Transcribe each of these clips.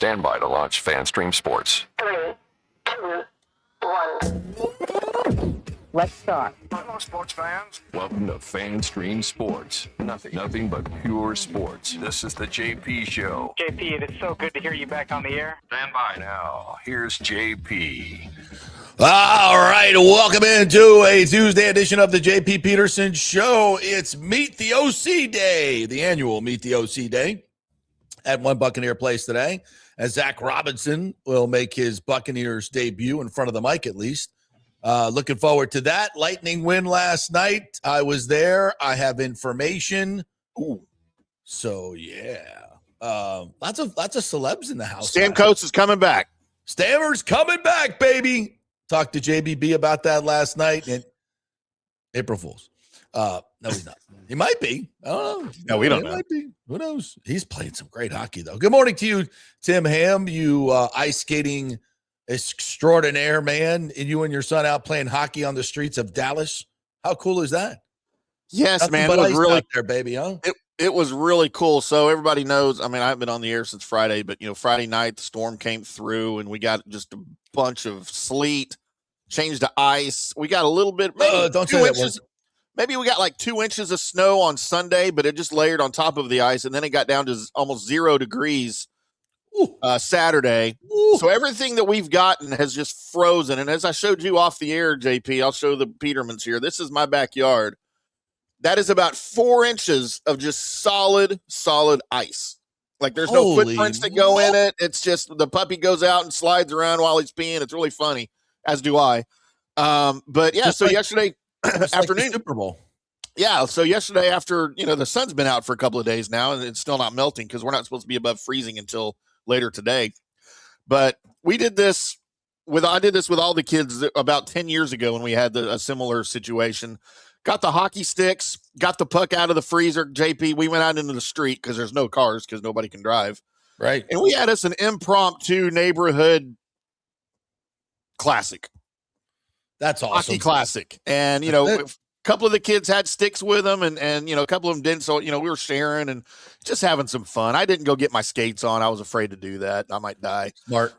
stand by to launch FanStream Sports. 3, 2, 1. Let's start. Hello, sports fans. Welcome to FanStream Sports. Nothing but pure sports. This is the JP Show. JP, it is so good to hear you back on the air. Stand by now. Here's JP. All right, welcome into a Tuesday edition of the JP Peterson Show. It's Meet the OC Day, the annual Meet the OC Day at One Buccaneer Place today, as Zach Robinson will make his Buccaneers debut in front of the mic at least. Looking forward to that. Lightning win last night. I was there. I have information. Ooh. So, yeah. Lots of celebs in the house. Stamkos is coming back. Stammer's coming back, baby. Talked to JBB about that last night. And April Fools. No, he's not. He might be. I don't know. No, we don't know. Might be. Who knows? He's playing some great hockey, though. Good morning to you, Tim Ham, you ice skating extraordinaire, man, and you and your son out playing hockey on the streets of Dallas. How cool is that? Yes, Nothing man. but It was ice really out there, baby, huh? It was really cool. So everybody knows, I mean, I haven't been on the air since Friday, but Friday night the storm came through and we got just a bunch of sleet, changed to ice. We got a little bit, maybe don't 2 say inches. Maybe we got like 2 inches of snow on Sunday, but it just layered on top of the ice, and then it got down to almost 0 degrees Saturday. Ooh. So everything that we've gotten has just frozen. And as I showed you off the air, JP, I'll show the Petermans here. This is my backyard. That is about 4 inches of just solid ice. Like there's no Holy footprints that go in it. It's just the puppy goes out and slides around while he's peeing. It's really funny, as do I. But yeah, Just so like- yesterday afternoon, like the Super Bowl. yeah. So yesterday after, the sun's been out for a couple of days now and it's still not melting because we're not supposed to be above freezing until later today. But I did this with all the kids about 10 years ago when we had a similar situation. Got the hockey sticks, got the puck out of the freezer. JP, we went out into the street because there's no cars because nobody can drive. Right. And we had us an impromptu neighborhood classic. That's awesome. Hockey classic. And, a couple of the kids had sticks with them and a couple of them didn't. So, we were sharing and just having some fun. I didn't go get my skates on. I was afraid to do that. I might die. Smart.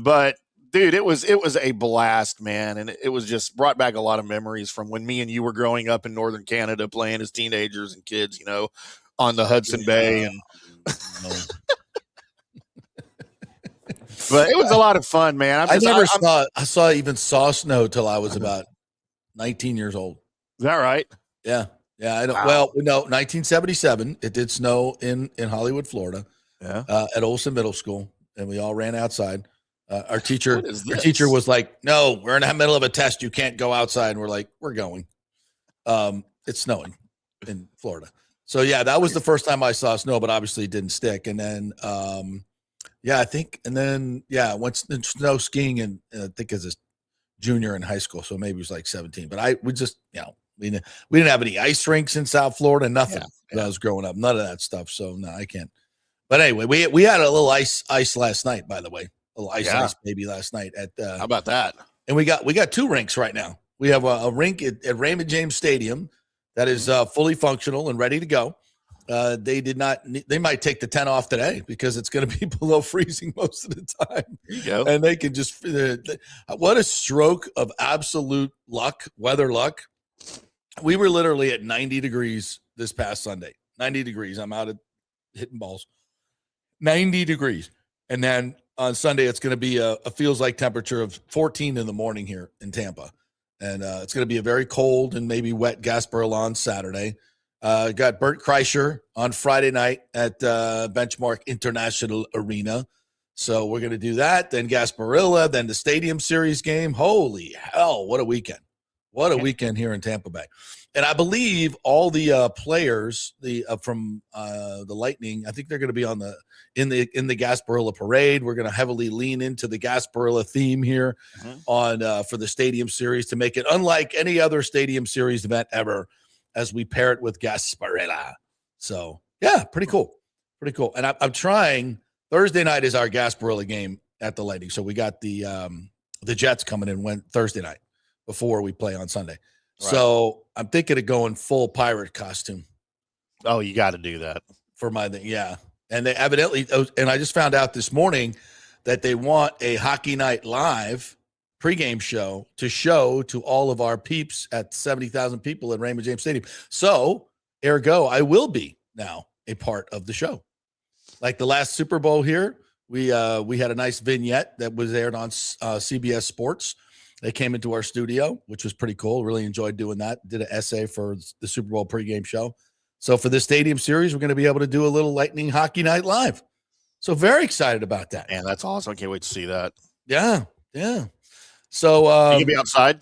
But dude, it was a blast, man. And it was just brought back a lot of memories from when me and you were growing up in Northern Canada, playing as teenagers and kids, on the Hudson Bay. And but it was a lot of fun, man. I saw snow till I was about 19 years old. Is that right? Yeah. I don't. Wow. Well, no, 1977. It did snow in Hollywood, Florida, at Olson Middle School, and we all ran outside. Our teacher was like, "No, we're in the middle of a test. You can't go outside." And we're like, "We're going." It's snowing in Florida, so yeah, that was the first time I saw snow, but obviously it didn't stick. And then, went snow skiing, and I think as a junior in high school, so maybe it was like 17. But we just, we didn't have any ice rinks in South Florida, nothing. When I was growing up, none of that stuff. So no, I can't. But anyway, we had a little ice last night, by the way, a little ice baby last night at. How about that? And we got 2 rinks right now. We have a rink at Raymond James Stadium that is fully functional and ready to go. They might take the tent off today because it's going to be below freezing most of the time. There you go. And they can just, what a stroke of absolute luck, weather luck. We were literally at 90 degrees this past Sunday, 90 degrees. I'm out hitting balls, 90 degrees. And then on Sunday, it's going to be a feels like temperature of 14 in the morning here in Tampa. And it's going to be a very cold and maybe wet Gasparilla on Saturday. Got Bert Kreischer on Friday night at Benchmark International Arena. So we're going to do that. Then Gasparilla, then the Stadium Series game. Holy hell, what a weekend. What a weekend here in Tampa Bay. And I believe all the players from the Lightning, I think they're going to be in the Gasparilla parade. We're going to heavily lean into the Gasparilla theme here for the Stadium Series to make it unlike any other Stadium Series event ever, as we pair it with Gasparilla. So yeah, pretty cool. And I'm trying. Thursday night is our Gasparilla game at the Lightning. So we got the Jets coming in Thursday night before we play on Sunday. Right. So I'm thinking of going full pirate costume. Oh, you got to do that for my thing. Yeah. And they evidently, and I just found out this morning that they want a Hockey Night Live pregame show to all of our peeps at 70,000 people at Raymond James Stadium. So, ergo, I will be now a part of the show. Like the last Super Bowl here, we had a nice vignette that was aired on CBS Sports. They came into our studio, which was pretty cool. Really enjoyed doing that. Did an essay for the Super Bowl pregame show. So for this stadium series, we're going to be able to do a little Lightning Hockey Night Live. So very excited about that. Man, that's awesome. I can't wait to see that. Yeah. So you gonna be outside?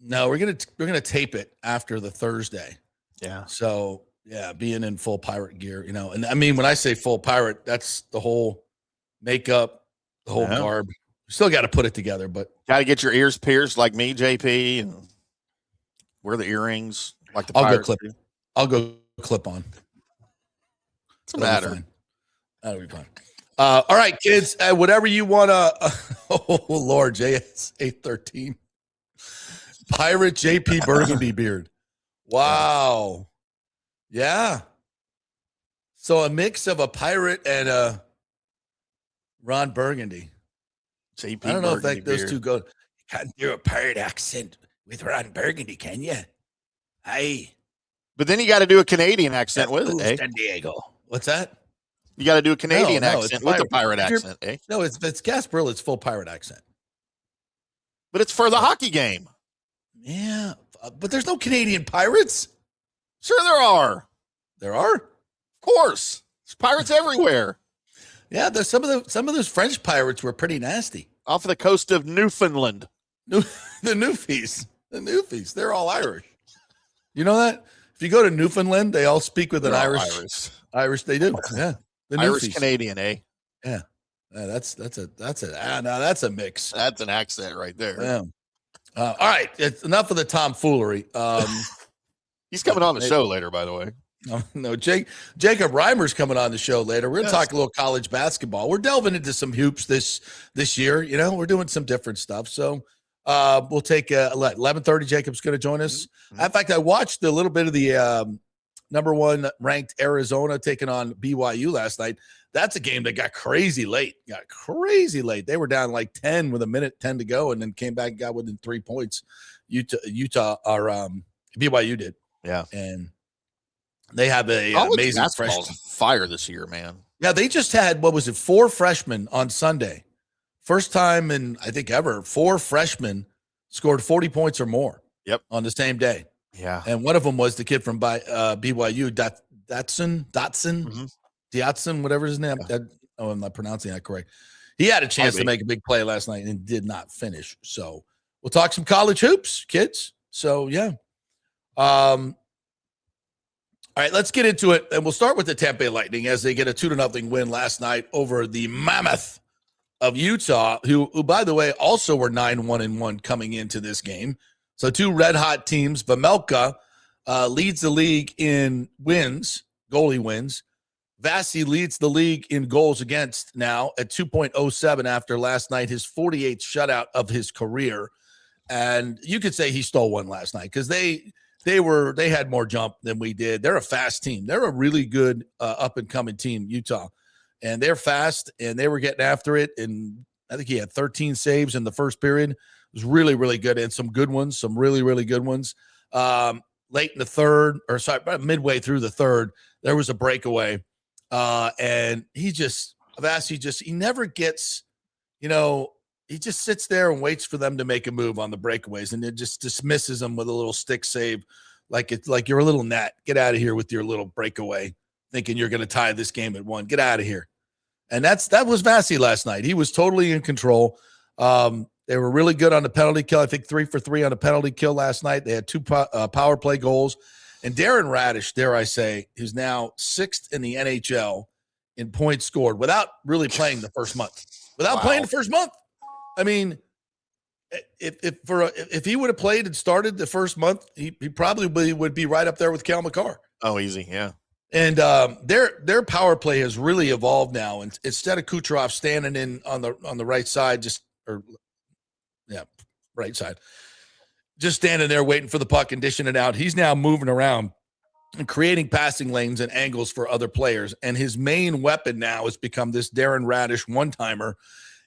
No, we're gonna tape it after the Thursday. Yeah. So yeah, being in full pirate gear, and I mean when I say full pirate, that's the whole makeup, the whole garb. Still got to put it together, but got to get your ears pierced like me, JP, and wear the earrings like the I'll pirates go do. I'll go clip on. What's the matter? That'll be fine. All right, kids, whatever you want to. Oh Lord, JS 813. Pirate JP Burgundy beard. Wow. Yeah. So a mix of a pirate and a Ron Burgundy. JP I don't know Burgundy if those beard. two go. You can't do a pirate accent with Ron Burgundy, can you? Hey. But then you got to do a Canadian accent with it, eh? San Diego. What's that? You got to do a Canadian No, accent it's with a pirate. pirate accent, eh? No, it's Gasparilla. It's full pirate accent. But it's for the hockey game. Yeah, but there's no Canadian pirates. Sure there are. There are. Of course. There's pirates everywhere. Yeah, there's some of those French pirates were pretty nasty. Off of the coast of Newfoundland. The Newfies, they're all Irish. You know that? If you go to Newfoundland, they all speak with an Irish. They do. Yeah. The Irish Newfies. Canadian, eh? Yeah. That's a mix. That's an accent right there. Yeah. All right. It's enough of the tomfoolery. He's coming on the show later, by the way. No, Jacob Reimer's coming on the show later. We're gonna talk a little college basketball. We're delving into some hoops this year. We're doing some different stuff. So we'll take 11:30. Jacob's going to join us. In fact, I watched a little bit of the number one ranked Arizona taking on BYU last night. That's a game that got crazy late. They were down like 10 with a minute 10 to go, and then came back and got within 3 points. Utah or BYU did. Yeah, and they have a amazing freshman fire this year, man. Yeah, they just had 4 freshmen on Sunday. First time in I think ever 4 freshmen scored 40 points or more. Yep, on the same day. Yeah, and one of them was the kid from BYU, Dotson, whatever his name. I'm not pronouncing that correct. He had a chance to make a big play last night and did not finish. So we'll talk some college hoops, kids. So yeah. All right, let's get into it, and we'll start with the Tampa Bay Lightning as they get a 2-0 win last night over the Mammoth of Utah, who by the way also were 9-1-1 coming into this game. So 2 red hot teams. Vejmelka leads the league in goalie wins. Vasi leads the league in goals against now at 2.07 after last night, his 48th shutout of his career. And you could say he stole one last night because they had more jump than we did. They're a fast team. They're a really good up and coming team, Utah, and they're fast and they were getting after it. And I think he had 13 saves in the first period. It was really, really good, and some good ones, some really, really good ones. Late in the third, midway through the third, there was a breakaway, and he never gets, he just sits there and waits for them to make a move on the breakaways, and it just dismisses them with a little stick save, like it's like you're a little gnat. Get out of here with your little breakaway, thinking you're going to tie this game at 1. Get out of here. And that was Vasi last night. He was totally in control. They were really good on the penalty kill. I think 3 for 3 on the penalty kill last night. They had 2 power play goals. And Darren Radish, dare I say, who's now 6th in the NHL in points scored without really playing the first month. I mean, if he would have played and started the first month, he probably would be right up there with Cal McCarr. Oh, easy, yeah. And their power play has really evolved now. And instead of Kucherov standing in on the right side, right side, just standing there waiting for the puck and dishing it out, he's now moving around and creating passing lanes and angles for other players. And his main weapon now has become this Darren Radish one-timer.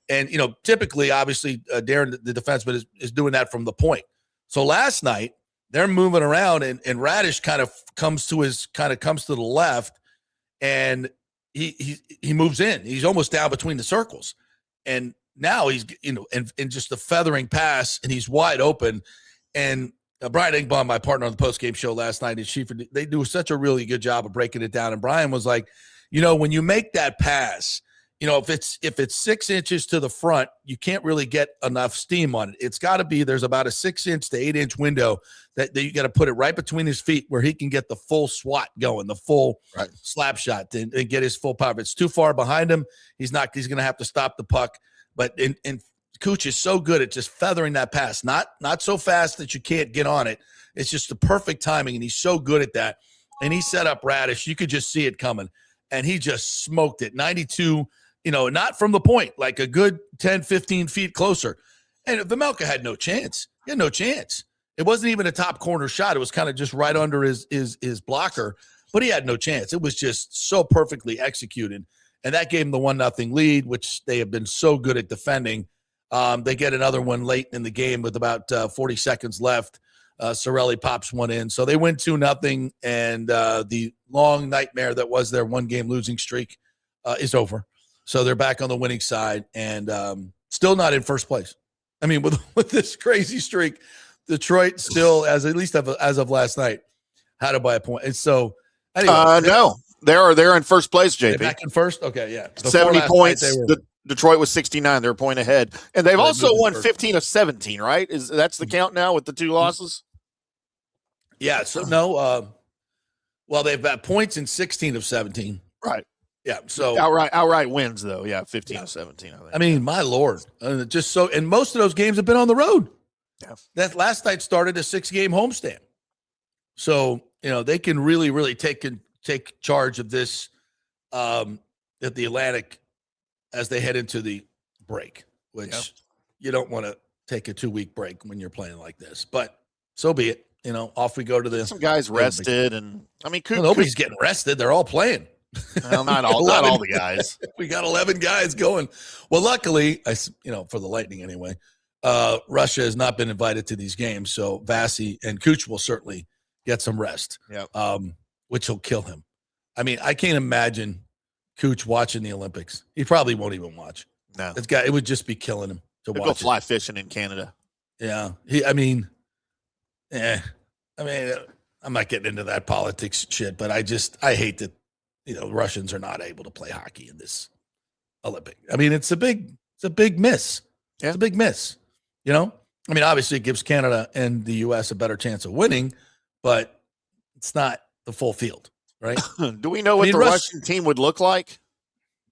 And, typically, obviously, Darren, the defenseman, is doing that from the point. So last night, they're moving around, and Radish kind of comes to the left, and he moves in. He's almost down between the circles. And now he's, and just a feathering pass, and he's wide open. And Brian Engbaum, my partner on the postgame show last night, and Schiefer, they do such a really good job of breaking it down. And Brian was like, when you make that pass, if it's 6 inches to the front, you can't really get enough steam on it. It's got to be, there's about a 6-inch to 8-inch window that you got to put it right between his feet where he can get the full swat going, the full slap shot and get his full power. If it's too far behind him, he's going to have to stop the puck. But and Cooch is so good at just feathering that pass, not so fast that you can't get on it. It's just the perfect timing, and he's so good at that. And he set up Radish. You could just see it coming, and he just smoked it. 92, not from the point, like a good 10, 15 feet closer. And Vejmelka had no chance. He had no chance. It wasn't even a top corner shot. It was kind of just right under his blocker, but he had no chance. It was just so perfectly executed. And that gave him the 1-0 lead, which they have been so good at defending. They get another one late in the game with about 40 seconds left. Cirelli pops one in. So they win 2-0, and the long nightmare that was their one-game losing streak is over. So they're back on the winning side, and still not in first place. I mean, with this crazy streak, Detroit still, as of last night, had to buy a point. And so, anyway, no, they're in first place. JP back in first. Okay, yeah, 70 points. Detroit was 69. They're a point ahead, and they've also won 15 of 17. Right? That's the count now with the 2 losses? Yeah. So no. Well, they've got points in 16 of 17. Right. Yeah. So outright wins though. Yeah, 15 of 17. I think. I mean, my Lord, and most of those games have been on the road. Yeah. That last night started a 6-game homestand. So they can really, really take charge of this at the Atlantic as they head into the break, which you don't want to take a 2-week break when you're playing like this. But so be it. Off we go to some guys rested, and I mean, nobody's getting rested. They're all playing. Well, not all the guys. We got 11 guys going. Well, luckily, for the Lightning anyway, Russia has not been invited to these games, so Vasi and Cooch will certainly get some rest. Yeah. Which will kill him. I mean, I can't imagine Cooch watching the Olympics. He probably won't even watch. No, it would just be killing him to watch. Go fly fishing in Canada. Yeah. I'm not getting into that politics shit, but I hate that. Russians are not able to play hockey in this Olympic. I mean, it's a big miss. Yeah. It's a big miss. Obviously it gives Canada and the U.S. a better chance of winning, but it's not the full field, right? Do we know what the Russian team would look like?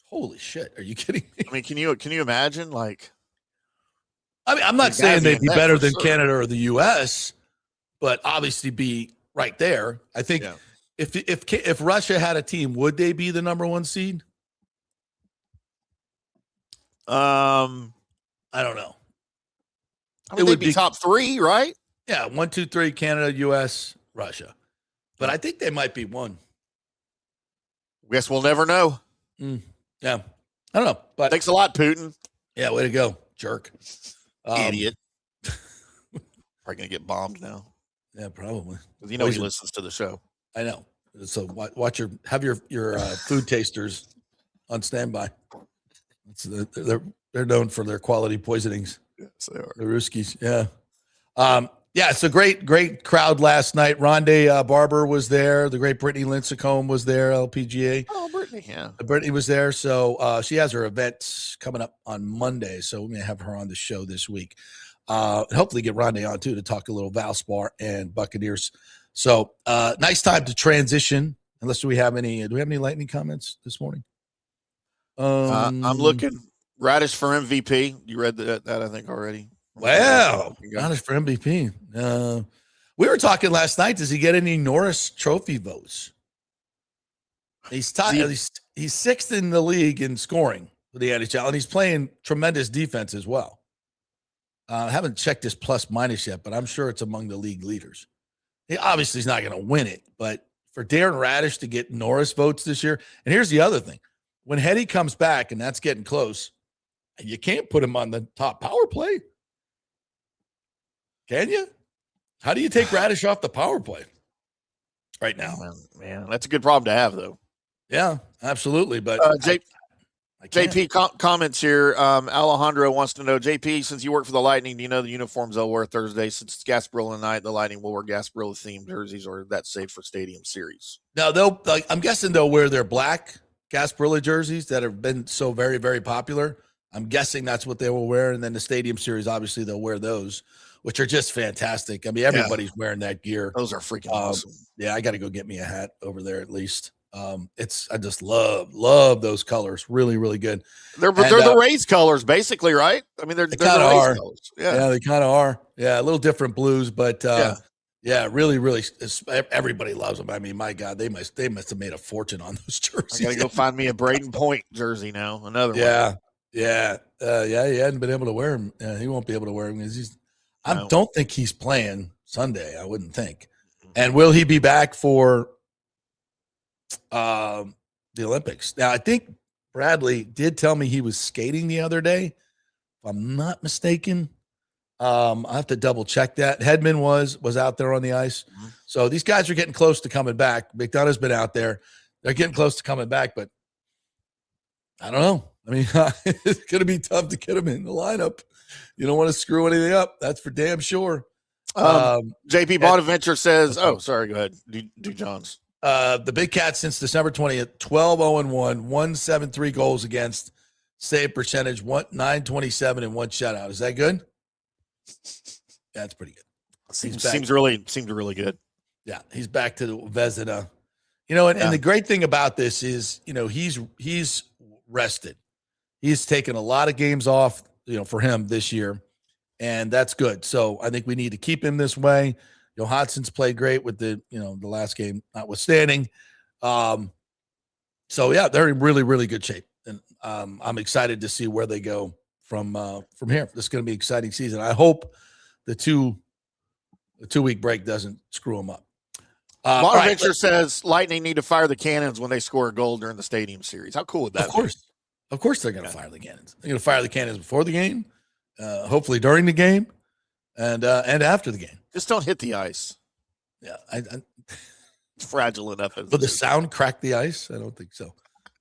Holy shit. Are you kidding me? I mean, can you imagine? Like, I'm not saying they'd be better than Canada or the U.S., but obviously be right there. I think if Russia had a team, would they be the number 1 seed? I don't know. It would be top 3, right? Yeah, 1, 2, 3, Canada, U.S., Russia. But I think they might be 1. Guess we'll never know. Yeah. I don't know. But thanks a lot, Putin. Yeah, way to go, jerk. Idiot. Probably going to get bombed now. Yeah, probably. Because he listens to the show. I know. So have your food tasters on standby. They're known for their quality poisonings. Yes, they are. The Ruskies, yeah. It's a great crowd last night. Rondé Barber was there. The great Brittany Lincecum was there, LPGA. Oh, Brittany, yeah. Brittany was there. So she has her event coming up on Monday. So we may have her on the show this week. And hopefully get Rondé on, too, to talk a little Valspar and Buccaneers. So nice time to transition. Unless do we have any Lightning comments this morning? I'm looking. Radish for MVP. You read that I think already. Wow. Radish for MVP. We were talking last night. Does he get any Norris Trophy votes? He's he's 6th in the league in scoring for the NHL, and he's playing tremendous defense as well. I haven't checked his plus minus yet, but I'm sure it's among the league leaders. He obviously is not going to win it, but for Darren Radish to get Norris votes this year. And here's the other thing. When Hetty comes back, and that's getting close, you can't put him on the top power play. Can you? How do you take Radish off the power play right now? Man, that's a good problem to have, though. Yeah, absolutely. But JP comments here. Alejandro wants to know, JP, since you work for the Lightning, do you know the uniforms they'll wear Thursday? Since it's Gasparilla night, the Lightning will wear Gasparilla themed jerseys, or that's safe for Stadium Series? No, I'm guessing they'll wear their black Gasparilla jerseys that have been so very, very popular. I'm guessing that's what they will wear. And then the Stadium Series, obviously, they'll wear those, which are just fantastic. I mean, everybody's wearing that gear. Those are freaking awesome. Yeah, I got to go get me a hat over there at least. I just love those colors. Really, really good. They're the Rays colors, basically, right? I mean, they're the Rays colors. Yeah, they kind of are. Yeah, a little different blues, but really, really, everybody loves them. I mean, my God, they must have made a fortune on those jerseys. I gotta go find me a Braden Point jersey now. Another one. Yeah. He hadn't been able to wear them. He won't be able to wear them because I don't think he's playing Sunday. I wouldn't think. And will he be back for the Olympics? Now, I think Bradley did tell me he was skating the other day, if I'm not mistaken. I have to double check that. Hedman was out there on the ice. Mm-hmm. So these guys are getting close to coming back. McDonough's been out there. They're getting close to coming back, but I don't know. I mean, it's going to be tough to get them in the lineup. You don't want to screw anything up. That's for damn sure. JP Bonaventure says, sorry, go ahead. Do John's. The Big Cats since December 20th, 12-0-1, 173 goals against, save percentage, 927 and one shutout. Is that good? Yeah, that's pretty good. Seems really good. Yeah, he's back to the Vezina. And the great thing about this is, he's rested. He's taken a lot of games off, for him this year, and that's good. So I think we need to keep him this way. Johansson's played great with the last game notwithstanding. So yeah, they're in really, really good shape, and I'm excited to see where they go from here. This is going to be an exciting season. I hope the 2-week break doesn't screw them up. Bonaventure says Lightning need to fire the cannons when they score a goal during the Stadium Series. How cool would that be? Of course they're going to fire the cannons. They're going to fire the cannons before the game, hopefully during the game, and after the game. Just don't hit the ice. Yeah, it's fragile enough. But the sound crack the ice? I don't think so.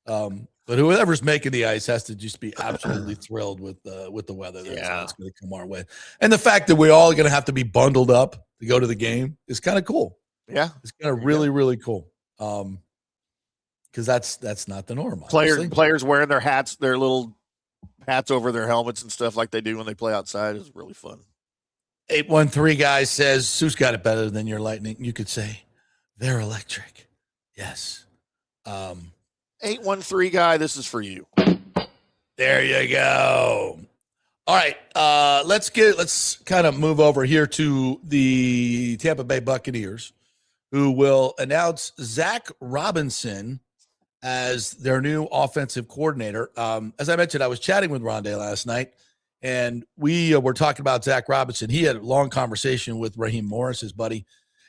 But whoever's making the ice has to just be absolutely thrilled with the weather. That's going to come our way, and the fact that we're all going to have to be bundled up to go to the game is kind of cool. Yeah, it's kind of really cool. Because that's not the norm. Players wearing their hats, their little hats over their helmets and stuff like they do when they play outside is really fun. 813 guy says, Sue's got it better than your Lightning. You could say they're electric. Yes. 813 guy, this is for you. There you go. All right. Let's kind of move over here to the Tampa Bay Buccaneers, who will announce Zach Robinson as their new offensive coordinator. As I mentioned, I was chatting with Rondé last night, and we were talking about Zach Robinson. He had a long conversation with Raheem Morris, his buddy,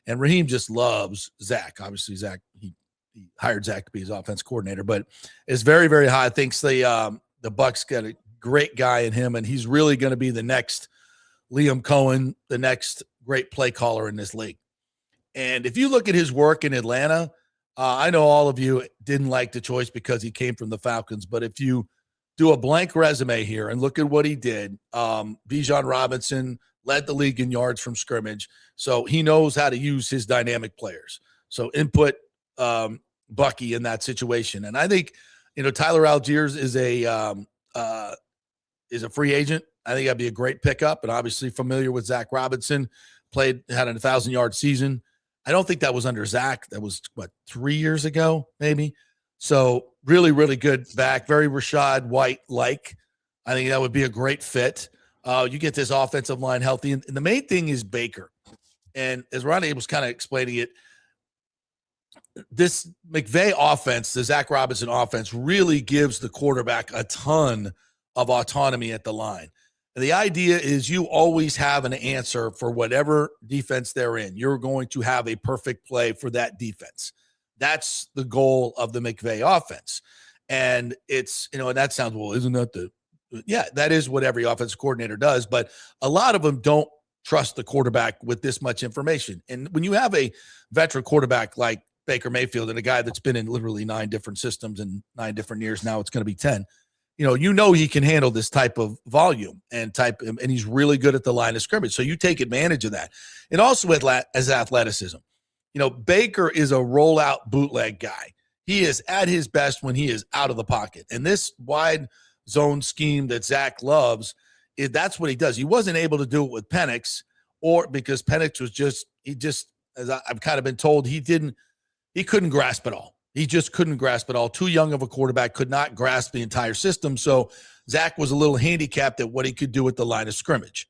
and Raheem just loves Zach. Obviously, Zach, he hired Zach to be his offense coordinator, but is very, very high. Thinks the Bucs got a great guy in him, and he's really going to be the next Liam Cohen, the next great play caller in this league. And if you look at his work in Atlanta, I know all of you didn't like the choice because he came from the Falcons, but if you do a blank resume here and look at what he did, Bijan Robinson led the league in yards from scrimmage, so he knows how to use his dynamic players. So input Bucky in that situation. And I think, Tyler Algiers is a free agent. I think that'd be a great pickup, and obviously familiar with Zach Robinson, had a 1,000-yard season. I don't think that was under Zach. That was, 3 years ago, maybe? So really, really good back. Very Rashad White-like. I think that would be a great fit. You get this offensive line healthy. And the main thing is Baker. And as Ronnie was kind of explaining it, this McVay offense, the Zach Robinson offense, really gives the quarterback a ton of autonomy at the line. And the idea is you always have an answer for whatever defense they're in. You're going to have a perfect play for that defense. That's the goal of the McVay offense. And it's, and that sounds, well, isn't that yeah, that is what every offensive coordinator does. But a lot of them don't trust the quarterback with this much information. And when you have a veteran quarterback like Baker Mayfield and a guy that's been in literally 9 different systems in 9 different years, now it's going to be 10, he can handle this type of volume and he's really good at the line of scrimmage. So you take advantage of that. And also as athleticism, Baker is a rollout bootleg guy. He is at his best when he is out of the pocket. And this wide zone scheme that Zach loves, that's what he does. He wasn't able to do it with Penix, or because Penix was as I've kind of been told, he couldn't grasp it all. He just couldn't grasp it all. Too young of a quarterback, could not grasp the entire system. So Zach was a little handicapped at what he could do at the line of scrimmage.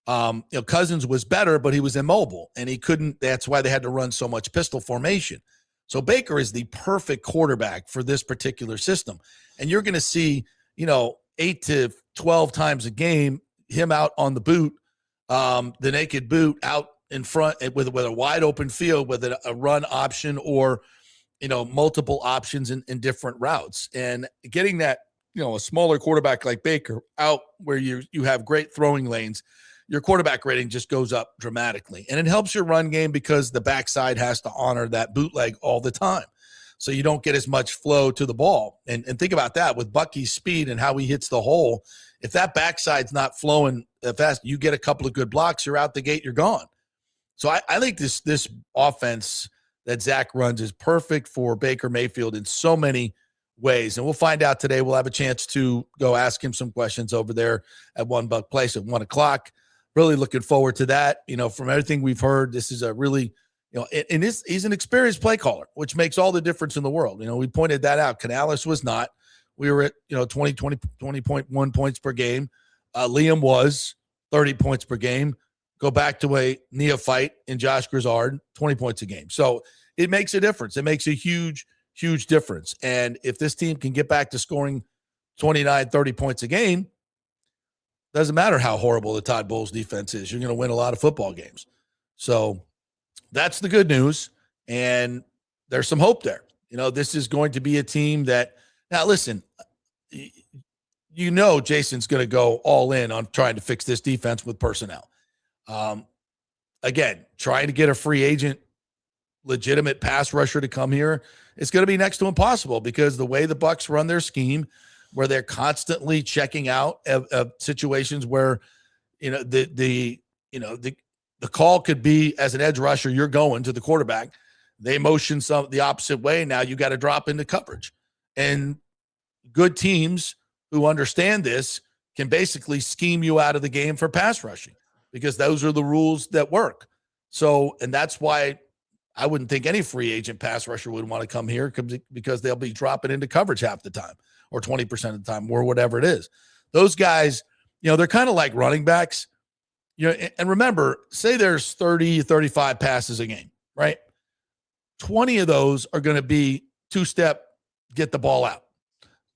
Cousins was better, but he was immobile and he couldn't. That's why they had to run so much pistol formation. So Baker is the perfect quarterback for this particular system. And you're going to see, 8 to 12 times a game, him out on the boot, the naked boot out in front with a wide open field with a run option or, multiple options in different routes. And getting that, a smaller quarterback like Baker out where you have great throwing lanes, your quarterback rating just goes up dramatically. And it helps your run game because the backside has to honor that bootleg all the time. So you don't get as much flow to the ball. And think about that with Bucky's speed and how he hits the hole. If that backside's not flowing fast, you get a couple of good blocks, you're out the gate, you're gone. So I think this offense that Zach runs is perfect for Baker Mayfield in so many ways. And we'll find out today. We'll have a chance to go ask him some questions over there at One Buck Place at 1:00. Really looking forward to that. From everything we've heard, this is a really, and he's an experienced play caller, which makes all the difference in the world. We pointed that out. Canales was not. We were at, 20.1 points per game. Liam was 30 points per game. Go back to a neophyte in Josh Grizzard, 20 points a game. So it makes a difference. It makes a huge, huge difference. And if this team can get back to scoring 29, 30 points a game, doesn't matter how horrible the Todd Bowles defense is. You're going to win a lot of football games. So that's the good news. And there's some hope there. This is going to be a team that – now, listen, Jason's going to go all in on trying to fix this defense with personnel. Again, trying to get a free agent, legitimate pass rusher to come here, it's going to be next to impossible because the way the Bucs run their scheme, where they're constantly checking out of situations where, the call could be as an edge rusher, you're going to the quarterback. They motion the opposite way. Now you got to drop into coverage. And good teams who understand this can basically scheme you out of the game for pass rushing because those are the rules that work. So, and that's why I wouldn't think any free agent pass rusher would want to come here because they'll be dropping into coverage half the time or 20% of the time or whatever it is. Those guys, they're kind of like running backs. And remember, say there's 30, 35 passes a game, right? 20 of those are going to be two-step, get the ball out,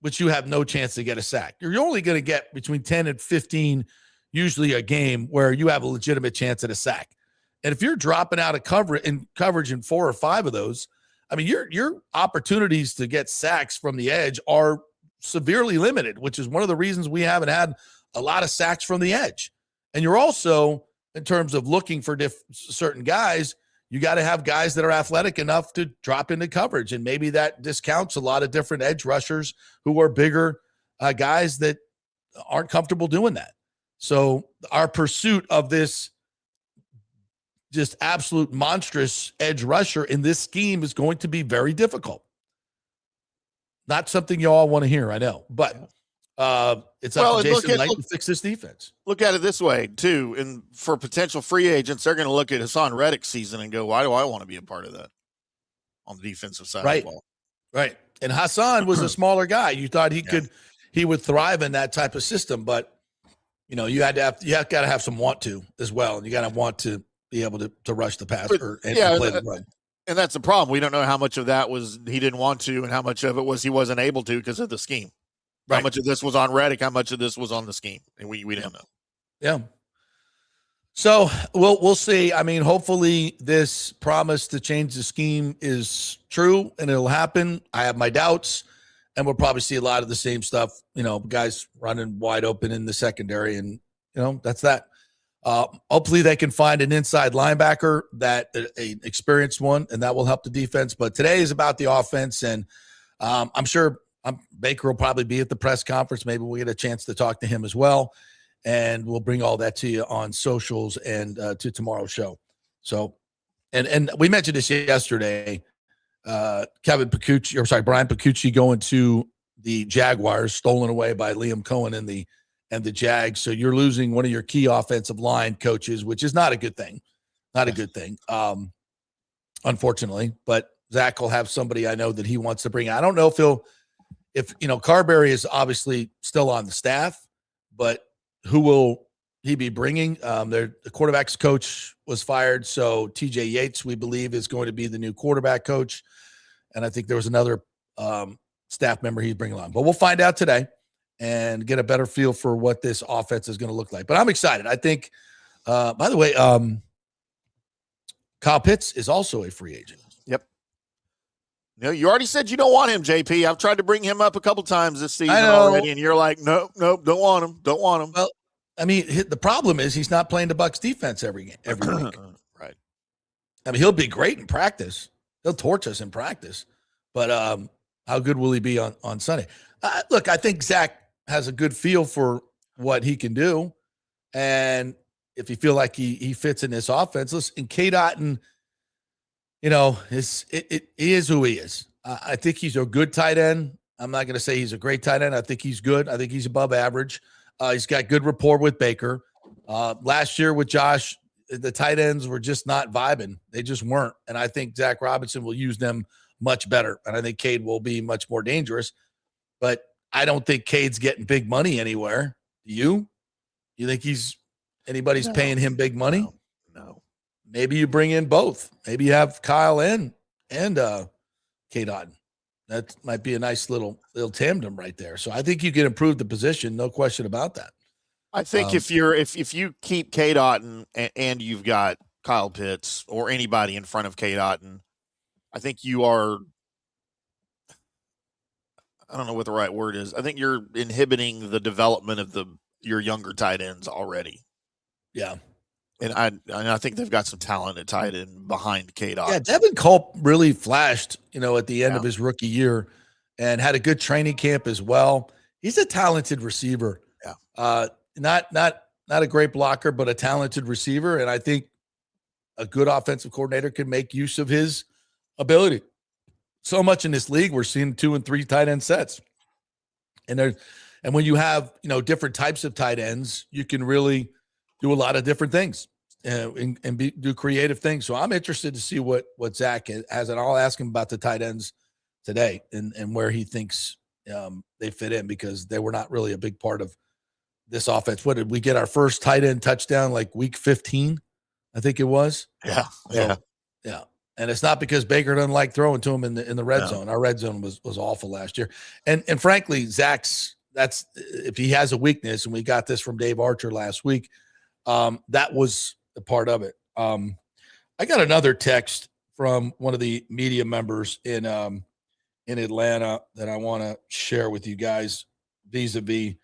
which you have no chance to get a sack. You're only going to get between 10 and 15, usually a game, where you have a legitimate chance at a sack. And if you're dropping out of coverage in 4 or 5 of those, I mean, your opportunities to get sacks from the edge are severely limited, which is one of the reasons we haven't had a lot of sacks from the edge. And you're also, in terms of looking for certain guys, you got to have guys that are athletic enough to drop into coverage. And maybe that discounts a lot of different edge rushers who are bigger guys that aren't comfortable doing that. So our pursuit of this just absolute monstrous edge rusher in this scheme is going to be very difficult. Not something you all want to hear, I know, but it's up to Jason Light to fix this defense. Look at it this way, too. And for potential free agents, they're going to look at Hassan Reddick's season and go, why do I want to be a part of that on the defensive side of the ball? Right. And Hassan was a smaller guy. You thought he would thrive in that type of system, but you got to have some want to as well. And you got to want to be able to rush the passer and play the run. And that's the problem. We don't know how much of that was he didn't want to and how much of it was he wasn't able to because of the scheme. Right. How much of this was on Reddick, how much of this was on the scheme. And we don't know. Yeah. So we'll see. I mean, hopefully this promise to change the scheme is true and it'll happen. I have my doubts, and we'll probably see a lot of the same stuff. Guys running wide open in the secondary, and that's that. Hopefully they can find an inside linebacker that an experienced one, and that will help the defense. But today is about the offense, and I'm sure Baker will probably be at the press conference. Maybe we'll get a chance to talk to him as well. And we'll bring all that to you on socials and to tomorrow's show. So, and we mentioned this yesterday. Brian Pacucci going to the Jaguars, stolen away by Liam Cohen and the Jags. So you're losing one of your key offensive line coaches, which is not a good thing. Not a good thing, unfortunately. But Zach will have somebody I know that he wants to bring. I don't know if Carberry is obviously still on the staff, but who will he be bringing? The quarterback's coach was fired, so TJ Yates, we believe, is going to be the new quarterback coach. And I think there was another staff member he's bringing along. But we'll find out today and get a better feel for what this offense is going to look like. But I'm excited. I think, by the way, Kyle Pitts is also a free agent. Yep. You already said you don't want him, JP. I've tried to bring him up a couple times this season already, and you're like, nope, don't want him. Don't want him. Well, I mean, the problem is he's not playing the Bucs defense every week. Right. I mean, he'll be great in practice. He'll torch us in practice. But how good will he be on Sunday? Look, I think Zach has a good feel for what he can do. And if you feel like he fits in this offense, listen, Cade Otton, he is who he is. I think he's a good tight end. I'm not going to say he's a great tight end. I think he's good. I think he's above average. He's got good rapport with Baker. Last year with Josh, the tight ends were just not vibing. They just weren't. And I think Zach Robinson will use them much better. And I think Cade will be much more dangerous. But I don't think Cade's getting big money anywhere. Do you? You think anybody's paying him big money? No. Maybe you bring in both. Maybe you have Kyle and Cade Otton. That might be a nice little tandem right there. So I think you can improve the position, no question about that. I think if you keep Cade Otton and you've got Kyle Pitts or anybody in front of Cade Otton, I think you are. I don't know what the right word is. I think you're inhibiting the development of your younger tight ends already. Yeah. And I think they've got some talent at tight end behind Cade Otton. Yeah, Devin Culp really flashed, at the end of his rookie year and had a good training camp as well. He's a talented receiver. Yeah. Not a great blocker, but a talented receiver. And I think a good offensive coordinator can make use of his ability. So much in this league, we're seeing 2 and 3 tight end sets. And when you have, different types of tight ends, you can really do a lot of different things and do creative things. So I'm interested to see what Zach has, and I'll ask him about the tight ends today and where he thinks they fit in, because they were not really a big part of this offense. What did we get our first tight end touchdown like week 15? I think it was. Yeah. So, yeah. And it's not because Baker doesn't like throwing to him in the red zone. Our red zone was awful last year. And frankly, that's if he has a weakness, and we got this from Dave Archer last week, that was a part of it. I got another text from one of the media members in Atlanta that I want to share with you guys vis-a-vis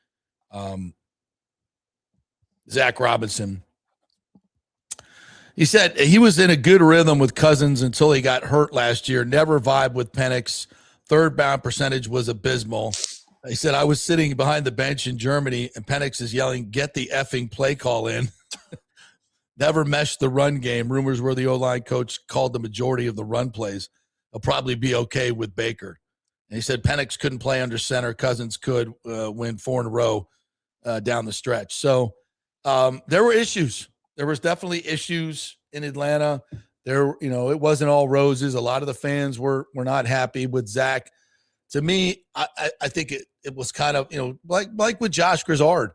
Zach Robinson. He said he was in a good rhythm with Cousins until he got hurt last year. Never vibed with Penix. Third down percentage was abysmal. He said, I was sitting behind the bench in Germany, and Penix is yelling, get the effing play call in. Never meshed the run game. Rumors were the O-line coach called the majority of the run plays. He'll probably be okay with Baker. And he said Penix couldn't play under center. Cousins could win 4 in a row down the stretch. So there were issues. There was definitely issues in Atlanta. It wasn't all roses. A lot of the fans were not happy with Zach. To me, I think it was kind of, like with Josh Grizzard,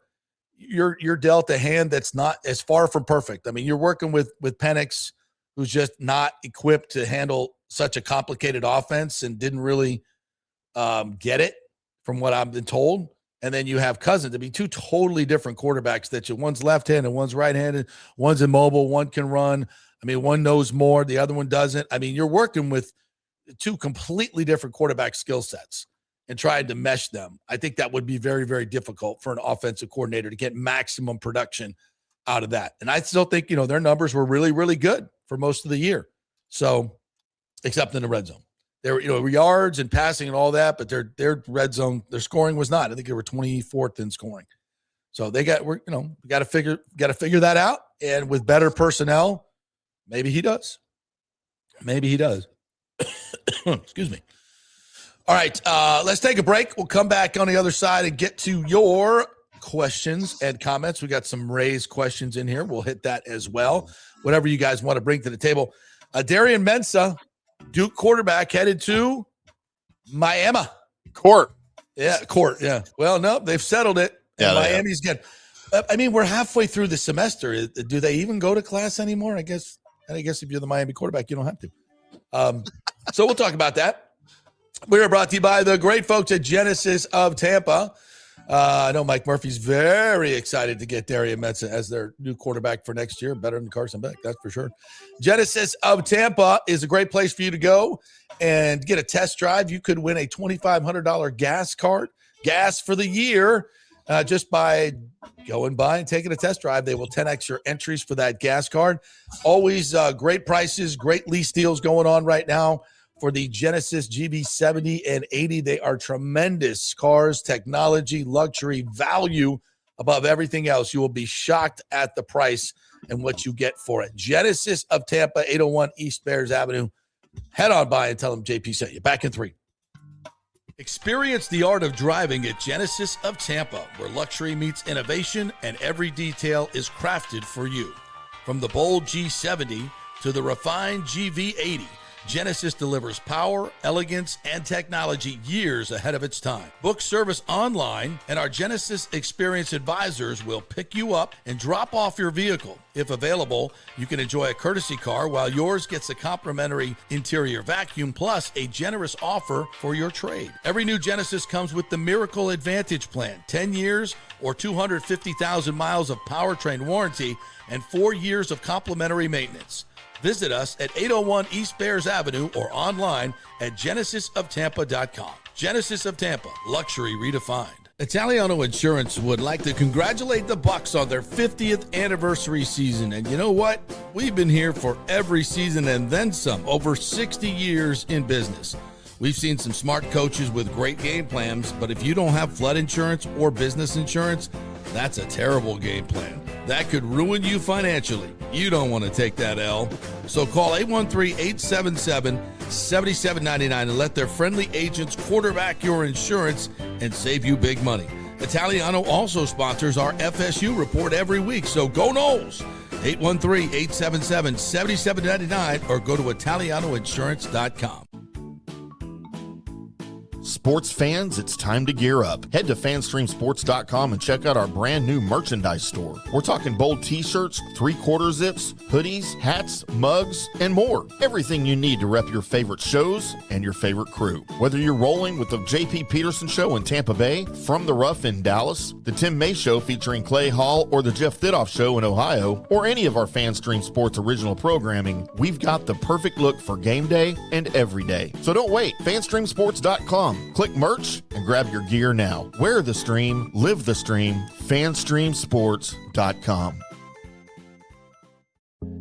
you're dealt a hand that's not as far from perfect. I mean, you're working with Penix, who's just not equipped to handle such a complicated offense and didn't really get it from what I've been told. and then you have Cousins to be two totally different quarterbacks that one's left-handed, one's right-handed, one's immobile, one can run. I mean, one knows more, the other one doesn't. I mean, you're working with two completely different quarterback skill sets and trying to mesh them. I think that would be very, very difficult for an offensive coordinator to get maximum production out of that. And I still think, their numbers were really, really good for most of the year. So, except in the red zone. There were, yards and passing and all that, but their red zone, their scoring was not. I think they were 24th in scoring. So we got to figure that out. And with better personnel, maybe he does. Excuse me. All right, let's take a break. We'll come back on the other side and get to your questions and comments. We got some raised questions in here. We'll hit that as well. Whatever you guys want to bring to the table. Darian Mensah, Duke quarterback, headed to Miami. Court. Yeah. Well, no, they've settled it. And Miami's good. I mean, we're halfway through the semester. Do they even go to class anymore? I guess if you're the Miami quarterback, you don't have to. So we'll talk about that. We are brought to you by the great folks at Genesis of Tampa. I know Mike Murphy's very excited to get Darian Mensah as their new quarterback for next year. Better than Carson Beck, that's for sure. Genesis of Tampa is a great place for you to go and get a test drive. You could win a $2,500 gas card, gas for the year, just by going by and taking a test drive. They will 10x your entries for that gas card. Always great prices, great lease deals going on right now. For the Genesis GV70 and 80, they are tremendous cars, technology, luxury, value above everything else. You will be shocked at the price and what you get for it. Genesis of Tampa, 801 East Bears Avenue. Head on by and tell them JP sent you. Back in 3. Experience the art of driving at Genesis of Tampa, where luxury meets innovation and every detail is crafted for you. From the bold G70 to the refined GV80, Genesis delivers power, elegance, and technology years ahead of its time. Book service online, and our Genesis Experience advisors will pick you up and drop off your vehicle. If available, you can enjoy a courtesy car while yours gets a complimentary interior vacuum plus a generous offer for your trade. Every new Genesis comes with the Miracle Advantage Plan, 10 years or 250,000 miles of powertrain warranty and 4 years of complimentary maintenance. Visit us at 801 East Bears Avenue or online at genesisoftampa.com. Genesis of Tampa, luxury redefined. Italiano Insurance would like to congratulate the Bucks on their 50th anniversary season. And you know what? We've been here for every season and then some, over 60 years in business. We've seen some smart coaches with great game plans, but if you don't have flood insurance or business insurance, that's a terrible game plan. That could ruin you financially. You don't want to take that L. So call 813-877-7799 and let their friendly agents quarterback your insurance and save you big money. Italiano also sponsors our FSU report every week, so go Noles. 813-877-7799 or go to italianoinsurance.com. Sports fans, it's time to gear up. Head to fanstreamsports.com and check out our brand new merchandise store. We're talking bold t-shirts, 3/4 zips, hoodies, hats, mugs, and more. Everything you need to rep your favorite shows and your favorite crew. Whether you're rolling with the JP Peterson Show in Tampa Bay, From the Rough in Dallas, the Tim May Show featuring Clay Hall, or the Jeff Thidoff Show in Ohio, or any of our FanStream Sports original programming, we've got the perfect look for game day and every day. So don't wait. fanstreamsports.com. Click merch and grab your gear now. Wear the stream, live the stream, fanstreamsports.com.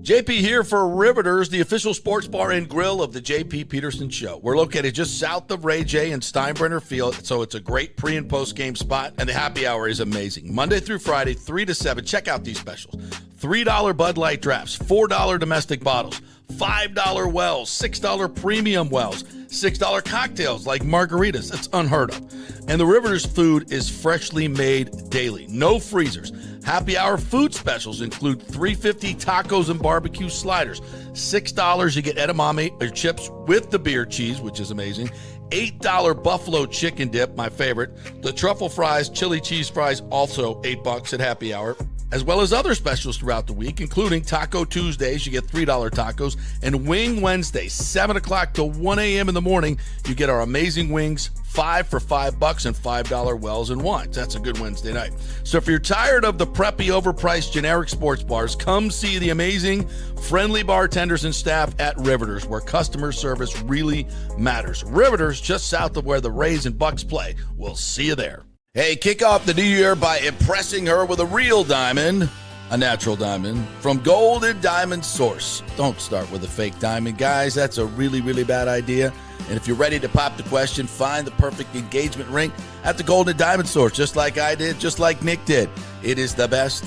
JP here for Riveters, the official sports bar and grill of the JP Peterson Show. We're located just south of Ray J and Steinbrenner Field, so it's a great pre- and post-game spot, and the happy hour is amazing. Monday through Friday, 3 to 7. Check out these specials. $3 Bud Light drafts, $4 domestic bottles, $5 wells, $6 premium wells, $6 cocktails like margaritas. That's unheard of. And the Riveters food is freshly made daily. No freezers. Happy hour food specials include $3.50 tacos and barbecue sliders. $6 you get edamame or chips with the beer cheese, which is amazing. $8 buffalo chicken dip, my favorite. The truffle fries, chili cheese fries, also $8 at happy hour. As well as other specials throughout the week, including Taco Tuesdays, you get $3 tacos, and Wing Wednesday, 7 o'clock to 1 a.m. in the morning, you get our amazing wings 5 for $5 and $5 wells and wines. That's a good Wednesday night. So if you're tired of the preppy, overpriced generic sports bars, come see the amazing, friendly bartenders and staff at Riveters, where customer service really matters. Riveters, just south of where the Rays and Bucks play. We'll see you there. Hey, kick off the new year by impressing her with a real diamond, a natural diamond, from Golden Diamond Source. Don't start with a fake diamond, guys. That's a really, really bad idea. And if you're ready to pop the question, find the perfect engagement ring at the Golden Diamond Source, just like I did, just like Nick did. It is the best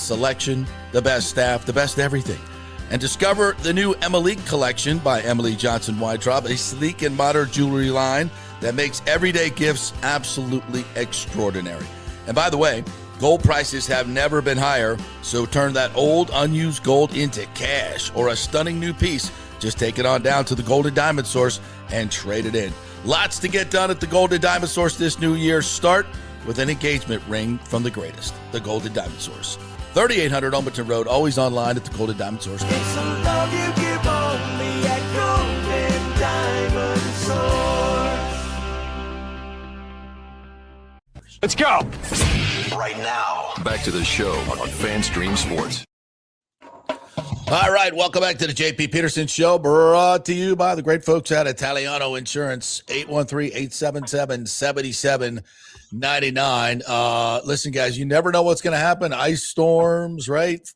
selection, the best staff, the best everything. And discover the new Emily collection by Emily Johnson Weintraub, a sleek and modern jewelry line that makes everyday gifts absolutely extraordinary. And by the way, gold prices have never been higher, so turn that old unused gold into cash or a stunning new piece. Just take it on down to the Golden Diamond Source and trade it in. Lots to get done at the Golden Diamond Source this new year. Start with an engagement ring from the greatest, the Golden Diamond Source. 3800 Almaton Road, always online at the Golden Diamond Source. It's the love you give only at Golden Diamond Source. Let's go. Right now, back to the show on FanStream Sports. All right, welcome back to the JP Peterson Show, brought to you by the great folks at Italiano Insurance, 813-877-7799. Listen, guys, you never know what's going to happen. Ice storms, right?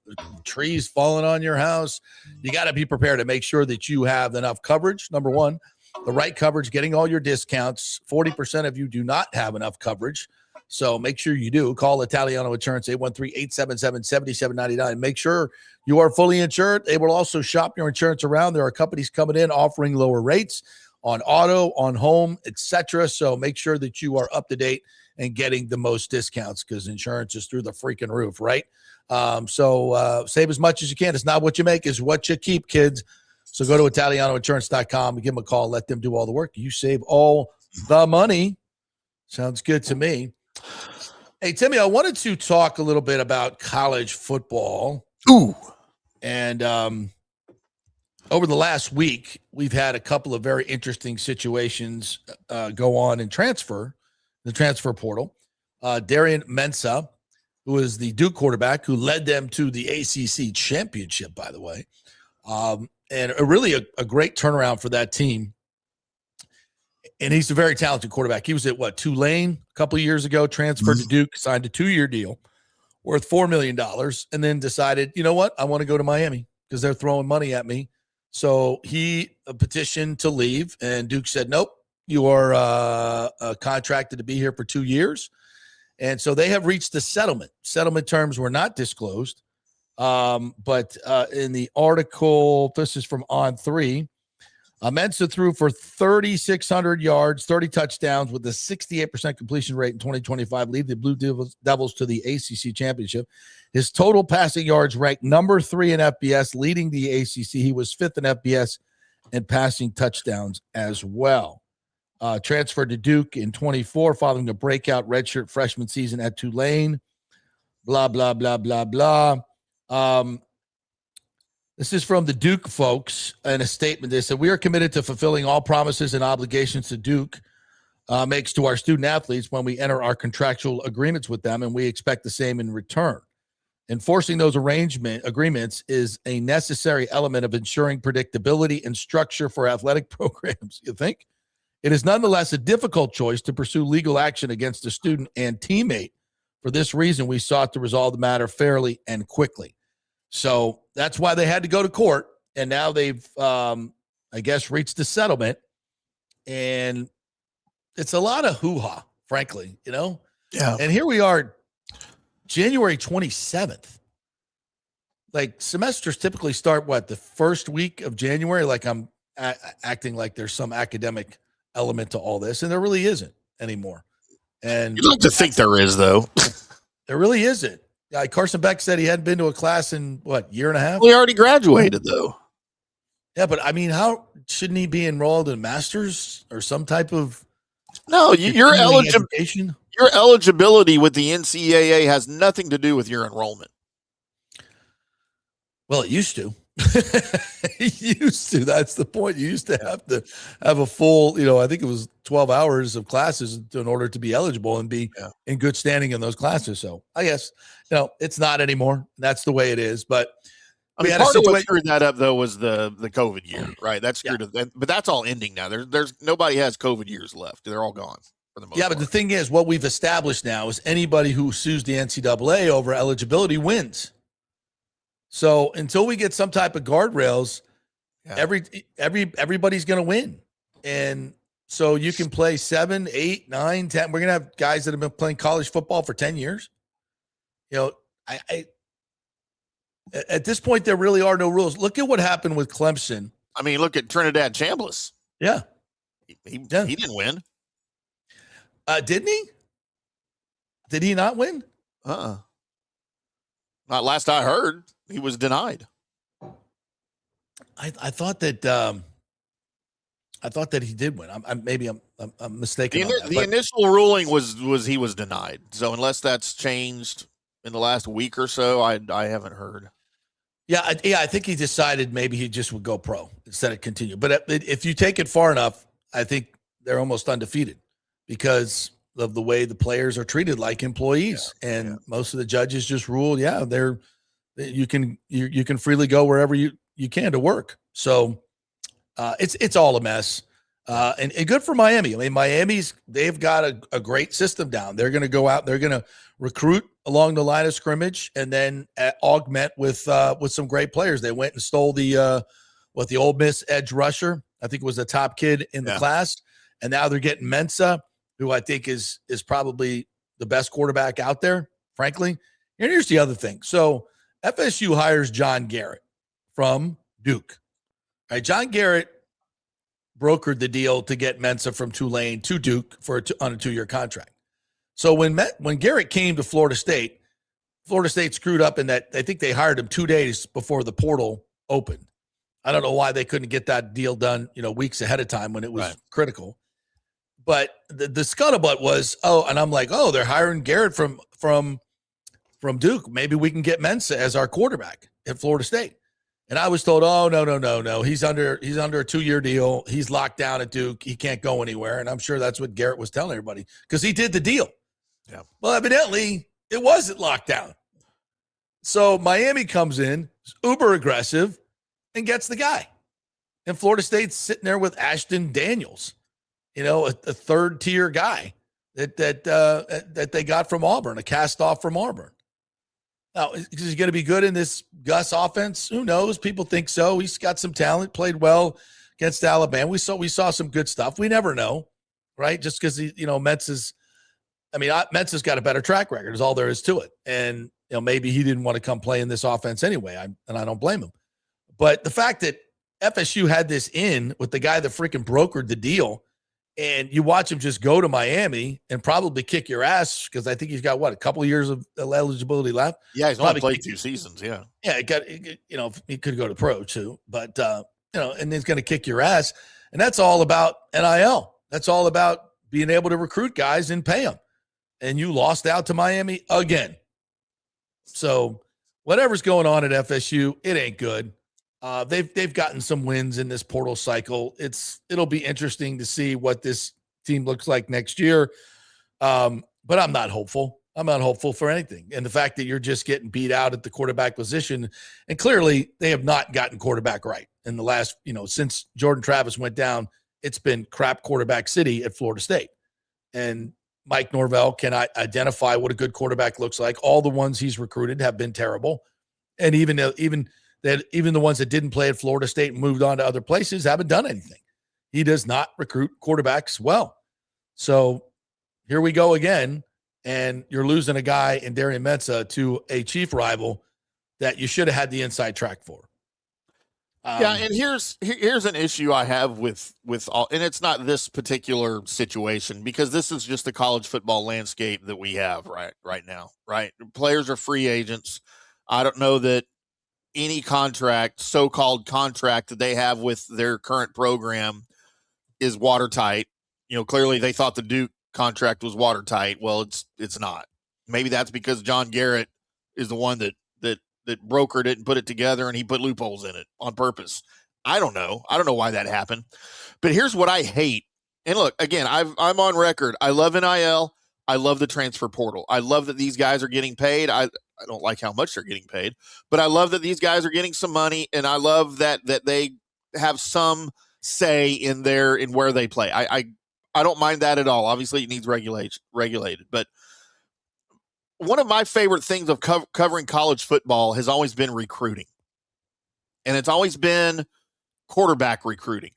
Trees falling on your house. You got to be prepared to make sure that you have enough coverage. Number one, the right coverage, getting all your discounts. 40% of you do not have enough coverage. So make sure you do. Call Italiano Insurance, 813-877-7799. Make sure you are fully insured. They will also shop your insurance around. There are companies coming in offering lower rates on auto, on home, etc. So make sure that you are up to date and getting the most discounts, because insurance is through the freaking roof, right? So save as much as you can. It's not what you make, it's what you keep, kids. So go to ItalianoInsurance.com and give them a call. Let them do all the work. You save all the money. Sounds good to me. Hey, Timmy, I wanted to talk a little bit about college football. Ooh. And over the last week, we've had a couple of very interesting situations go on in the transfer portal. Darian Mensah, who is the Duke quarterback, who led them to the ACC championship, by the way. And really a great turnaround for that team. And he's a very talented quarterback. He was at Tulane a couple of years ago, transferred to Duke, signed a 2-year deal worth $4 million, and then decided, you know what, I want to go to Miami because they're throwing money at me. So he petitioned to leave, and Duke said, nope, you are contracted to be here for 2 years. And so they have reached a settlement. Settlement terms were not disclosed, but in the article, this is from On3, Mensah threw for 3,600 yards, 30 touchdowns with a 68% completion rate in 2025, lead the Blue Devils to the ACC championship. His total passing yards ranked number 3 in FBS, leading the ACC. He was 5th in FBS and passing touchdowns as well. Transferred to Duke in 24 following a breakout redshirt freshman season at Tulane. Blah, blah, blah, blah, blah. This is from the Duke folks in a statement. They said, we are committed to fulfilling all promises and obligations to Duke makes to our student athletes when we enter our contractual agreements with them, and we expect the same in return. Enforcing those agreements is a necessary element of ensuring predictability and structure for athletic programs. You think? It is nonetheless a difficult choice to pursue legal action against a student and teammate. For this reason, we sought to resolve the matter fairly and quickly. So that's why they had to go to court, and now they've, I guess, reached a settlement, and it's a lot of hoo-ha, frankly, you know? Yeah. And here we are, January 27th. Like, semesters typically start, the first week of January? Like, I'm acting like there's some academic element to all this, and there really isn't anymore. And You'd like to think there is, though. There really isn't. Carson Beck said he hadn't been to a class in, year and a half? We already graduated, though. Yeah, but I mean, how shouldn't he be enrolled in master's or some type of No, your education? Your eligibility with the NCAA has nothing to do with your enrollment. Well, it used to. You used to. That's the point. You used to have to have a full, I think it was 12 hours of classes in order to be eligible and be in good standing in those classes. So I guess, it's not anymore. That's the way it is. But I mean, part of what screwed that up though was the COVID year, right? That screwed it, but that's all ending now. There's nobody has COVID years left. They're all gone for the most part. But the thing is, what we've established now is anybody who sues the NCAA over eligibility wins. So until we get some type of guardrails, everybody's going to win. And so you can play 7, 8, 9, 10. We're going to have guys that have been playing college football for 10 years. At this point, there really are no rules. Look at what happened with Clemson. I mean, look at Trinidad Chambliss. Yeah. He didn't win. Didn't he? Did he not win? Not last I heard. He was denied. I thought that he did win. I'm mistaken. The initial ruling was he was denied. So unless that's changed in the last week or so, I haven't heard. Yeah, I think he decided maybe he just would go pro instead of continue. But if you take it far enough, I think they're almost undefeated because of the way the players are treated like employees, and most of the judges just rule, you can freely go wherever you can to work. So it's all a mess. And good for Miami. I mean, they've got a great system down. They're going to go out, they're going to recruit along the line of scrimmage and then augment with some great players. They went and stole the Ole Miss edge rusher. I think it was the top kid in the class. And now they're getting Mensa, who I think is probably the best quarterback out there, frankly. And here's the other thing. So FSU hires John Garrett from Duke. All right, John Garrett brokered the deal to get Mensa from Tulane to Duke on a 2-year contract. So when Garrett came to Florida State screwed up in that I think they hired him 2 days before the portal opened. I don't know why they couldn't get that deal done, weeks ahead of time when it was critical. But the scuttlebutt was, and I'm like, they're hiring Garrett from Duke. Maybe we can get Mensa as our quarterback at Florida State. And I was told, no. He's under a 2-year deal. He's locked down at Duke. He can't go anywhere. And I'm sure that's what Garrett was telling everybody because he did the deal. Yeah. Well, evidently it wasn't locked down. So Miami comes in, uber aggressive, and gets the guy. And Florida State's sitting there with Ashton Daniels, a third-tier guy that they got from Auburn, a cast-off from Auburn. Now, is he going to be good in this Gus offense? Who knows? People think so. He's got some talent, played well against Alabama. We saw some good stuff. We never know, right? Just because Mensa's got a better track record is all there is to it. And maybe he didn't want to come play in this offense anyway, and I don't blame him. But the fact that FSU had this in with the guy that freaking brokered the deal, and you watch him just go to Miami and probably kick your ass because I think he's got a couple of years of eligibility left. Yeah, he's only played 2 seasons. Yeah, he could go to pro too, but and he's going to kick your ass, and that's all about NIL. That's all about being able to recruit guys and pay them. And you lost out to Miami again. So whatever's going on at FSU, it ain't good. They've gotten some wins in this portal cycle. It'll be interesting to see what this team looks like next year. But I'm not hopeful. I'm not hopeful for anything. And the fact that you're just getting beat out at the quarterback position, and clearly they have not gotten quarterback right in the last, since Jordan Travis went down, it's been crap quarterback city at Florida State. And Mike Norvell cannot identify what a good quarterback looks like. All the ones he's recruited have been terrible. And even the ones that didn't play at Florida State and moved on to other places haven't done anything. He does not recruit quarterbacks well. So here we go again, and you're losing a guy in Darian Mensa to a chief rival that you should have had the inside track for. And here's an issue I have with all, and it's not this particular situation because this is just the college football landscape that we have right now, right? Players are free agents. I don't know that any so-called contract that they have with their current program is watertight. Clearly they thought the Duke contract was watertight. Well, it's not. Maybe that's because John Garrett is the one that that brokered it and put it together, and he put loopholes in it on purpose. I don't know. I don't know why that happened. But here's what I hate. And look, again, I'm on record. I love NIL. I love the transfer portal. I love that these guys are getting paid. I don't like how much they're getting paid, but I love that these guys are getting some money, and I love that they have some say in where they play. I don't mind that at all. Obviously, it needs regulated. But one of my favorite things of covering college football has always been recruiting, and it's always been quarterback recruiting.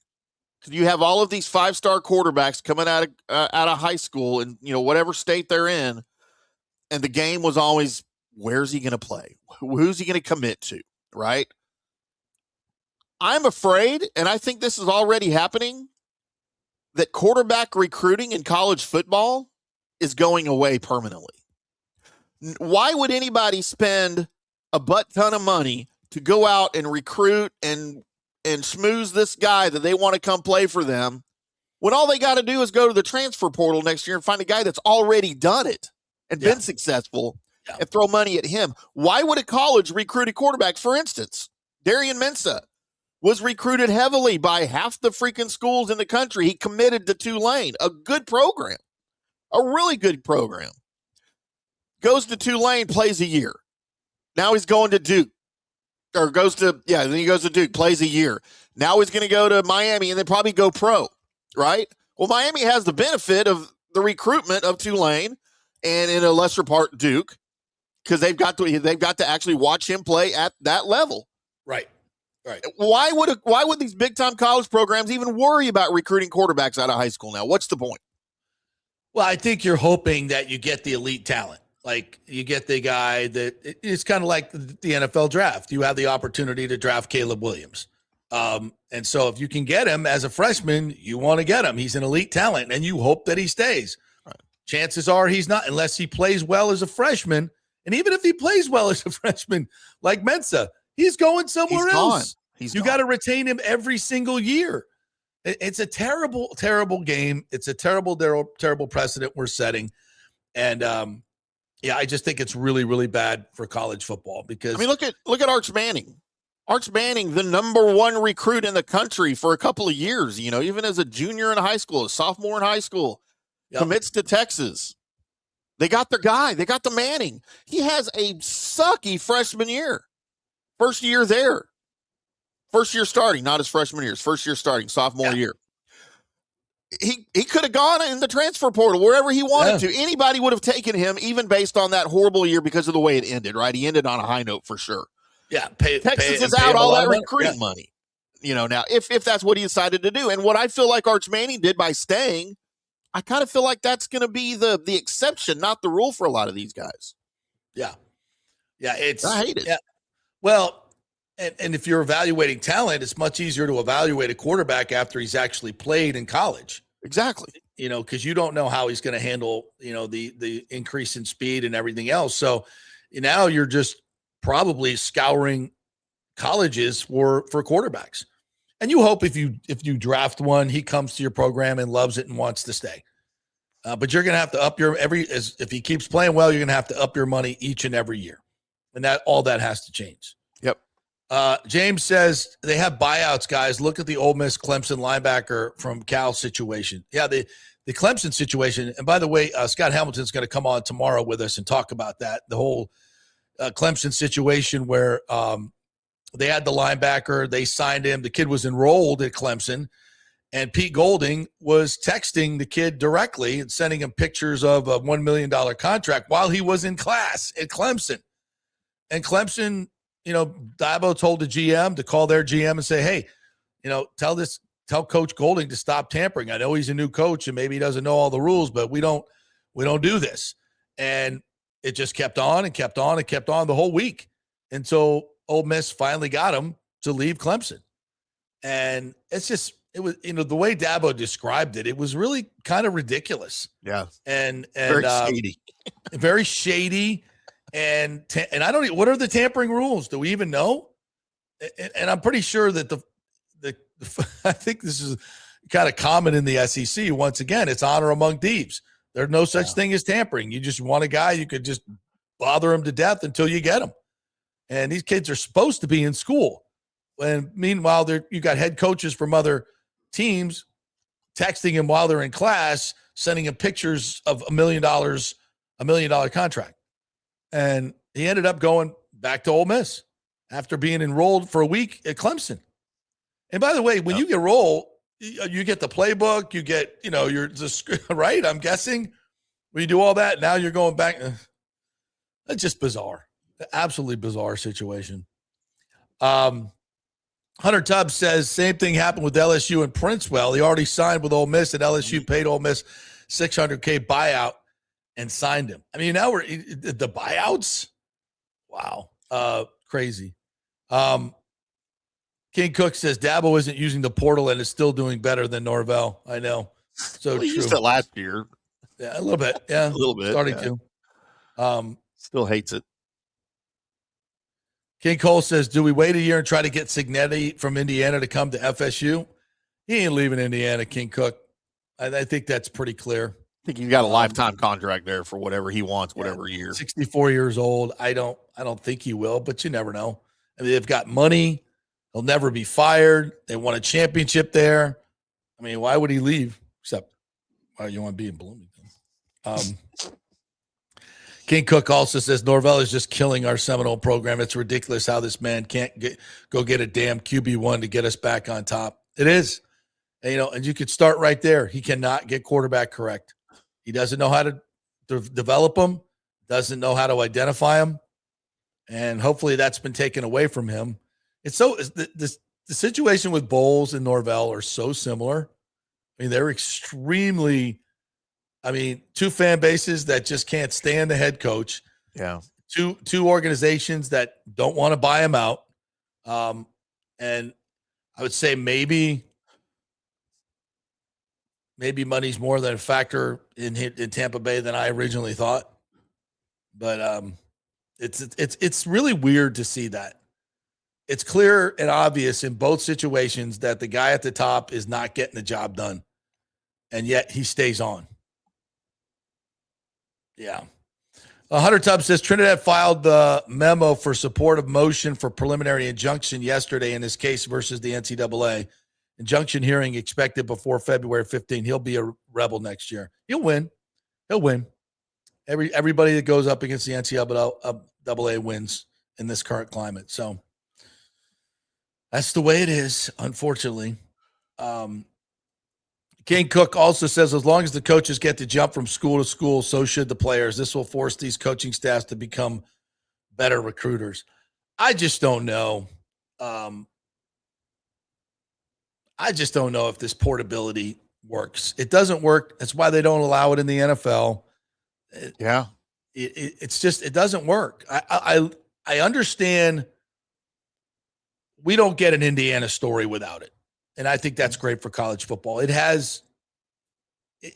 You have all of these 5-star quarterbacks coming out of high school, and whatever state they're in, and the game was always, where's he going to play? Who's he going to commit to? Right? I'm afraid, and I think this is already happening, that quarterback recruiting in college football is going away permanently. Why would anybody spend a butt ton of money to go out and recruit and schmooze this guy that they want to come play for them when all they got to do is go to the transfer portal next year and find a guy that's already done it and been successful and throw money at him? Why would a college recruit a quarterback? For instance, Darian Mensah was recruited heavily by half the freaking schools in the country. He committed to Tulane, a good program, a really good program. Goes to Tulane, plays a year. Now he's going to Duke. Or then he goes to Duke, plays a year. Now he's going to go to Miami and then probably go pro, right? Well, Miami has the benefit of the recruitment of Tulane and in a lesser part Duke, because they've got to actually watch him play at that level. Right. Right. Why would these big time college programs even worry about recruiting quarterbacks out of high school now? What's the point? Well, I think you're hoping that you get the elite talent. Like you get the guy that it's kind of like the NFL draft. You have the opportunity to draft Caleb Williams. And so if you can get him as a freshman, you want to get him. He's an elite talent and you hope that he stays. Right. Chances are he's not, unless he plays well as a freshman. And even if he plays well as a freshman, like Mensah, he's going somewhere else. You got to retain him every single year. It's a terrible, terrible game. It's a terrible, terrible precedent we're setting. And, I just think it's really, really bad for college football because look at Arch Manning. Arch Manning, the number one recruit in the country for a couple of years, even as a junior in high school, a sophomore in high school, commits to Texas. They got their guy. They got the Manning. He has a sucky freshman year. First year there. First year starting, not his freshman year. His first year starting, sophomore year. He could have gone in the transfer portal wherever he wanted to. Anybody would have taken him, even based on that horrible year because of the way it ended, right? He ended on a high note for sure. Yeah. Texas is out all that recruiting money, now, if that's what he decided to do. And what I feel like Arch Manning did by staying, I kind of feel like that's going to be the exception, not the rule for a lot of these guys. Yeah. Yeah. I hate it. Yeah. Well, and if you're evaluating talent, it's much easier to evaluate a quarterback after he's actually played in college. Exactly. Because you don't know how he's going to handle, the increase in speed and everything else. So now you're just probably scouring colleges for quarterbacks. And you hope if you draft one, he comes to your program and loves it and wants to stay. But you're going to have to up if he keeps playing well, you're going to have to up your money each and every year. And all that has to change. Yep. James says they have buyouts, guys. Look at the Ole Miss Clemson linebacker from Cal situation. Yeah, the Clemson situation. And by the way, Scott Hamilton's going to come on tomorrow with us and talk about that. The whole Clemson situation where they had the linebacker, they signed him. The kid was enrolled at Clemson, and Pete Golding was texting the kid directly and sending him pictures of a $1 million contract while he was in class at Clemson. And Clemson, Dabo told the GM to call their GM and say, hey, tell Coach Golding to stop tampering. I know he's a new coach and maybe he doesn't know all the rules, but we don't do this. And it just kept on and kept on and kept on the whole week until Ole Miss finally got him to leave Clemson. And it was, the way Dabo described it, it was really kind of ridiculous. Yeah. And very shady. Very shady. And I don't know, what are the tampering rules? Do we even know? And I'm pretty sure that I think this is kind of common in the SEC. Once again, it's honor among thieves. There's no such thing as tampering. You just want a guy, you could just bother him to death until you get him. And these kids are supposed to be in school. And meanwhile, you got head coaches from other teams texting him while they're in class, sending him pictures of $1 million contract. And he ended up going back to Ole Miss after being enrolled for a week at Clemson. And by the way, when you get enrolled, you get the playbook, you get, you're just right. I'm guessing when you do all that, now you're going back. That's just bizarre. Absolutely bizarre situation. Hunter Tubbs says same thing happened with LSU and Princewell. He already signed with Ole Miss, and LSU paid Ole Miss $600K buyout and signed him. I mean, now we're the buyouts. Wow, crazy. King Cook says Dabo isn't using the portal and is still doing better than Norvell. I know, so he true. used it last year. Yeah, a little bit. Yeah, a little bit. Starting to. Still hates it. King Cole says, do we wait a year and try to get Signetti from Indiana to come to FSU? He ain't leaving Indiana, King Cook. I think that's pretty clear. I think he's got a lifetime contract there for whatever he wants, whatever year. 64 years old. I don't think he will, but you never know. I mean, they've got money. He'll never be fired. They won a championship there. I mean, why would he leave? Except, why you want to be in Bloomington? King Cook also says Norvell is just killing our Seminole program. It's ridiculous how this man can't go get a damn QB1 to get us back on top. It is. And, and you could start right there. He cannot get quarterback correct. He doesn't know how to develop them, doesn't know how to identify them. And hopefully that's been taken away from him. It's so the situation with Bowles and Norvell are so similar. I mean, they're extremely two fan bases that just can't stand the head coach. Yeah. Two organizations that don't want to buy him out. And I would say maybe money's more than a factor in Tampa Bay than I originally thought. But it's really weird to see that. It's clear and obvious in both situations that the guy at the top is not getting the job done. And yet he stays on. Yeah. Hunter Tubbs says Trinidad filed the memo for support of motion for preliminary injunction yesterday in this case versus the NCAA. Injunction hearing expected before February 15. He'll be a rebel next year. He'll win. Everybody that goes up against the NCAA wins in this current climate. So that's the way it is, unfortunately. King Cook also says, as long as the coaches get to jump from school to school, so should the players. This will force these coaching staffs to become better recruiters. I just don't know. I just don't know if this portability works. It doesn't work. That's why they don't allow it in the NFL. It's just, it doesn't work. I understand we don't get an Indiana story without it. And I think that's great for college football. It has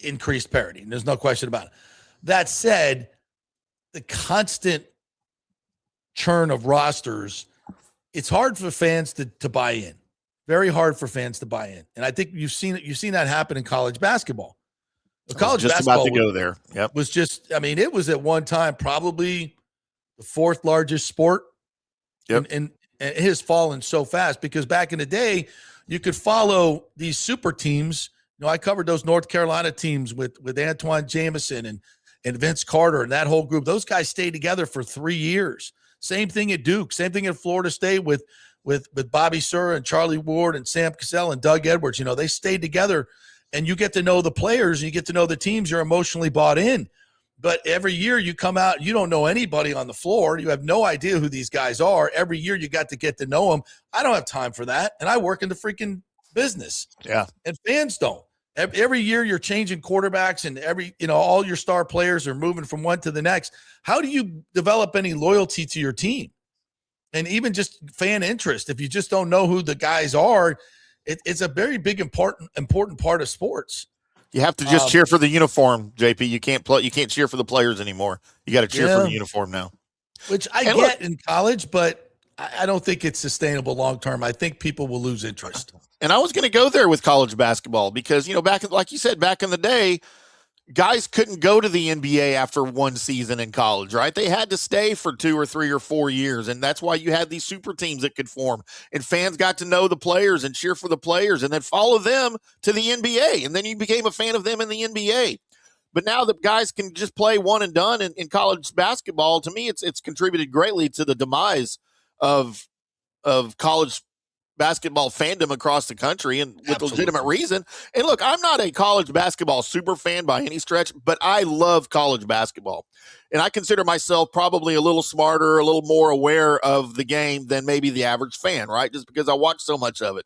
increased parity, and there's no question about it. That said, the constant churn of rosters, it's hard for fans to buy in. Very hard for fans to buy in. And I think you've seen that happen in college basketball. College basketball about to go there. Yep. Was just, it was at one time probably the fourth largest sport. Yep. And it has fallen so fast because back in the day, you could follow these super teams. I covered those North Carolina teams with Antoine Jameson and Vince Carter and that whole group. Those guys stayed together for 3 years. Same thing at Duke. Same thing at Florida State with Bobby Sura and Charlie Ward and Sam Cassell and Doug Edwards. They stayed together, and you get to know the players and you get to know the teams you're emotionally bought in. But every year you come out, you don't know anybody on the floor. You have no idea who these guys are. Every year you got to get to know them. I don't have time for that. And I work in the freaking business. Yeah. And fans don't. Every year you're changing quarterbacks and all your star players are moving from one to the next. How do you develop any loyalty to your team? And even just fan interest, if you just don't know who the guys are, it's a very big, important part of sports. You have to just cheer for the uniform, JP. You can't cheer for the players anymore. You got to cheer for the uniform now. Which I get in college, but I don't think it's sustainable long term. I think people will lose interest. And I was going to go there with college basketball because, back, like you said, back in the day, guys couldn't go to the NBA after one season in college, right? They had to stay for 2 or 3 or 4 years. And that's why you had these super teams that could form. And fans got to know the players and cheer for the players and then follow them to the NBA. And then you became a fan of them in the NBA. But now that guys can just play one and done in college basketball, to me, it's contributed greatly to the demise of college basketball fandom across the country, and with legitimate reason. And look, I'm not a college basketball super fan by any stretch, but I love college basketball. And I consider myself probably a little smarter, a little more aware of the game than maybe the average fan, right? Just because I watch so much of it.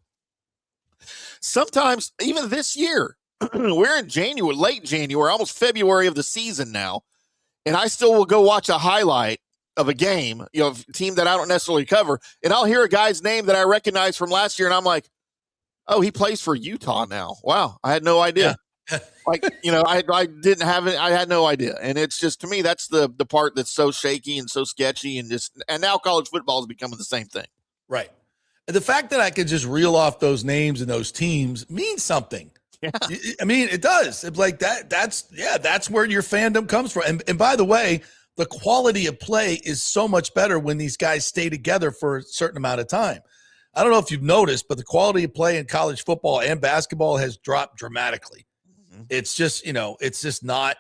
Sometimes, even this year, we're in January, late January, almost February of the season now, and I still will go watch a highlight of a game, a team that I don't necessarily cover, and I'll hear a guy's name that I recognize from last year, and I'm like, oh, he plays for Utah now. Wow, I had no idea. Yeah. I didn't have it. I had no idea. And it's just, to me, that's the part that's so shaky and so sketchy, and now college football is becoming the same thing. Right. And the fact that I could just reel off those names and those teams means something. Yeah. I mean, it does. It's like that's where your fandom comes from. And by the way, the quality of play is so much better when these guys stay together for a certain amount of time. I don't know if you've noticed, but the quality of play in college football and basketball has dropped dramatically. Mm-hmm. It's just, it's not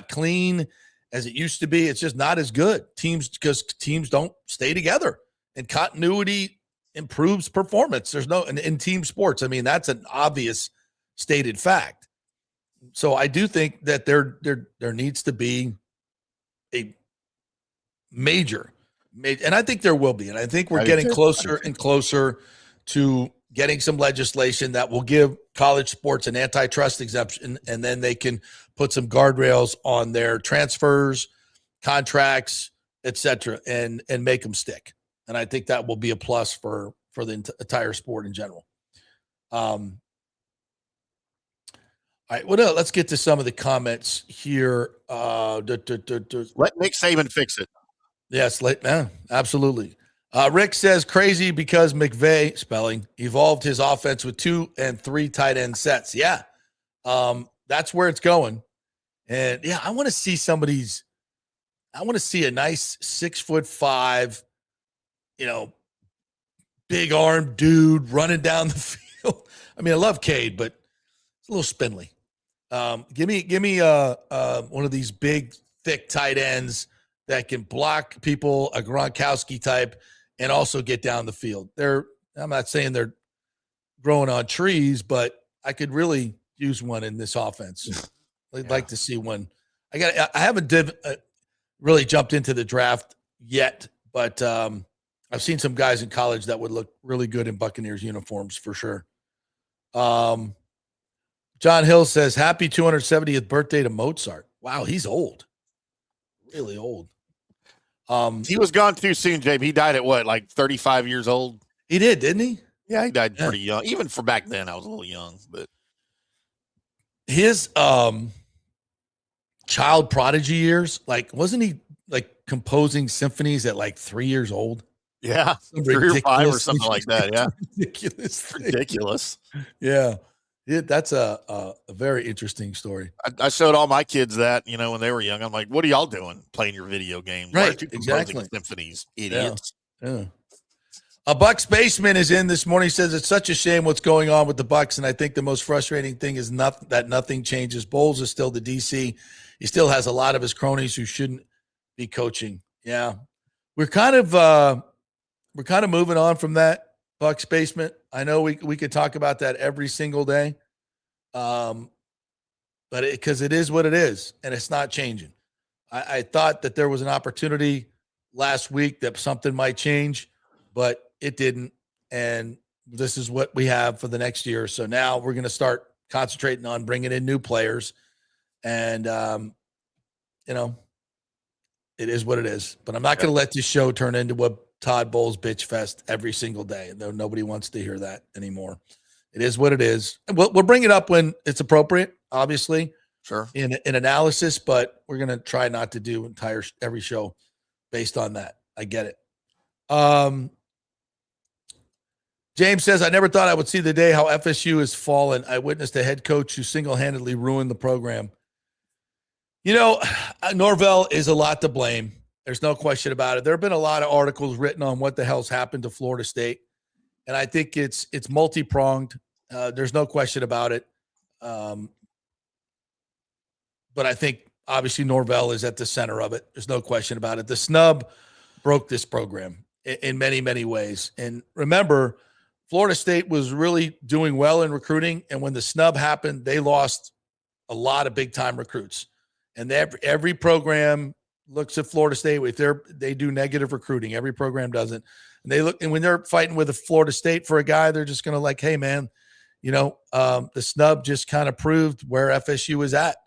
clean as it used to be. It's just not as good. Because teams don't stay together, and continuity improves performance. There's no, in team sports, I mean, that's an obvious stated fact. So I do think that there needs to be a major, and I think there will be, and I think we're getting closer and closer to getting some legislation that will give college sports an antitrust exemption, and then they can put some guardrails on their transfers, contracts, etc., and make them stick. And I think that will be a plus for the entire sport in general. All right, well, let's get to some of the comments here. Let Nick Saban fix it. Yes, absolutely. Rick says crazy because McVay, spelling, evolved his offense with 2 and 3 tight end sets. Yeah, that's where it's going. And, yeah, I want to see a nice 6'5", big arm dude running down the field. I mean, I love Cade, but it's a little spindly. Give me one of these big, thick tight ends that can block people, a Gronkowski type, and also get down the field. I'm not saying they're growing on trees, but I could really use one in this offense. I'd like to see one. I haven't really jumped into the draft yet, but I've seen some guys in college that would look really good in Buccaneers uniforms for sure. John Hill says, happy 270th birthday to Mozart. Wow, he's old. Really old. He was gone too soon, JB. He died at what, like 35 years old? He did, didn't he? Yeah, he died pretty young. Even for back then, I was a little young. But his child prodigy years, wasn't he composing symphonies at 3 years old? Yeah, 3 or 5 or something like that. Yeah, ridiculous. Yeah. That's a very interesting story. I showed all my kids that, when they were young. I'm like, what are y'all doing playing your video games? Right, exactly. Symphonies, idiots. Yeah. A Bucks Basement is in this morning. He says it's such a shame what's going on with the Bucks, and I think the most frustrating thing is that nothing changes. Bowles is still the DC. He still has a lot of his cronies who shouldn't be coaching. Yeah, we're kind of moving on from that. Bucks Basement. I know we could talk about that every single day, but because it is what it is, and it's not changing. I thought that there was an opportunity last week that something might change, but it didn't, and this is what we have for the next year. So now we're going to start concentrating on bringing in new players, and it is what it is. But I'm not going to let this show turn into what Todd Bowles bitch fest every single day. Though nobody wants to hear that anymore. It is what it is. And we'll bring it up when it's appropriate, obviously. Sure. In analysis, but we're going to try not to do every show based on that. I get it. James says, I never thought I would see the day how FSU has fallen. I witnessed a head coach who single-handedly ruined the program. You know, Norvell is a lot to blame. There's no question about it. There have been a lot of articles written on what the hell's happened to Florida State, and I think it's multi-pronged. There's no question about it. But I think obviously Norvell is at the center of it. There's no question about it. The snub broke this program in many, many ways. And remember, Florida State was really doing well in recruiting, and when the snub happened, they lost a lot of big-time recruits. And every program looks at Florida State if they do negative recruiting. Every program doesn't. And they look, and when they're fighting with a Florida State for a guy, they're just going to like, hey man, the snub just kind of proved where FSU is at.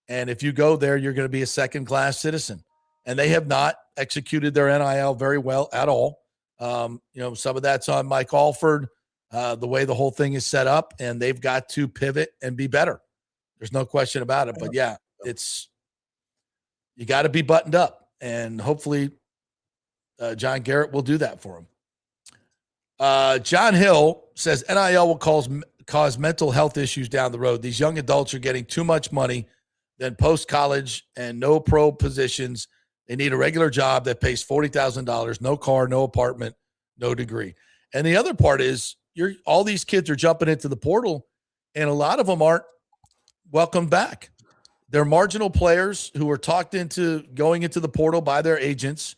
And if you go there, you're going to be a second-class citizen. And they have not executed their NIL very well at all. Some of that's on Mike Alford, the way the whole thing is set up, and they've got to pivot and be better. There's no question about it. But yeah, you got to be buttoned up, and hopefully John Garrett will do that for him. John Hill says NIL will cause mental health issues down the road. These young adults are getting too much money, then post-college and no pro positions. They need a regular job that pays $40,000, no car, no apartment, no degree. And the other part is all these kids are jumping into the portal, and a lot of them aren't welcomed back. They're marginal players who are talked into going into the portal by their agents.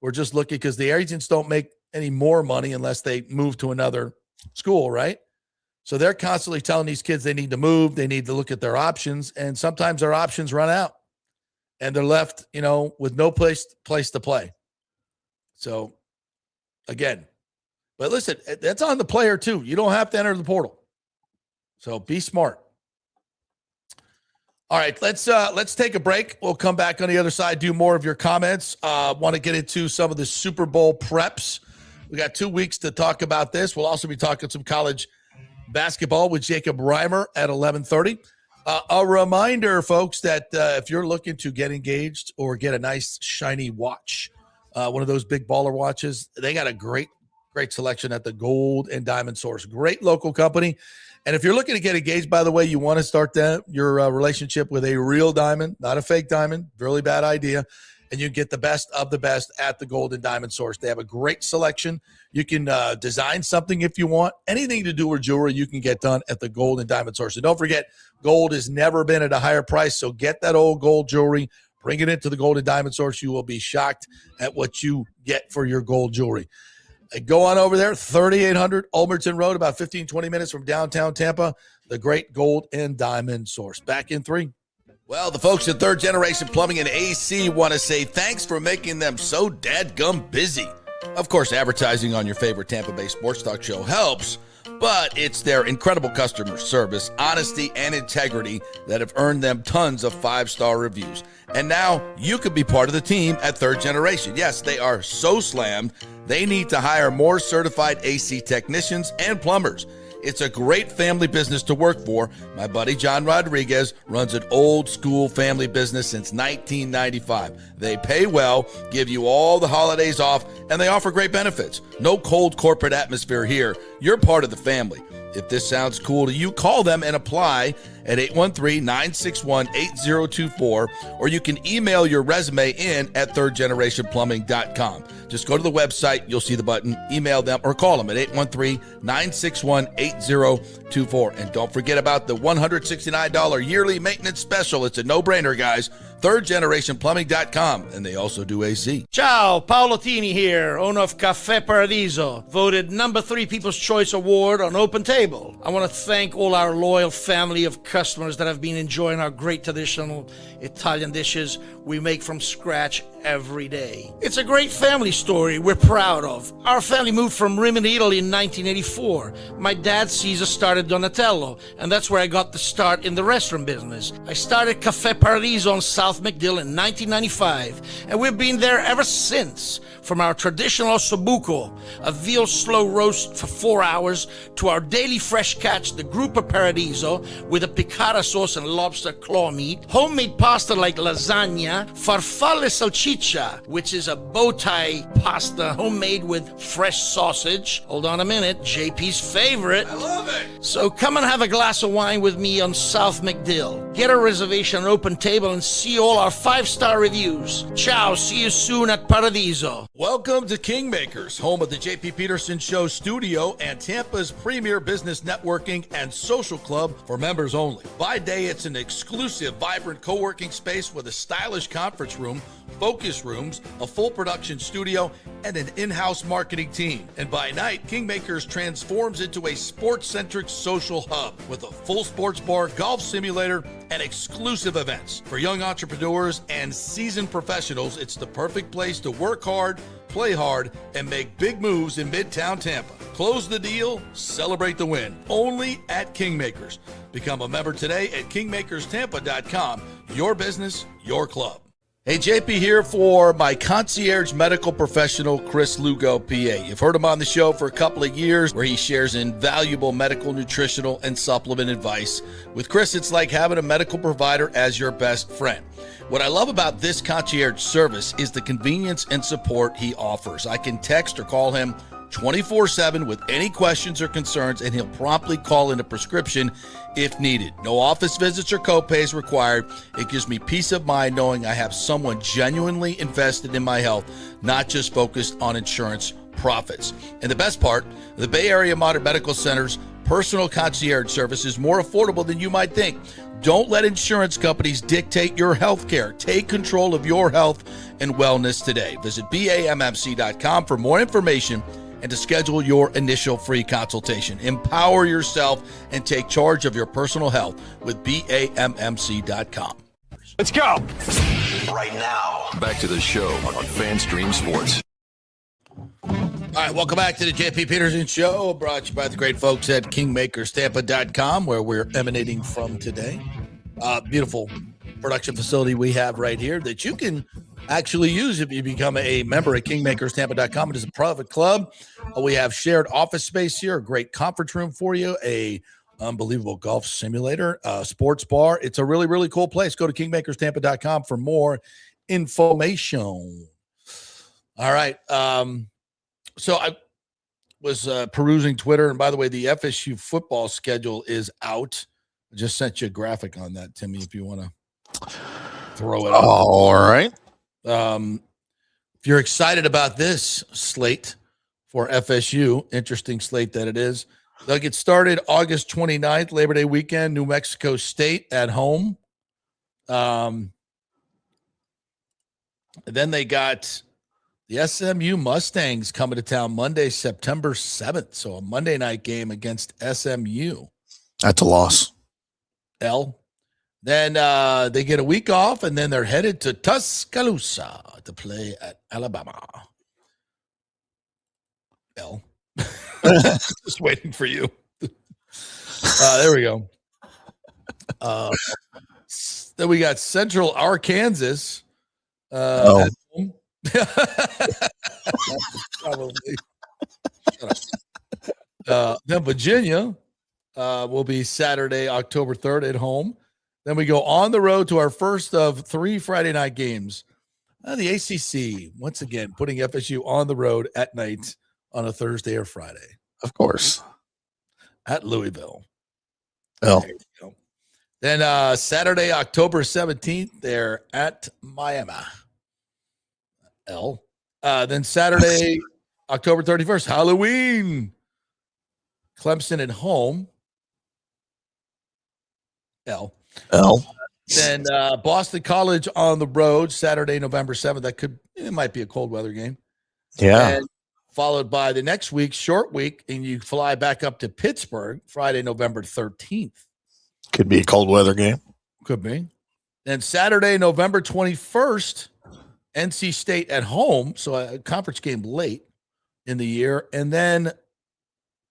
We're just looking because the agents don't make any more money unless they move to another school, right? So they're constantly telling these kids they need to move, they need to look at their options, and sometimes their options run out, and they're left, with no place to play. So, again, but listen, that's on the player too. You don't have to enter the portal. So be smart. All right, let's take a break. We'll come back on the other side, do more of your comments. Want to get into some of the Super Bowl preps. We got 2 weeks to talk about this. We'll also be talking some college basketball with Jacob Reimer at 11:30. A reminder, folks, that if you're looking to get engaged or get a nice shiny watch, one of those big baller watches, they got a great selection at the Gold and Diamond Source. Great local company. And if you're looking to get engaged, by the way, you want to start your relationship with a real diamond, not a fake diamond, really bad idea. And you get the best of the best at the Gold and Diamond Source. They have a great selection. You can design something if you want. Anything to do with jewelry, you can get done at the Gold and Diamond Source. And don't forget, gold has never been at a higher price. So get that old gold jewelry, bring it into the Gold and Diamond Source. You will be shocked at what you get for your gold jewelry. Go on over there, 3800 Ulmerton Road, about 15, 20 minutes from downtown Tampa, the great Gold and Diamond Source. Back in 3. Well, the folks at Third Generation Plumbing and AC want to say thanks for making them so dadgum busy. Of course, advertising on your favorite Tampa Bay sports talk show helps, but it's their incredible customer service, honesty, and integrity that have earned them tons of 5-star reviews. And now you could be part of the team at Third Generation. Yes, they are so slammed, they need to hire more certified AC technicians and plumbers. It's a great family business to work for. My buddy John Rodriguez runs an old school family business since 1995. They pay well, give you all the holidays off, and they offer great benefits. No cold corporate atmosphere here. You're part of the family. If this sounds cool to you, call them and apply at 813-961-8024, or you can email your resume in at thirdgenerationplumbing.com. Just go to the website, you'll see the button, email them, or call them at 813-961-8024. And don't forget about the $169 yearly maintenance special. It's a no-brainer, guys. thirdgenerationplumbing.com, and they also do AC. Ciao, Paolo Tini here, owner of Caffè Paradiso, voted number 3 People's Choice Award on Open Table. I want to thank all our loyal family of customers that have been enjoying our great traditional Italian dishes we make from scratch every day. It's a great family story we're proud of. Our family moved from Rimini, Italy in 1984. My dad, Caesar, started Donatello, and that's where I got the start in the restaurant business. I started Caffè Paradiso on South McDill in 1995, and we've been there ever since. From our traditional ossobuco, a veal slow roast for 4 hours, to our daily fresh catch, the Gruppo Paradiso, with a piccata sauce and lobster claw meat, homemade pasta like lasagna, lasagna, farfalle salchicha, which is a bow tie pasta homemade with fresh sausage. Hold on a minute, JP's favorite. I love it. So come and have a glass of wine with me on South McDill. Get a reservation on Open Table and see all our 5-star reviews. Ciao, see you soon at Paradiso. Welcome to Kingmakers, home of the JP Peterson Show studio and Tampa's premier business networking and social club for members only. By day, it's an exclusive, vibrant co-working space with a stylish conference room, focus rooms, a full production studio, and an in-house marketing team. And by night, Kingmakers transforms into a sports-centric social hub with a full sports bar, golf simulator, and exclusive events. For young entrepreneurs and seasoned professionals, it's the perfect place to work hard, play hard, and make big moves in Midtown Tampa. Close the deal, celebrate the win. Only at Kingmakers. Become a member today at kingmakerstampa.com. Your business, your club. Hey, JP here for my concierge medical professional, Chris Lugo, PA. You've heard him on the show for a couple of years where he shares invaluable medical, nutritional, and supplement advice. With Chris, it's like having a medical provider as your best friend. What I love about this concierge service is the convenience and support he offers. I can text or call him 24/7 with any questions or concerns, and he'll promptly call in a prescription if needed. No office visits or copays required. It gives me peace of mind knowing I have someone genuinely invested in my health, not just focused on insurance profits. And the best part, the Bay Area Modern Medical Center's personal concierge service is more affordable than you might think. Don't let insurance companies dictate your health care. Take control of your health and wellness today. Visit BAMMC.com for more information and to schedule your initial free consultation. Empower yourself and take charge of your personal health with BAMMC.com. Let's go. Right now, back to the show on FanStream Sports. All right, welcome back to the JP Peterson Show, brought to you by the great folks at KingmakersTampa.com, where we're emanating from today. Beautiful production facility we have right here that you can actually use if you become a member at KingmakersTampa.com. It is a private club. We have shared office space here, a great conference room for you, a unbelievable golf simulator, sports bar. It's a really, really cool place. Go to KingmakersTampa.com for more information. All right. So I was perusing Twitter, and by the way, the FSU football schedule is out. I just sent you a graphic on that, Timmy, if you want to throw it up. All right. If you're excited about this slate for FSU, interesting slate that it is, they'll get started August 29th, Labor Day weekend, New Mexico State at home. Then they got the SMU Mustangs coming to town Monday, September 7th. So a Monday night game against SMU. That's a loss. Then they get a week off, and then they're headed to Tuscaloosa to play at Alabama. Just waiting for you. There we go. Then we got Central Arkansas. At home. Probably. Then Virginia will be Saturday, October 3rd at home. Then we go on the road to our first of 3 Friday night games. The ACC, once again, putting FSU on the road at night on a Thursday or Friday. Of course. At Louisville. Oh. There you go. Then Saturday, October 17th, they're at Miami. Then Saturday, October 31st, Halloween. Clemson at home. Then Boston College on the road, Saturday, November 7th. It might be a cold weather game. Yeah. And followed by the next week, short week, and you fly back up to Pittsburgh, Friday, November 13th. Could be a cold weather game. Could be. Then Saturday, November 21st, NC State at home. So a conference game late in the year. And then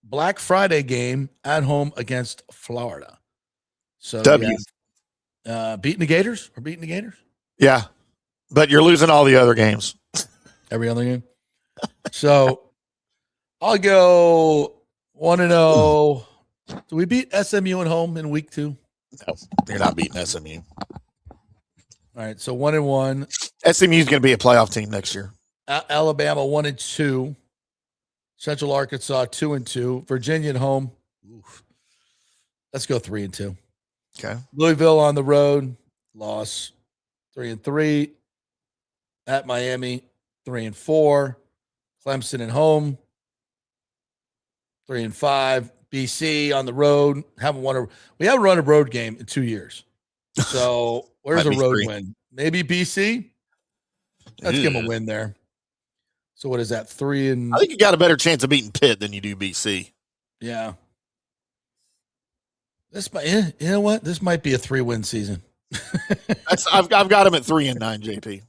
Black Friday game at home against Florida. So W. Beating the Gators? We're beating the Gators? Yeah. But you're losing all the other games. Every other game. So I'll go 1-0. Do we beat SMU at home in week 2? No, you're not beating SMU. All right, so 1-1. SMU is going to be a playoff team next year. Alabama 1-2. Central Arkansas 2-2. Virginia at home. Oof. Let's go 3-2. Okay. Louisville on the road, loss 3-3. At Miami 3-4. Clemson at home 3-5. BC on the road. We haven't run a road game in 2 years. So where's a road win? Maybe BC. Let's give them a win there. So what is that? 3 and I think you got a better chance of beating Pitt than you do BC. yeah. You know what? This might be a 3-win season. I've got them at 3-9,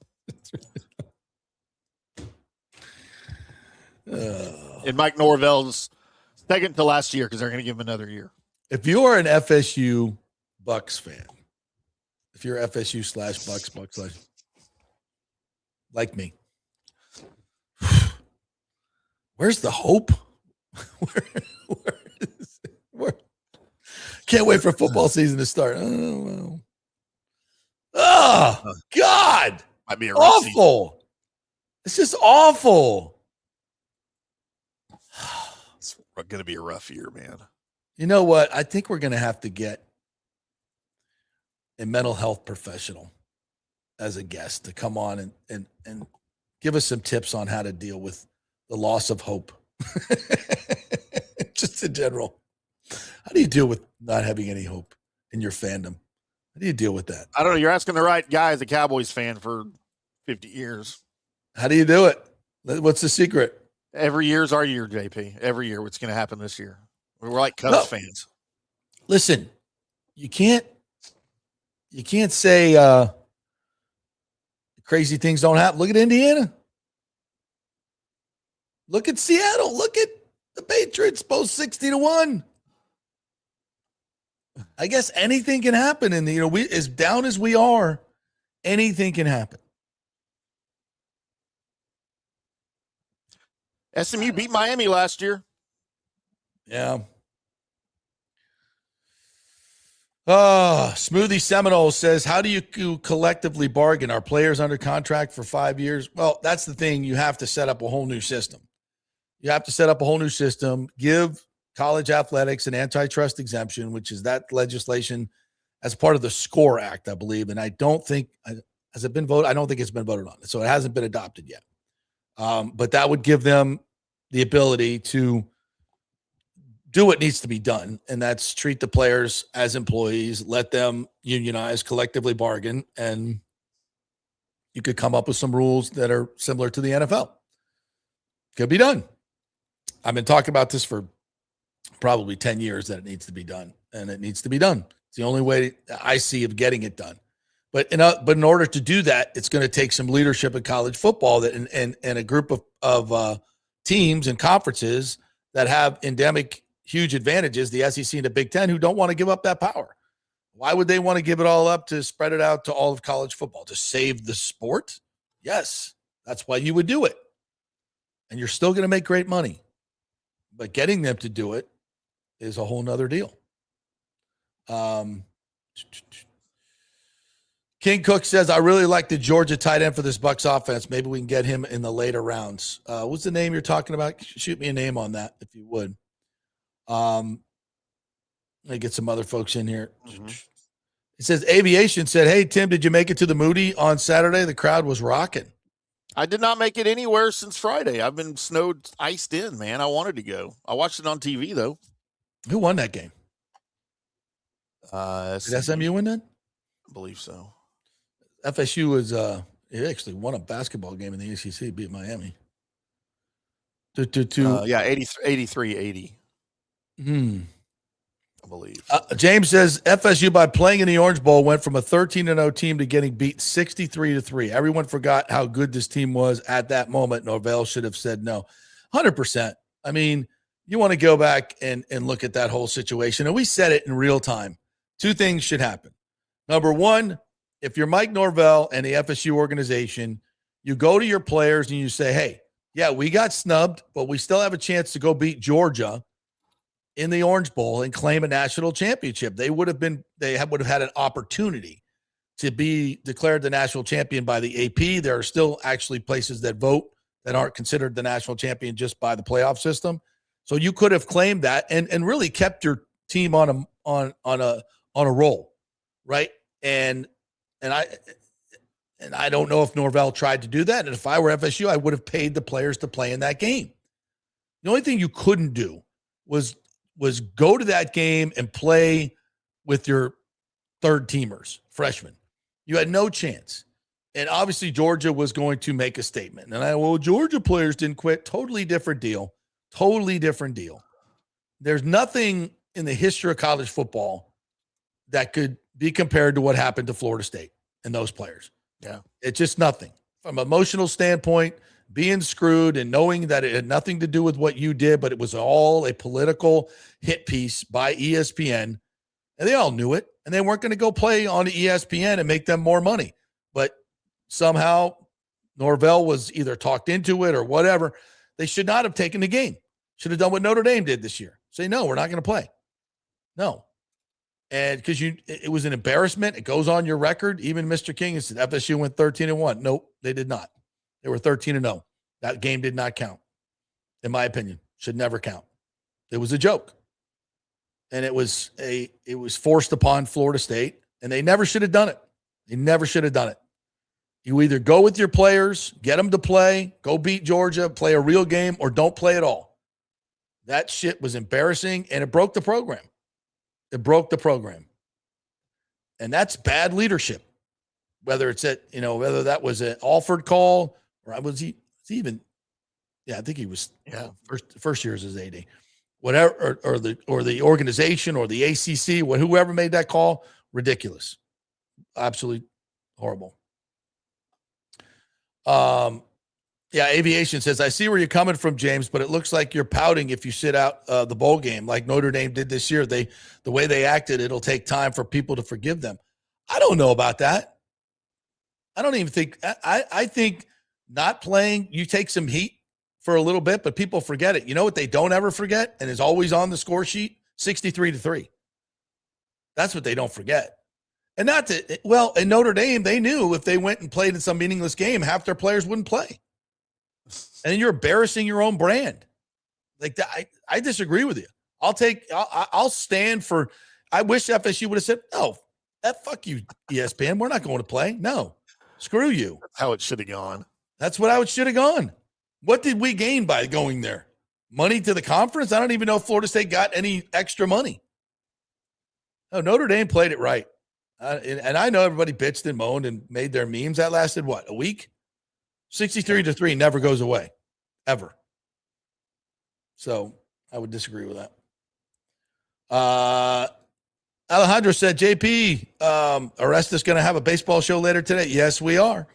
JP. And Mike Norvell's second to last year because they're going to give him another year. If you are an FSU Bucks fan, if you're FSU /Bucks like me, where's the hope? Where? Can't wait for football season to start. Oh, God. Might be a awful. Season. It's just awful. It's going to be a rough year, man. You know what? I think we're going to have to get a mental health professional as a guest to come on and give us some tips on how to deal with the loss of hope. Just in general. How do you deal with not having any hope in your fandom? How do you deal with that? I don't know. You're asking the right guy as a Cowboys fan for 50 years. How do you do it? What's the secret? Every year's our year, JP. Every year. What's going to happen this year? We're like Cubs fans. Listen, you can't say crazy things don't happen. Look at Indiana. Look at Seattle. Look at the Patriots, both 60-1. I guess anything can happen in the, we as down as we are, anything can happen. SMU beat Miami last year. Yeah. Smoothie Seminole says, how do you collectively bargain? Are players under contract for 5 years? Well, that's the thing. You have to set up a whole new system. Give college athletics an antitrust exemption, which is that legislation as part of the SCORE Act, I believe. And I don't think, has it been voted? I don't think it's been voted on. So it hasn't been adopted yet. But that would give them the ability to do what needs to be done. And that's treat the players as employees, let them unionize, collectively bargain. And you could come up with some rules that are similar to the NFL. Could be done. I've been talking about this for probably 10 years that it needs to be done, and it needs to be done. It's the only way I see of getting it done. But in order to do that, it's going to take some leadership in college football and a group of teams and conferences that have endemic huge advantages, the SEC and the Big Ten, who don't want to give up that power. Why would they want to give it all up to spread it out to all of college football? To save the sport? Yes, that's why you would do it. And you're still going to make great money. But getting them to do it is a whole nother deal. King Cook says, I really like the Georgia tight end for this Bucks offense. Maybe we can get him in the later rounds. What's the name you're talking about? Shoot me a name on that if you would. Let me get some other folks in here. Mm-hmm. It says Aviation said, hey, Tim, did you make it to the Moody on Saturday? The crowd was rocking. I did not make it anywhere since Friday. I've been iced in, man. I wanted to go. I watched it on TV, though. Who won that game? Did SMU win that? I believe so. FSU was it actually won a basketball game in the ACC, beat Miami. 83-80. I believe. James says FSU, by playing in the Orange Bowl, went from a 13-0 team to getting beat 63-3. Everyone forgot how good this team was at that moment. Norvell should have said no. 100%. I mean, you want to go back and look at that whole situation. And we said it in real time. Two things should happen. Number one, if you're Mike Norvell and the FSU organization, you go to your players and you say, hey, yeah, we got snubbed, but we still have a chance to go beat Georgia in the Orange Bowl and claim a national championship. They would have had an opportunity. to be declared the national champion by the AP. There are still actually places that vote that aren't considered the national champion just by the playoff system. So you could have claimed that and really kept your team on a roll, right? And I don't know if Norvell tried to do that. And if I were FSU, I would have paid the players to play in that game. The only thing you couldn't do was go to that game and play with your third teamers, freshmen. You had no chance. And obviously Georgia was going to make a statement. And Georgia players didn't quit. Totally different deal. Totally different deal. There's nothing in the history of college football that could be compared to what happened to Florida State and those players. Yeah. It's just nothing. From an emotional standpoint, being screwed and knowing that it had nothing to do with what you did, but it was all a political hit piece by ESPN. And they all knew it. And they weren't going to go play on ESPN and make them more money. But somehow Norvell was either talked into it or whatever. They should not have taken the game. Should have done what Notre Dame did this year. Say, no, we're not going to play. No. And because it was an embarrassment. It goes on your record. Even Mr. King said FSU went 13-1. Nope, they did not. They were 13-0. That game did not count, in my opinion. Should never count. It was a joke. And it was forced upon Florida State, and they never should have done it. They never should have done it. You either go with your players, get them to play, go beat Georgia, play a real game, or don't play at all. That shit was embarrassing, and it broke the program. It broke the program. And that's bad leadership. Whether it's whether that was an Alford call or was he even, I think he was first year as his AD. Whatever, or the organization or the ACC, whoever made that call, ridiculous. Absolutely horrible. Aviation says, I see where you're coming from, James, but it looks like you're pouting if you sit out the bowl game like Notre Dame did this year. The way they acted, it'll take time for people to forgive them. I don't know about that. I don't even think I think not playing, you take some heat for a little bit, but people forget it. You know what they don't ever forget and is always on the score sheet? 63-3. That's what they don't forget. And in Notre Dame, they knew if they went and played in some meaningless game, half their players wouldn't play. And then you're embarrassing your own brand. Like that, I disagree with you. I'll stand for, I wish FSU would have said, no, fuck you, ESPN. We're not going to play. No, screw you. That's how it should have gone. That's what I should have gone. What did we gain by going there? Money to the conference? I don't even know if Florida State got any extra money. No, Notre Dame played it right. And I know everybody bitched and moaned and made their memes. That lasted, a week? 63-3 never goes away, ever. So I would disagree with that. Alejandro said, JP, Orestes going to have a baseball show later today. Yes, we are.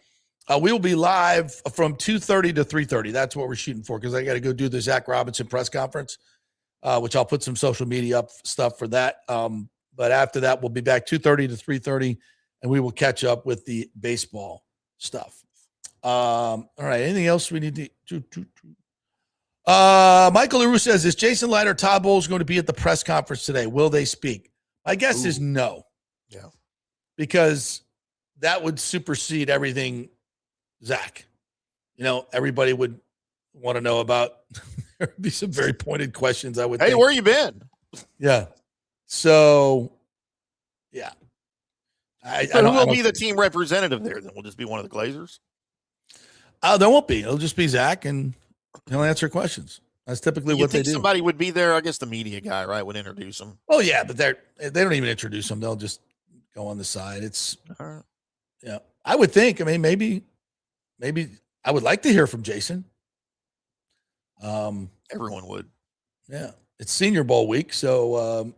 We will be live from 2:30 to 3:30. That's what we're shooting for because I got to go do the Zach Robinson press conference, which I'll put some social media up stuff for that. But after that, we'll be back 2:30 to 3:30, and we will catch up with the baseball stuff. All right. Anything else we need to? Michael LaRue says, is Jason Light or Todd Bowles going to be at the press conference today? Will they speak? My guess is no. Yeah. Because that would supersede everything Zach. Everybody would want to know about. There would be some very pointed questions, I would think. Hey, where you been? Yeah. So, yeah. Who will be the team representative there? Then will just be one of the Glazers? There won't be. It'll just be Zach, and he'll answer questions. That's typically what they do. Somebody would be there. I guess the media guy, right, would introduce them. Oh yeah, but they don't even introduce them. They'll just go on the side. It's all right. Yeah, I would think. I mean, maybe I would like to hear from Jason. Everyone would. Yeah, it's Senior Bowl week, so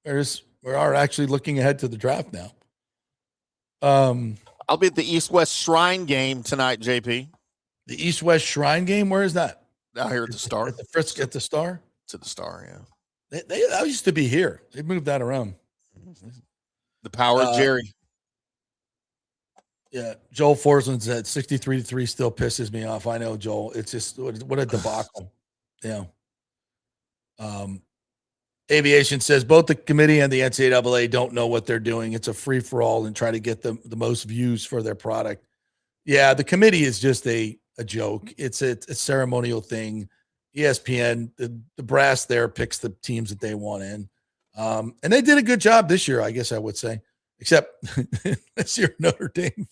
we are actually looking ahead to the draft now. I'll be at the East-West Shrine game tonight, JP. The East-West Shrine game? Where is that? Out here at the Star. At the Frisk at the Star? It's at the Star, yeah. They used to be here. They moved that around. The power of Jerry. Yeah, Joel Forsland said 63-3 still pisses me off. I know, Joel. It's just what a debacle. Yeah. Aviation says both the committee and the NCAA don't know what they're doing. It's a free for all and try to get the most views for their product. Yeah, the committee is just a joke. It's a ceremonial thing. ESPN, the brass there picks the teams that they want in. And they did a good job this year, I guess I would say, except unless you're a Notre Dame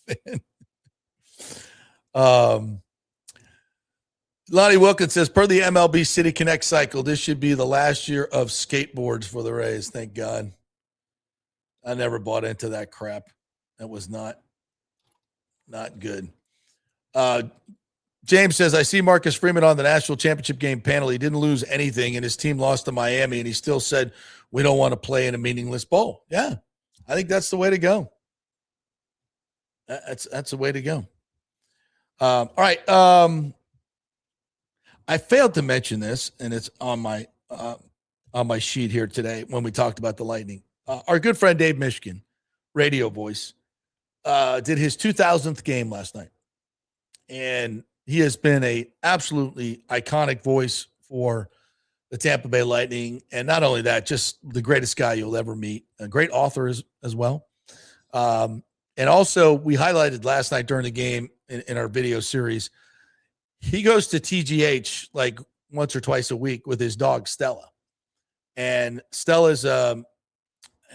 fan. Lonnie Wilkins says, per the MLB City Connect cycle, this should be the last year of skateboards for the Rays. Thank God. I never bought into that crap. That was not good. James says, I see Marcus Freeman on the national championship game panel. He didn't lose anything, and his team lost to Miami, and he still said, we don't want to play in a meaningless bowl. Yeah, I think that's the way to go. That's the way to go. All right. I failed to mention this, and it's on my sheet here today when we talked about the Lightning. Our good friend Dave Mishkin, radio voice, did his 2000th game last night. And he has been a absolutely iconic voice for the Tampa Bay Lightning. And not only that, just the greatest guy you'll ever meet, a great author as well. And also, we highlighted last night during the game in our video series, he goes to TGH like once or twice a week with his dog, Stella. And Stella's, I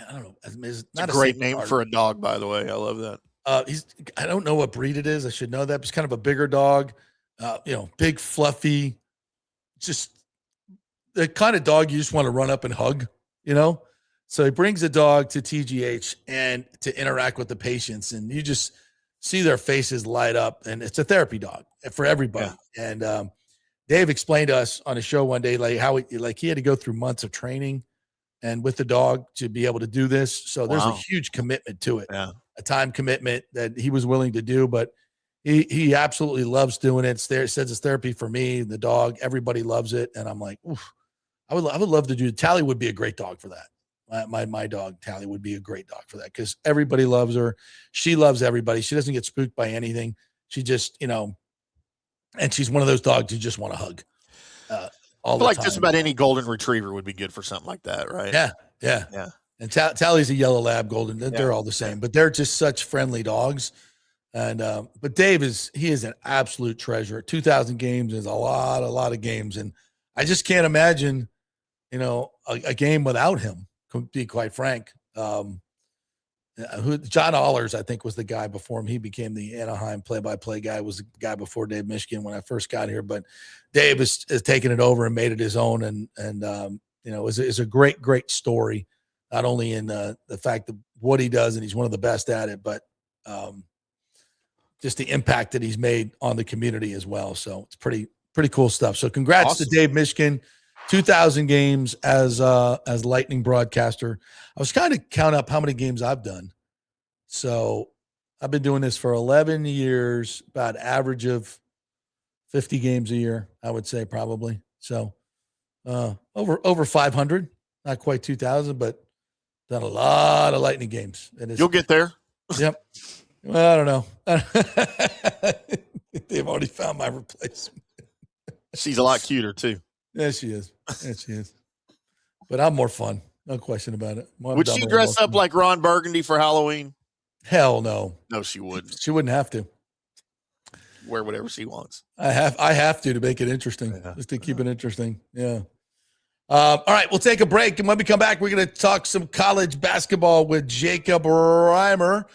don't know. It's not a great name for a dog, by the way. I love that. I don't know what breed it is. I should know that. But it's kind of a bigger dog, big, fluffy, just the kind of dog you just want to run up and hug, So he brings the dog to TGH and to interact with the patients, and you just see their faces light up. And it's a therapy dog for everybody. Yeah. And Dave explained to us on a show one day, like how he had to go through months of training and with the dog to be able to do this. So there's a huge commitment to it, a time commitment that he was willing to do, but he absolutely loves doing it. Says it's therapy for me, the dog, everybody loves it. And I'm like, oof, I would love to do it. Tally would be a great dog for that. My dog, Tally, would be a great dog for that because everybody loves her. She loves everybody. She doesn't get spooked by anything. She just, and she's one of those dogs you just want to hug all the time. Just about any golden retriever would be good for something like that, right? Yeah. And Tally's a yellow lab golden. They're all the same, but they're just such friendly dogs. And but Dave is an absolute treasure. 2,000 games is a lot of games, and I just can't imagine, a game without him. To be quite frank. John Allers, I think, was the guy before him. He became the Anaheim play-by-play guy, was the guy before Dave Mishkin when I first got here. But Dave has taken it over and made it his own. And is a great story, not only in the fact of what he does, and he's one of the best at it, but just the impact that he's made on the community as well. So it's pretty cool stuff. So congrats to Dave Mishkin. 2,000 games as Lightning broadcaster. I was kind of count up how many games I've done. So I've been doing this for 11 years, about average of 50 games a year, I would say probably. So over 500, not quite 2,000, but done a lot of Lightning games. You'll get there. Yep. Well, I don't know. They've already found my replacement. She's a lot cuter too. Yeah, she is. But I'm more fun. No question about it. Would she dress up like Ron Burgundy for Halloween? Hell no. No, she wouldn't. She wouldn't have to. Wear whatever she wants. I have to make it interesting, just to keep it interesting. Yeah. All right, we'll take a break. And when we come back, we're going to talk some college basketball with Jacob Reimer,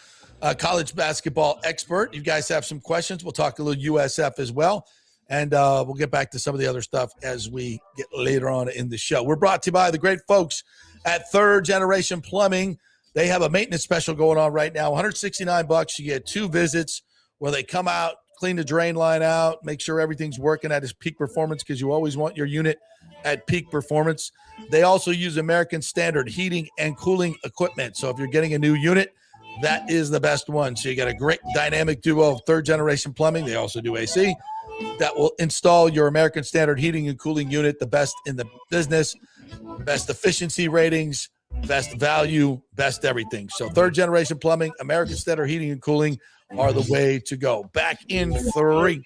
a college basketball expert. You guys have some questions. We'll talk a little USF as well. And we'll get back to some of the other stuff as we get later on in the show. We're brought to you by the great folks at Third Generation Plumbing. They have a maintenance special going on right now. $169. You get 2 visits where they come out, clean the drain line out, make sure everything's working at its peak performance, because you always want your unit at peak performance. They also use American Standard heating and cooling equipment. So if you're getting a new unit, that is the best one. So you got a great dynamic duo of Third Generation Plumbing. They also do AC. That will install your American Standard heating and cooling unit, the best in the business, best efficiency ratings, best value, best everything. So Third Generation Plumbing, American Standard heating and cooling are the way to go. Back in 3.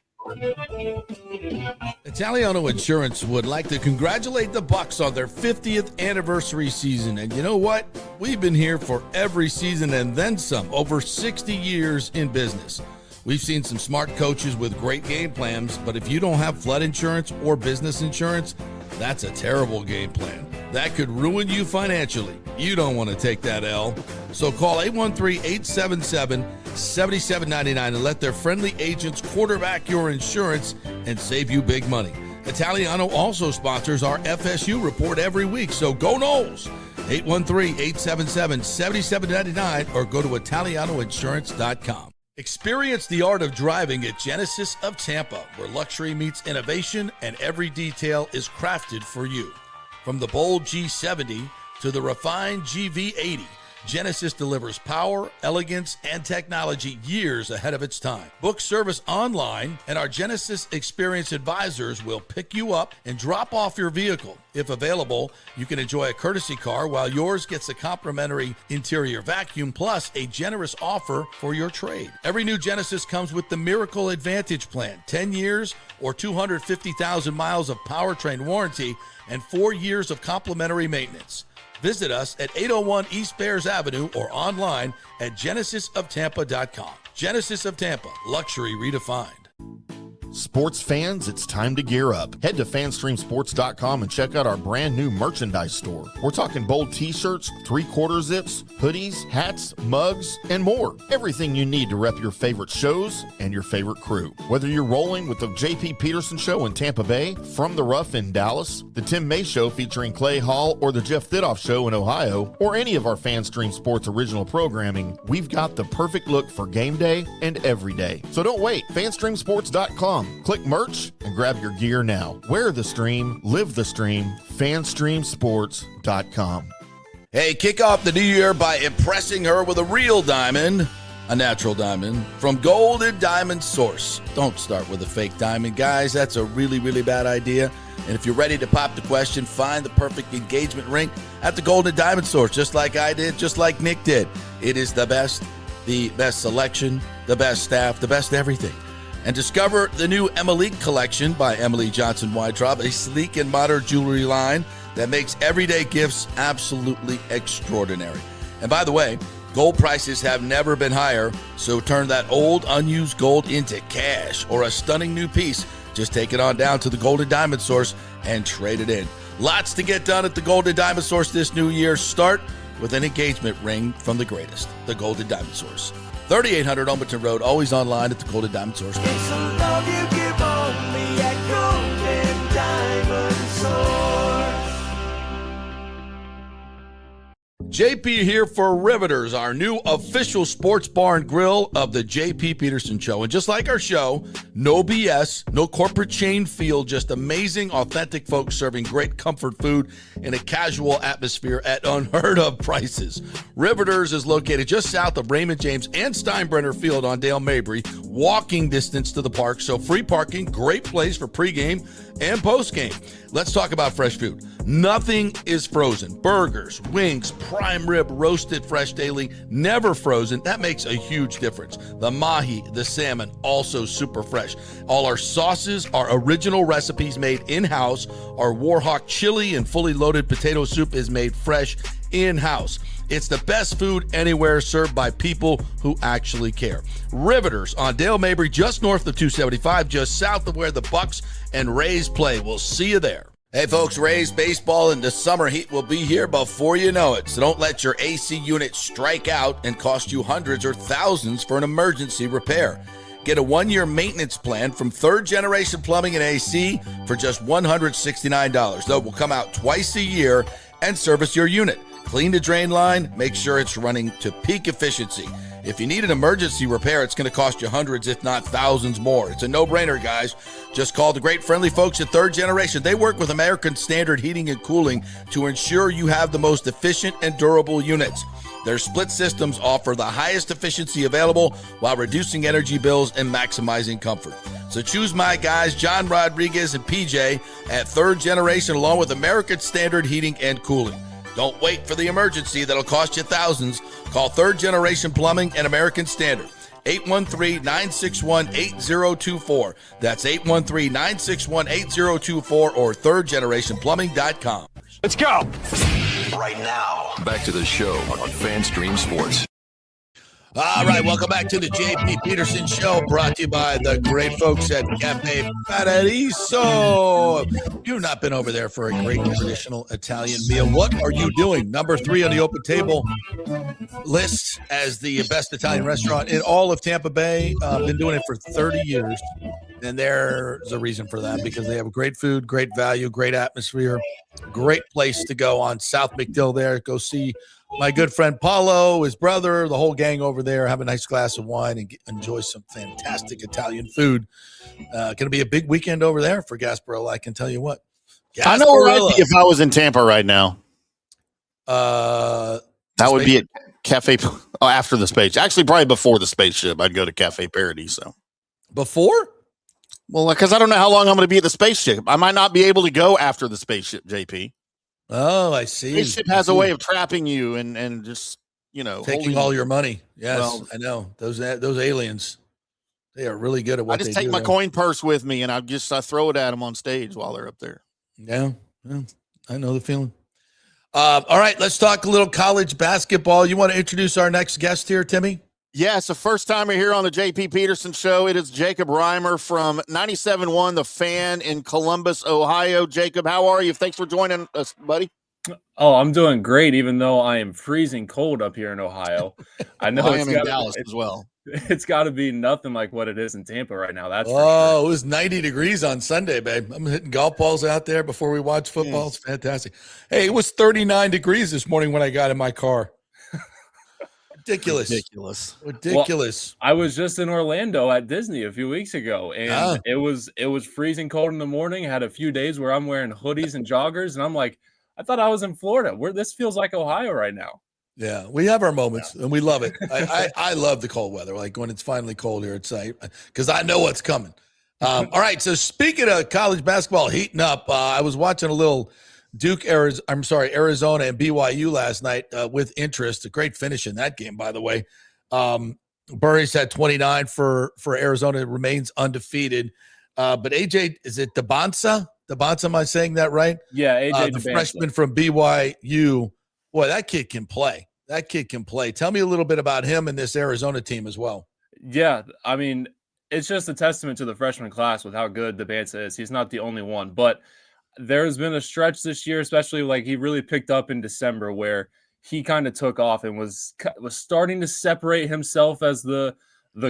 Italiano Insurance would like to congratulate the Bucks on their 50th anniversary season. And you know what? We've been here for every season and then some, over 60 years in business. We've seen some smart coaches with great game plans, but if you don't have flood insurance or business insurance, that's a terrible game plan. That could ruin you financially. You don't want to take that L. So call 813-877-7799 and let their friendly agents quarterback your insurance and save you big money. Italiano also sponsors our FSU report every week, so go Noles! 813-877-7799 or go to ItalianoInsurance.com. Experience the art of driving at Genesis of Tampa, where luxury meets innovation and every detail is crafted for you. From the bold G70 to the refined GV80, Genesis delivers power, elegance, and technology years ahead of its time. Book service online, and our Genesis Experience advisors will pick you up and drop off your vehicle. If available, you can enjoy a courtesy car while yours gets a complimentary interior vacuum plus a generous offer for your trade. Every new Genesis comes with the Miracle Advantage Plan, 10 years or 250,000 miles of powertrain warranty and 4 years of complimentary maintenance. Visit us at 801 East Bears Avenue or online at genesisoftampa.com. Genesis of Tampa, luxury redefined. Sports fans, it's time to gear up. Head to fanstreamsports.com and check out our brand new merchandise store. We're talking bold t-shirts, 3/4 zips, hoodies, hats, mugs, and more. Everything you need to rep your favorite shows and your favorite crew. Whether you're rolling with the JP Peterson Show in Tampa Bay, From the Rough in Dallas, the Timm May Show featuring Clay Hall, or the Jeff Thidoff Show in Ohio, or any of our Fanstream Sports original programming, we've got the perfect look for game day and every day. So don't wait. fanstreamsports.com. Click merch and grab your gear now. Wear the stream, live the stream, fanstreamsports.com. Hey, kick off the new year by impressing her with a real diamond, a natural diamond, from Golden Diamond Source. Don't start with a fake diamond, guys. That's a really, really bad idea. And if you're ready to pop the question, find the perfect engagement ring at the Golden Diamond Source, just like I did, just like Nick did. It is the best selection, the best staff, the best everything. And discover the new Emily collection by Emily Johnson Weintraub, a sleek and modern jewelry line that makes everyday gifts absolutely extraordinary. And by the way, gold prices have never been higher, so turn that old unused gold into cash or a stunning new piece. Just take it on down to the Golden Diamond Source and trade it in. Lots to get done at the Golden Diamond Source this new year. Start with an engagement ring from the greatest, the Golden Diamond Source. 3800 Omerton Road, always online at the Golden Diamond Source. It's the love you give only at Golden Diamond Source. JP here for Riveters, our new official sports bar and grill of the JP Peterson Show. And just like our show, no BS, no corporate chain feel, just amazing, authentic folks serving great comfort food in a casual atmosphere at unheard of prices. Riveters is located just south of Raymond James and Steinbrenner Field on Dale Mabry, walking distance to the park, so free parking, great place for pregame and postgame. Let's talk about fresh food. Nothing is frozen. Burgers, wings, prime rib, roasted fresh daily, never frozen. That makes a huge difference. The mahi, the salmon, also super fresh. All our sauces are original recipes made in-house. Our Warhawk chili and fully loaded potato soup is made fresh in-house. It's the best food anywhere, served by people who actually care. Riveters on Dale Mabry, just north of 275, just south of where the Bucks and Rays play. We'll see you there. Hey folks, Rays baseball and the summer heat will be here before you know it. So don't let your AC unit strike out and cost you hundreds or thousands for an emergency repair. Get a 1-year maintenance plan from Third Generation Plumbing and AC for just $169. Though will come out twice a year and service your unit. Clean the drain line, make sure it's running to peak efficiency. If you need an emergency repair, it's going to cost you hundreds, if not thousands more. It's a no-brainer, guys. Just call the great friendly folks at Third Generation. They work with American Standard Heating and Cooling to ensure you have the most efficient and durable units. Their split systems offer the highest efficiency available while reducing energy bills and maximizing comfort. So choose my guys, John Rodriguez and PJ, at Third Generation, along with American Standard Heating and Cooling. Don't wait for the emergency that'll cost you thousands. Call Third Generation Plumbing and American Standard. 813-961-8024. That's 813-961-8024 or thirdgenerationplumbing.com. Let's go. Right now, back to the show on FanStream Sports. All right, welcome back to the JP Peterson Show, brought to you by the great folks at Cafe Paradiso. You've not been over there for a great traditional Italian meal. What are you doing? Number 3 on the open table list as the best Italian restaurant in all of Tampa Bay. Been doing it for 30 years, and there's a reason for that, because they have great food, great value, great atmosphere, great place to go on South McDill there. Go see my good friend Paulo, his brother, the whole gang over there, have a nice glass of wine and enjoy some fantastic Italian food. Going to be a big weekend over there for Gasparilla, I can tell you what. I know where I'd be if I was in Tampa right now. That would be at Cafe after the space. Actually, probably before the spaceship, I'd go to Cafe Paradiso. Before? Well, because I don't know how long I'm going to be at the spaceship. I might not be able to go after the spaceship, JP. Oh, I see. Spaceship has a way of trapping you and just, taking all your money. Yes, well, I know. Those aliens, they are really good at what they do. I just take my coin purse with me and I throw it at them on stage while they're up there. Yeah, I know the feeling. All right, let's talk a little college basketball. You want to introduce our next guest here, Timmy? Yeah, it's the first time we're here on the JP Peterson Show. It is Jacob Reimer from 97.1 The Fan in Columbus, Ohio. Jacob, how are you? Thanks for joining us, buddy. Oh, I'm doing great, even though I am freezing cold up here in Ohio. I know I am in Dallas as well. It's got to be nothing like what it is in Tampa right now. That's for sure. It was 90 degrees on Sunday, babe. I'm hitting golf balls out there before we watch football. It's fantastic. Hey, it was 39 degrees this morning when I got in my car. Ridiculous. Well, I was just in Orlando at Disney a few weeks ago, and it was freezing cold in the morning. I had a few days where I'm wearing hoodies and joggers, and I'm like, I thought I was in Florida. This feels like Ohio right now. Yeah, we have our moments, and we love it. I love the cold weather. Like when it's finally cold here, it's because I know what's coming. All right, so speaking of college basketball heating up, I was watching a little Arizona and BYU last night with interest. A great finish in that game, by the way. Burris had 29 for Arizona. It remains undefeated. But AJ, is it Debonsa? Debonsa, am I saying that right? Yeah, AJ, the freshman from BYU. Boy, that kid can play. Tell me a little bit about him and this Arizona team as well. Yeah, I mean, it's just a testament to the freshman class with how good Debonsa is. He's not the only one, but there's been a stretch this year, especially like he really picked up in December, where he kind of took off and was starting to separate himself as the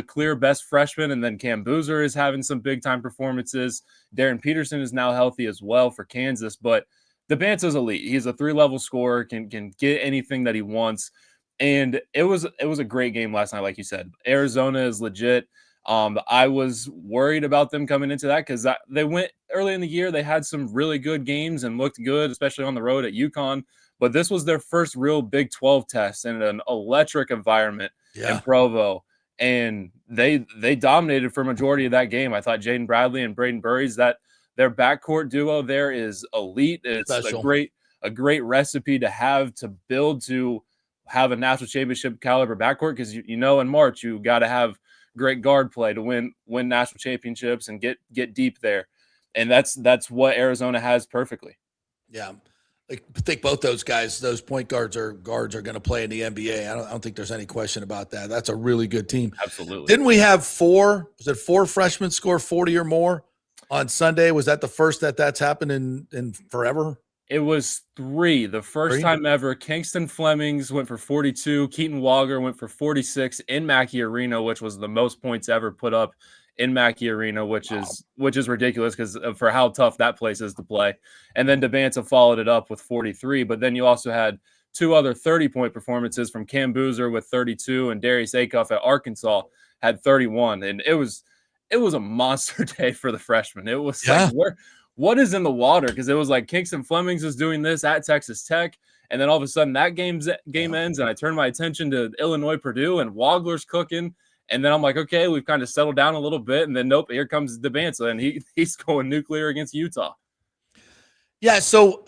clear best freshman. And then Cam Boozer is having some big time performances. Darren Peterson is now healthy as well for Kansas, but Debonsa's elite. He's a 3-level scorer, can get anything that he wants. And it was a great game last night, like you said. Arizona is legit. I was worried about them coming into that because they went early in the year. They had some really good games and looked good, especially on the road at UConn. But this was their first real Big 12 test in an electric environment in Provo. And they dominated for a majority of that game. I thought Jaden Bradley and Braden Burries, that their backcourt duo there is elite. It's a great recipe to have to build to have a national championship caliber backcourt, because in March you got to have great guard play to win national championships and get deep there. And that's what Arizona has perfectly. Yeah. I think both those guys, those point guards are going to play in the NBA. I don't think there's any question about that. That's a really good team. Absolutely. Didn't we have four freshmen score 40 or more on Sunday? Was that the first that's happened in forever? It was 3. The first time ever. Kingston Flemings went for 42. Keaton Walker went for 46 in Mackey Arena, which was the most points ever put up in Mackey Arena, which is ridiculous because for how tough that place is to play. And then Debonsa followed it up with 43. But then you also had 2 other 30-point performances from Cam Boozer with 32, and Darius Acuff at Arkansas had 31. And it was a monster day for the freshmen. It was like, what is in the water? Because it was like Kingston Flemings is doing this at Texas Tech, and then all of a sudden that game ends, and I turn my attention to Illinois Purdue, and Wagler's cooking, and then I'm like, okay, we've kind of settled down a little bit, and then nope, here comes Debonsa, and he's going nuclear against Utah. Yeah, so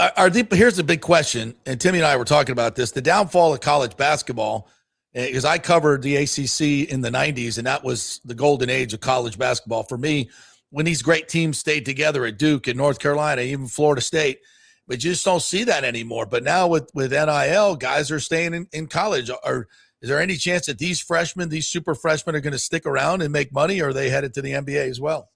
here's the big question, and Timmy and I were talking about this: the downfall of college basketball because I covered the ACC in the 90s, and that was the golden age of college basketball for me, when these great teams stayed together at Duke and North Carolina, even Florida State. But you just don't see that anymore. But now with NIL, guys are staying in college. Is there any chance that these freshmen, these super freshmen, are going to stick around and make money, or are they headed to the NBA as well?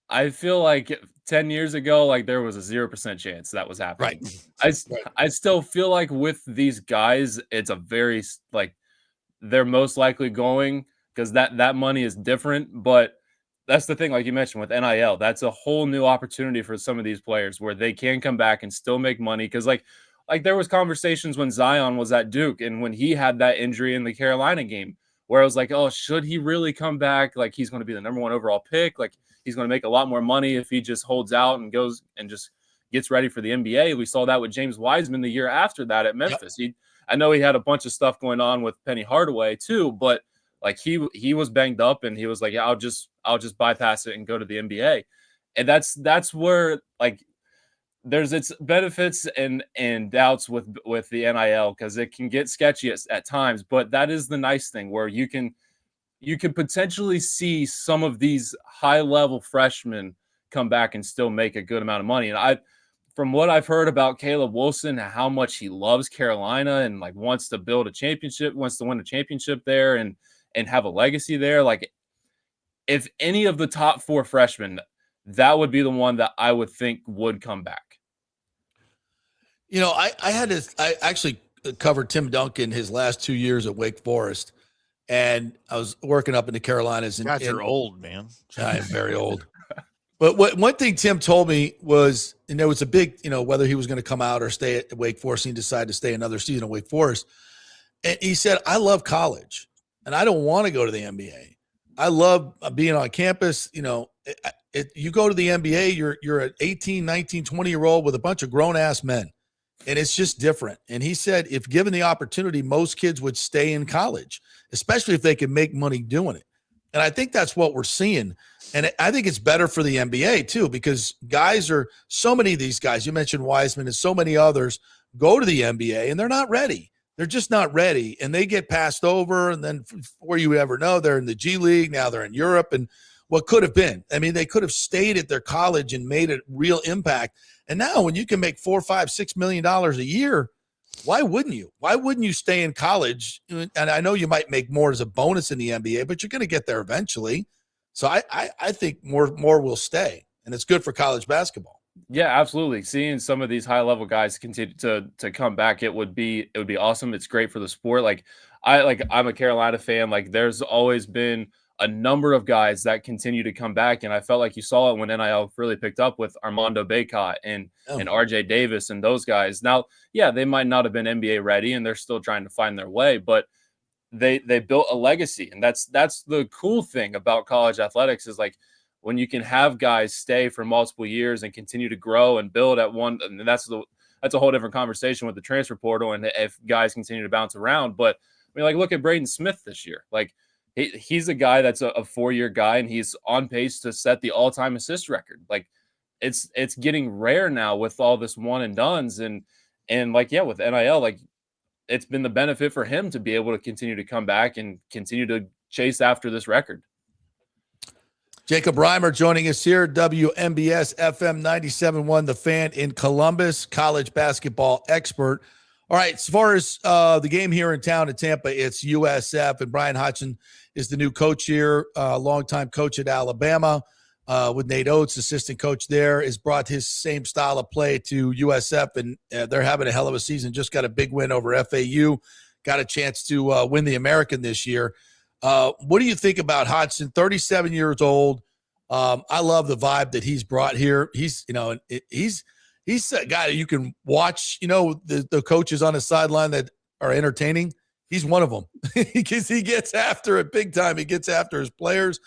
I feel like 10 years ago, like there was a 0% chance that was happening. Right. I still feel like with these guys, it's a very like they're most likely going because that money is different. But that's the thing, like you mentioned with NIL, that's a whole new opportunity for some of these players where they can come back and still make money. Because like there was conversations when Zion was at Duke and when he had that injury in the Carolina game, where I was like, oh, should he really come back? Like he's going to be the number 1 overall pick. Like he's going to make a lot more money if he just holds out and goes and just gets ready for the NBA. We saw that with James Wiseman the year after that at Memphis. Yep. I know he had a bunch of stuff going on with Penny Hardaway too, but like he was banged up and he was like, yeah, I'll just bypass it and go to the NBA. And that's where like there's its benefits and doubts with the NIL, because it can get sketchy at times, but that is the nice thing where you can potentially see some of these high level freshmen come back and still make a good amount of money. And from what I've heard about Caleb Wilson, how much he loves Carolina and like wants to build a championship, wants to win a championship there and have a legacy there. Like if any of the top 4 freshmen, that would be the one that I would think would come back. You know, I actually covered Tim Duncan his last 2 years at Wake Forest, and I was working up in the Carolinas. And you're old, man. I am very old. But one thing Tim told me was, and there was a big, whether he was going to come out or stay at Wake Forest, and he decided to stay another season at Wake Forest. And he said, I love college, and I don't want to go to the NBA. I love being on campus. You go to the NBA, you're an 18, 19, 20-year-old with a bunch of grown-ass men. And it's just different. And he said, if given the opportunity, most kids would stay in college, especially if they could make money doing it. And I think that's what we're seeing. And I think it's better for the NBA too, because so many of these guys, you mentioned Wiseman and so many others, go to the NBA and they're not ready. They're just not ready. And they get passed over. And then before you ever know, they're in the G League. Now they're in Europe. And what could have been, I mean, they could have stayed at their college and made a real impact. And now when you can make $4, $5, $6 million a year, why wouldn't you? Why wouldn't you stay in college? And I know you might make more as a bonus in the NBA, but you're going to get there eventually. So I think more will stay, and it's good for college basketball. Yeah, absolutely. Seeing some of these high level guys continue to come back, it would be awesome. It's great for the sport. I'm a Carolina fan. Like there's always been a number of guys that continue to come back. And I felt like you saw it when NIL really picked up with Armando Bacot and RJ Davis and those guys. Now, yeah, they might not have been NBA ready and they're still trying to find their way, but they built a legacy. And that's the cool thing about college athletics is like when you can have guys stay for multiple years and continue to grow and build at one. And that's a whole different conversation with the transfer portal and if guys continue to bounce around. But I mean, like look at Braden Smith this year. Like, he's a guy that's a 4-year guy, and he's on pace to set the all-time assist record. Like, it's getting rare now with all this one and dones, and like with NIL, like it's been the benefit for him to be able to continue to come back and continue to chase after this record. Jacob Reimer joining us here, WBNS-FM 97.1, The Fan in Columbus, college basketball expert. All right, as far as the game here in town in Tampa, it's USF, and Brian Hodgson is the new coach here, longtime coach at Alabama, with Nate Oates, assistant coach there, has brought his same style of play to USF, and they're having a hell of a season. Just got a big win over FAU, got a chance to win the American this year. What do you think about Hodgson, 37 years old? I love the vibe that he's brought here. He's a guy that you can watch, the coaches on the sideline that are entertaining. He's one of them because he gets after it big time. He gets after his players,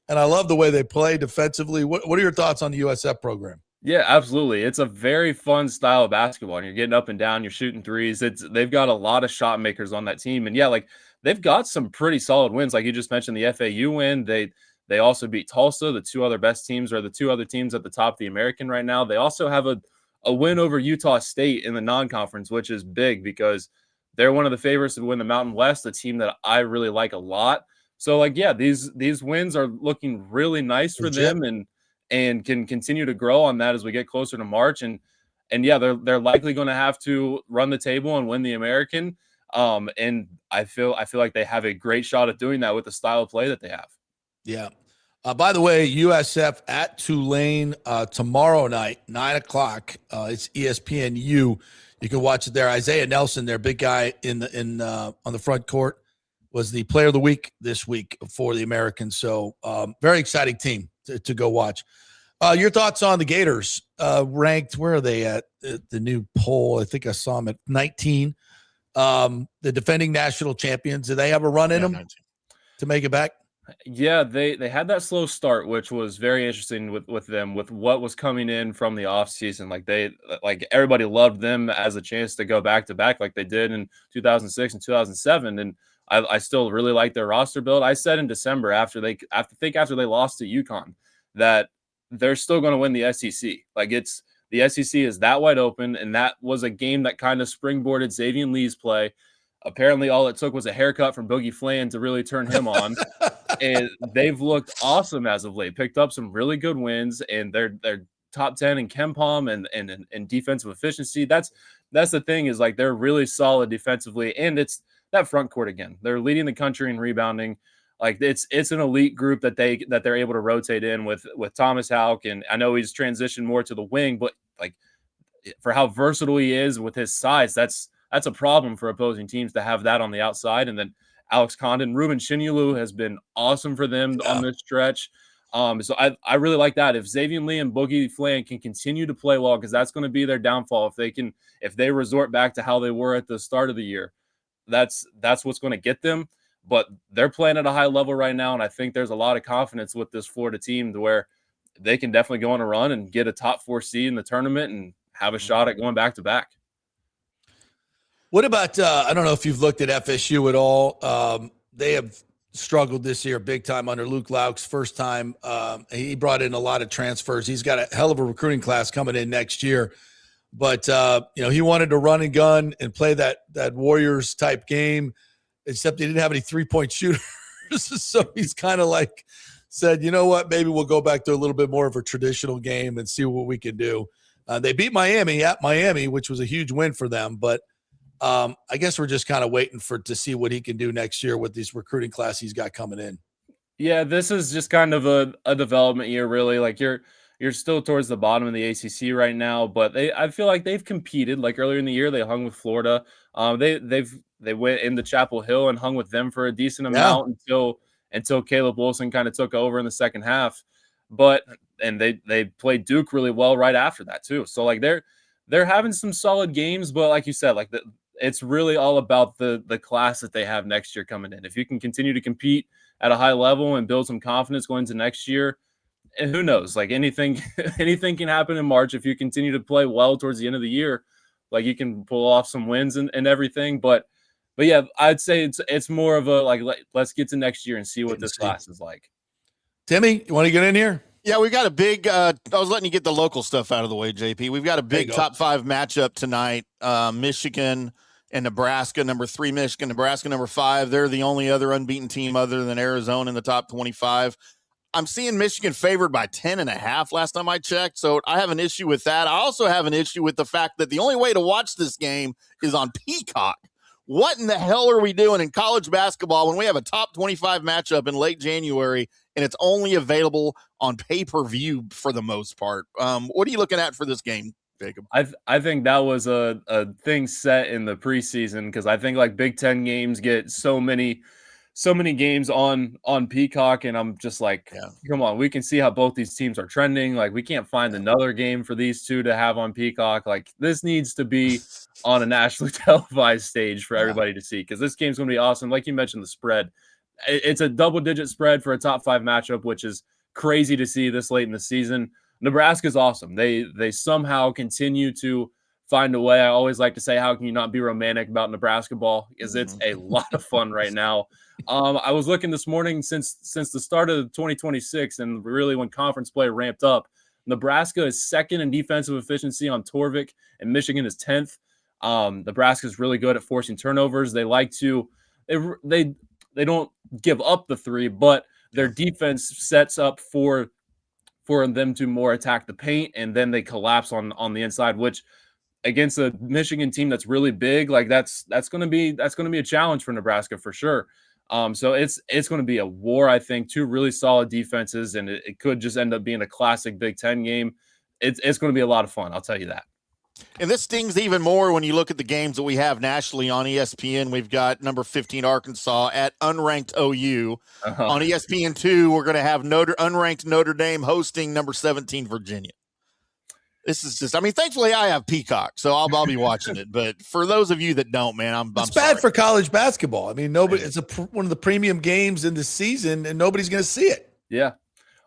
and I love the way they play defensively. What are your thoughts on the USF program? Yeah, absolutely. It's a very fun style of basketball, and you're getting up and down, you're shooting threes. They've got a lot of shot makers on that team, and yeah, like they've got some pretty solid wins. Like you just mentioned, the FAU win. They also beat Tulsa. The two other best teams are the two other teams at the top of the American right now. They also have a win over Utah State in the non-conference, which is big because they're one of the favorites to win the Mountain West, a team that I really like a lot. So like, yeah, these wins are looking really nice for Legit. them and can continue to grow on that as we get closer to March. And yeah, they're likely going to have to run the table and win the American. And I feel like they have a great shot at doing that with the style of play that they have. Yeah. By the way, USF at Tulane tomorrow night, 9:00. It's ESPNU. You can watch it there. Isaiah Nelson, their big guy on the front court, was the player of the week this week for the Americans. So very exciting team to go watch. Your thoughts on the Gators ranked? Where are they at the new poll? I think I saw them at 19. The defending national champions. Do they have a run in them 19. to make it back? Yeah, they had that slow start, which was very interesting with them, with what was coming in from the offseason. Like everybody loved them as a chance to go back to back like they did in 2006 and 2007. And I still really like their roster build. I said in December after they lost to UConn that they're still going to win the SEC. Like the SEC is that wide open, and that was a game that kind of springboarded Xavier Lee's play. Apparently, all it took was a haircut from Boogie Flan to really turn him on. And they've looked awesome as of late. Picked up some really good wins, and they're top 10 in KenPom and defensive efficiency. That's the thing, is like they're really solid defensively, and it's that front court again. They're leading the country in rebounding. Like it's an elite group that they're able to rotate in with Thomas Houck, and I know he's transitioned more to the wing, but like for how versatile he is with his size, that's a problem for opposing teams to have that on the outside. And then Alex Condon, Ruben Shinyulu has been awesome for them on this stretch. So I really like that. If Xavier Lee and Boogie Flan can continue to play well, because that's going to be their downfall. If they resort back to how they were at the start of the year, that's what's going to get them. But they're playing at a high level right now, and I think there's a lot of confidence with this Florida team to where they can definitely go on a run and get a top 4 seed in the tournament and have a shot at going back to back. What about, I don't know if you've looked at FSU at all. They have struggled this year big time under Luke Lauk's first time. He brought in a lot of transfers. He's got a hell of a recruiting class coming in next year. But, he wanted to run and gun and play that Warriors type game, except he didn't have any three-point shooters. So he's kind of like said, you know what, maybe we'll go back to a little bit more of a traditional game and see what we can do. They beat Miami at Miami, which was a huge win for them. But I guess we're just kind of waiting to see what he can do next year with this recruiting class he's got coming in. Yeah, this is just kind of a development year, really. Like you're still towards the bottom of the ACC right now, but I feel like they've competed. Like earlier in the year, they hung with Florida. They went into Chapel Hill and hung with them for a decent amount until Caleb Wilson kind of took over in the second half. And they played Duke really well right after that too. So like they're having some solid games, but like you said, like it's really all about the class that they have next year coming in. If you can continue to compete at a high level and build some confidence going into next year, and who knows, like anything can happen in March if you continue to play well towards the end of the year. Like you can pull off some wins and everything, but yeah, I'd say it's more of a like let's get to next year and see what this class is like. Timmy, you want to get in here? Yeah, we got a big I was letting you get the local stuff out of the way, JP. We've got a big top 5 matchup tonight. Michigan and Nebraska, number 3 Michigan, Nebraska number 5. They're the only other unbeaten team other than Arizona in the top 25. I'm seeing Michigan favored by 10.5 last time I checked, so I have an issue with that. I also have an issue with the fact that the only way to watch this game is on Peacock. What in the hell are we doing in college basketball when we have a top 25 matchup in late January and it's only available on pay-per-view for the most part? What are you looking at for this game, Jacob? I think that was a thing set in the preseason, because I think like Big Ten games get so many games on Peacock, and I'm just like, come on, we can see how both these teams are trending. Like we can't find another game for these two to have on Peacock. Like this needs to be on a nationally televised stage for everybody to see, because this game's going to be awesome. Like you mentioned, the spread, it's a double-digit spread for a top 5 matchup, which is crazy to see this late in the season. Nebraska's awesome. They somehow continue to find a way. I always like to say, how can you not be romantic about Nebraska ball? Because it's a lot of fun right now. I was looking this morning since the start of 2026, and really when conference play ramped up, Nebraska is second in defensive efficiency on Torvik, and Michigan is 10th. Nebraska's really good at forcing turnovers. They like to they don't give up the three, but their defense sets up for them to more attack the paint, and then they collapse on the inside, which against a Michigan team that's really big, like that's going to be a challenge for Nebraska for sure. So it's going to be a war, I think. Two really solid defenses, and it could just end up being a classic Big Ten game. It's going to be a lot of fun, I'll tell you that. And this stings even more when you look at the games that we have nationally on ESPN. We've got number 15 Arkansas at unranked OU. On ESPN2, we're going to have unranked Notre Dame hosting number 17 Virginia. This is just, I mean, thankfully I have Peacock, so I'll be watching it. But for those of you that don't, man, I'm It's sorry. bad for college basketball. I mean, nobody. It's one of the premium games in the season, and nobody's going to see it. Yeah.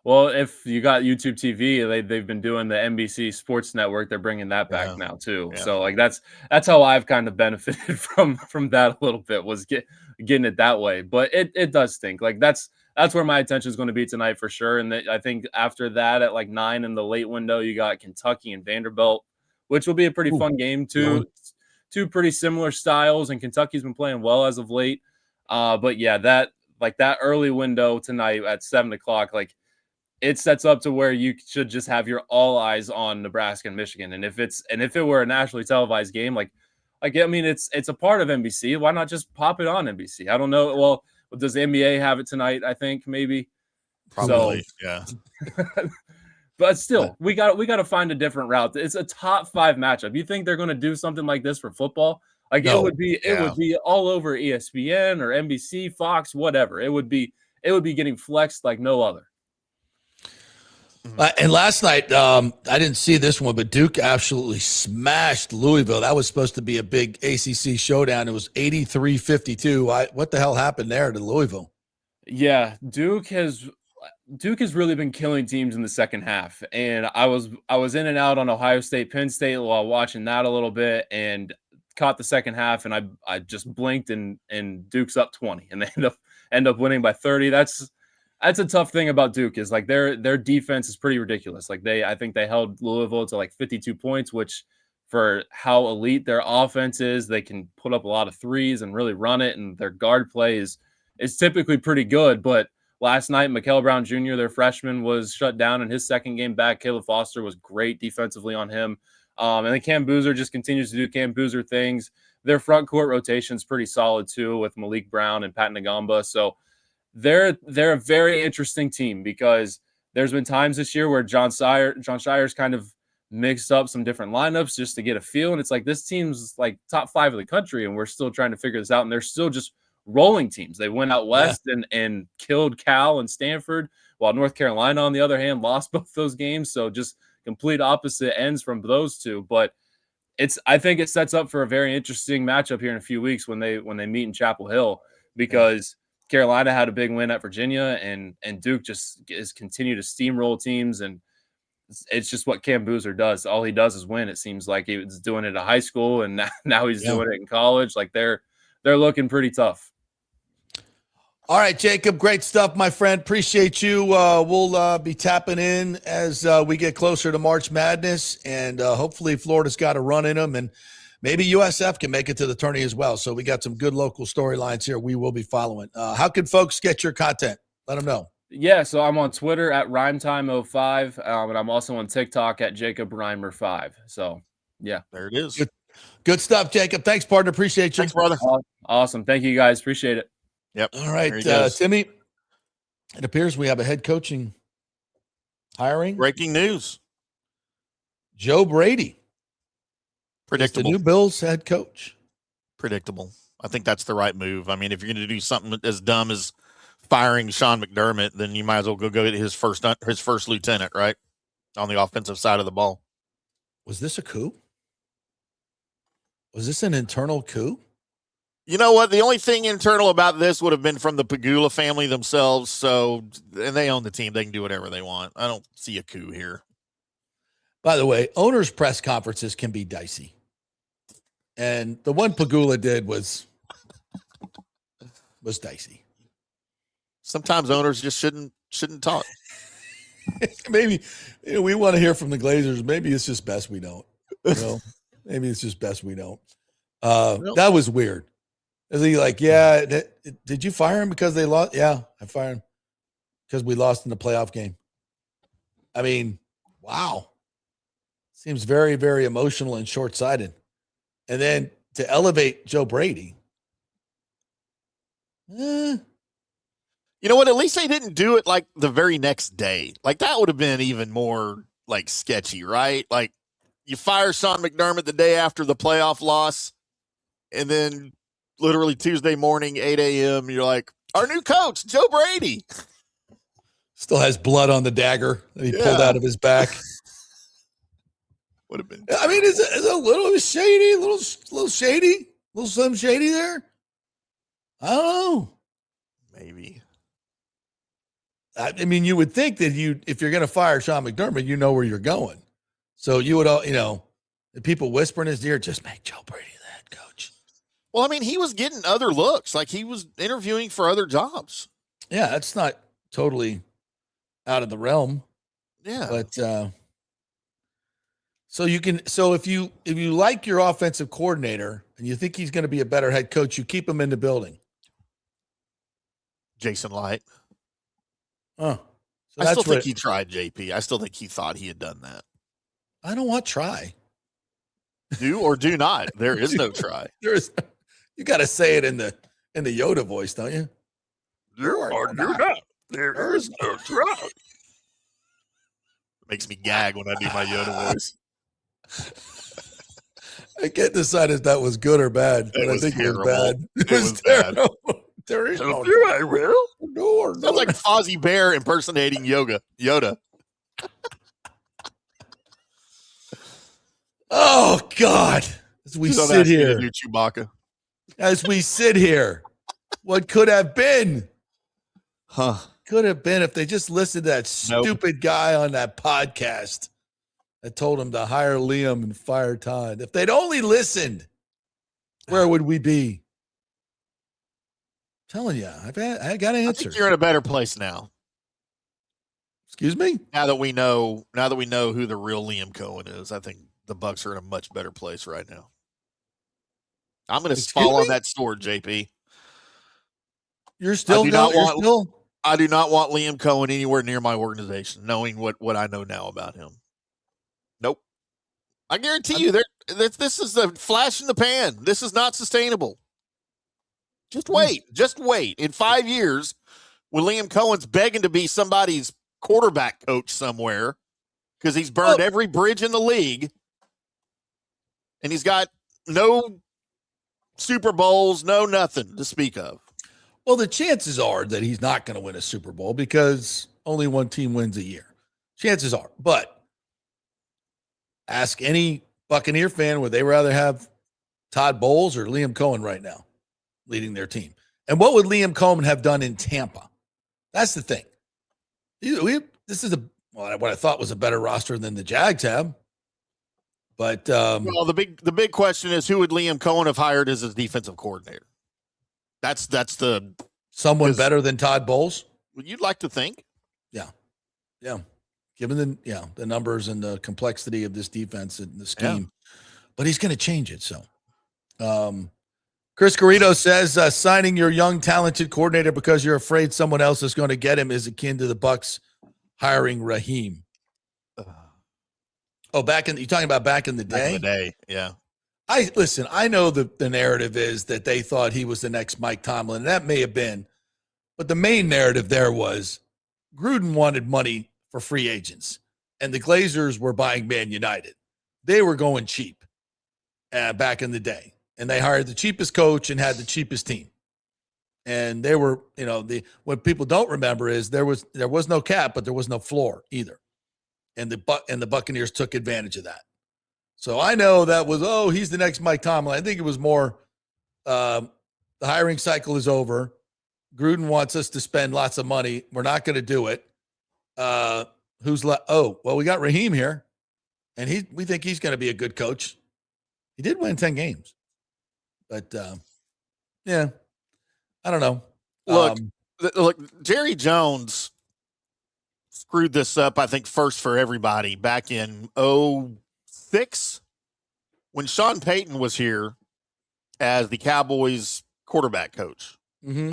Well, if you got YouTube TV, they've been doing the NBC Sports Network. They're bringing that back now too. Yeah. So like that's how I've kind of benefited from that a little bit, was getting it that way. But it does stink. Like that's where my attention is going to be tonight for sure. And I think after that, at like 9 in the late window, you got Kentucky and Vanderbilt, which will be a pretty fun game too. Two pretty similar styles, and Kentucky's been playing well as of late. But yeah, that early window tonight at 7 o'clock, like, it sets up to where you should just have your all eyes on Nebraska and Michigan. And if it were a nationally televised game, like I mean, it's a part of NBC. Why not just pop it on NBC? I don't know. Well, does the NBA have it tonight? I think maybe. Probably, yeah. But still, we got to find a different route. It's a top 5 matchup. You think they're going to do something like this for football? Like it would be all over ESPN or NBC, Fox, whatever. It would be getting flexed like no other. And last night, I didn't see this one, but Duke absolutely smashed Louisville. That was supposed to be a big ACC showdown. It was 83-52. What the hell happened there to Louisville? Yeah, Duke has really been killing teams in the second half. And I was in and out on Ohio State, Penn State while watching that a little bit, and caught the second half, and I just blinked and Duke's up 20, and they end up winning by 30. That's a tough thing about Duke, is like their defense is pretty ridiculous. Like I think they held Louisville to like 52 points, which for how elite their offense is, they can put up a lot of threes and really run it. And their guard play is typically pretty good. But last night, Mikael Brown Jr., their freshman, was shut down in his second game back. Caleb Foster was great defensively on him. And then Cam Boozer just continues to do Cam Boozer things. Their front court rotation is pretty solid too, with Malik Brown and Pat Ngamba. So they're a very interesting team, because there's been times this year where John Shire's kind of mixed up some different lineups just to get a feel. And it's like, this team's like top 5 of the country, and we're still trying to figure this out. And they're still just rolling teams. They went out west and killed Cal and Stanford, while North Carolina, on the other hand, lost both those games. So just complete opposite ends from those two. But I think it sets up for a very interesting matchup here in a few weeks when they meet in Chapel Hill, because Carolina had a big win at Virginia, and Duke just is continue to steamroll teams, and it's just what Cam Boozer does. All he does is win. It seems like he was doing it at high school, and now he's doing it in college. Like they're looking pretty tough. All right, Jacob, great stuff, my friend. Appreciate you. We'll be tapping in as we get closer to March Madness, and hopefully Florida's got a run in them, and maybe USF can make it to the tourney as well. So we got some good local storylines here we will be following. How can folks get your content? Let them know. Yeah, so I'm on Twitter at RhymeTime05, and I'm also on TikTok at JacobRhymer5. So, yeah. There it is. Good stuff, Jacob. Thanks, partner. Appreciate you. Thanks, brother. Awesome. Thank you, guys. Appreciate it. Yep. All right, Timmy, it appears we have a head coaching hiring. Breaking news. Joe Brady. Predictable. The new Bills head coach. Predictable. I think that's the right move. I mean, if you're going to do something as dumb as firing Sean McDermott, then you might as well go get his first lieutenant, right, on the offensive side of the ball. Was this a coup? Was this an internal coup? You know what? The only thing internal about this would have been from the Pagula family themselves. So, and they own the team. They can do whatever they want. I don't see a coup here. By the way, owners' press conferences can be dicey. And the one Pagula did was dicey. Sometimes owners just shouldn't talk. Maybe we want to hear from the Glazers. Maybe it's just best we don't. Maybe it's just best we don't. That was weird. Is he like, yeah, did you fire him because they lost? Yeah, I fired him because we lost in the playoff game. I mean, wow. Seems very, very emotional and short-sighted. And then to elevate Joe Brady. You know what? At least they didn't do it like the very next day. Like that would have been even more like sketchy, right? Like you fire Sean McDermott the day after the playoff loss, and then literally Tuesday morning, 8 a.m., you're like, our new coach, Joe Brady. Still has blood on the dagger that he pulled out of his back. Would have been. I mean, is a little shady, little shady, little Slim Shady there? I don't know. Maybe. I mean, you would think that if you're going to fire Sean McDermott, you know where you're going. So you would, the people whisper in his ear, just make Joe Brady the head coach. Well, I mean, he was getting other looks. Like he was interviewing for other jobs. Yeah, that's not totally out of the realm. Yeah. But so if you like your offensive coordinator and you think he's going to be a better head coach, you keep him in the building. Jason Light. Oh, so I still think he tried JP. I still think he thought he had done that. I don't want try. Do or do not. There is no try. You got to say it in the Yoda voice, don't you? Do or do not. There is no try. It makes me gag when I do my Yoda voice. I can't decide if that was good or bad, but I think terrible. it was bad. It was terrible. There is no I will. No. Sounds like Fozzie Bear impersonating Yoda. Oh God! As we sit here, do Chewbacca. As we sit here, what could have been? Huh? Could have been if they just listened to that stupid guy on that podcast that told him to hire Liam and fire Todd. If they'd only listened, where would we be? I'm telling you, I got an answer. I think you're in a better place now. Excuse me? Now that we know who the real Liam Cohen is, I think the Bucs are in a much better place right now. I'm going to fall on that sword, JP. You're still I do not want Liam Cohen anywhere near my organization, knowing what I know now about him. Nope. I guarantee you, this is a flash in the pan. This is not sustainable. Just wait. Just wait. In 5 years, when Liam Cohen's begging to be somebody's quarterback coach somewhere because he's burned every bridge in the league and he's got no Super Bowls, no nothing to speak of. Well, the chances are that he's not going to win a Super Bowl because only one team wins a year. Chances are. But ask any Buccaneer fan, would they rather have Todd Bowles or Liam Cohen right now leading their team? And what would Liam Cohen have done in Tampa? That's the thing. This is what I thought was a better roster than the Jags have. But well, the big question is, who would Liam Cohen have hired as his defensive coordinator? That's the someone better than Todd Bowles. You'd like to think. Yeah. Given the numbers and the complexity of this defense and the scheme, but he's going to change it. So, Chris Garrido says signing your young talented coordinator because you're afraid someone else is going to get him is akin to the Bucs hiring Raheem. Oh, you're talking about back in the day? Back in the day, yeah. I know the narrative is that they thought he was the next Mike Tomlin, and that may have been, but the main narrative there was Gruden wanted money for free agents, and the Glazers were buying Man United. They were going cheap back in the day, and they hired the cheapest coach and had the cheapest team. And they were, what people don't remember is there was no cap, but there was no floor either. And the Buccaneers took advantage of that. So I know that was, he's the next Mike Tomlin. I think it was more the hiring cycle is over. Gruden wants us to spend lots of money. We're not going to do it. Who's left? Oh, well, we got Raheem here, and we think he's going to be a good coach. He did win 10 games. But, I don't know. Look, Jerry Jones screwed this up, I think, first for everybody back in 2006 when Sean Payton was here as the Cowboys quarterback coach. Mm-hmm.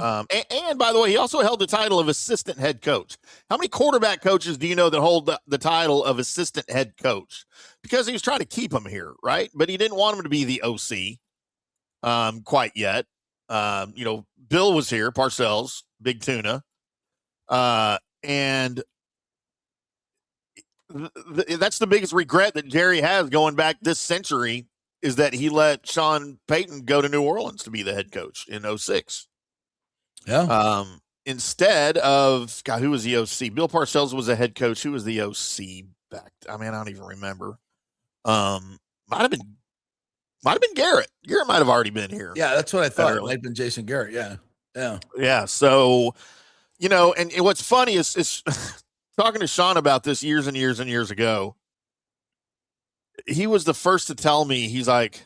And by the way, he also held the title of assistant head coach. How many quarterback coaches do you know that hold the title of assistant head coach? Because he was trying to keep him here, right? But he didn't want him to be the OC quite yet. Bill was here, Parcells, Big Tuna. And that's the biggest regret that Jerry has going back this century is that he let Sean Payton go to New Orleans to be the head coach in 2006. Yeah. Instead of, God, who was the OC? Bill Parcells was a head coach. Who was the OC back? I don't even remember. Might have been Garrett. Garrett might have already been here. Yeah, that's what I thought. It might have been Jason Garrett. Yeah. Yeah. Yeah. So, and what's funny is talking to Sean about this years and years and years ago. He was the first to tell me, he's like,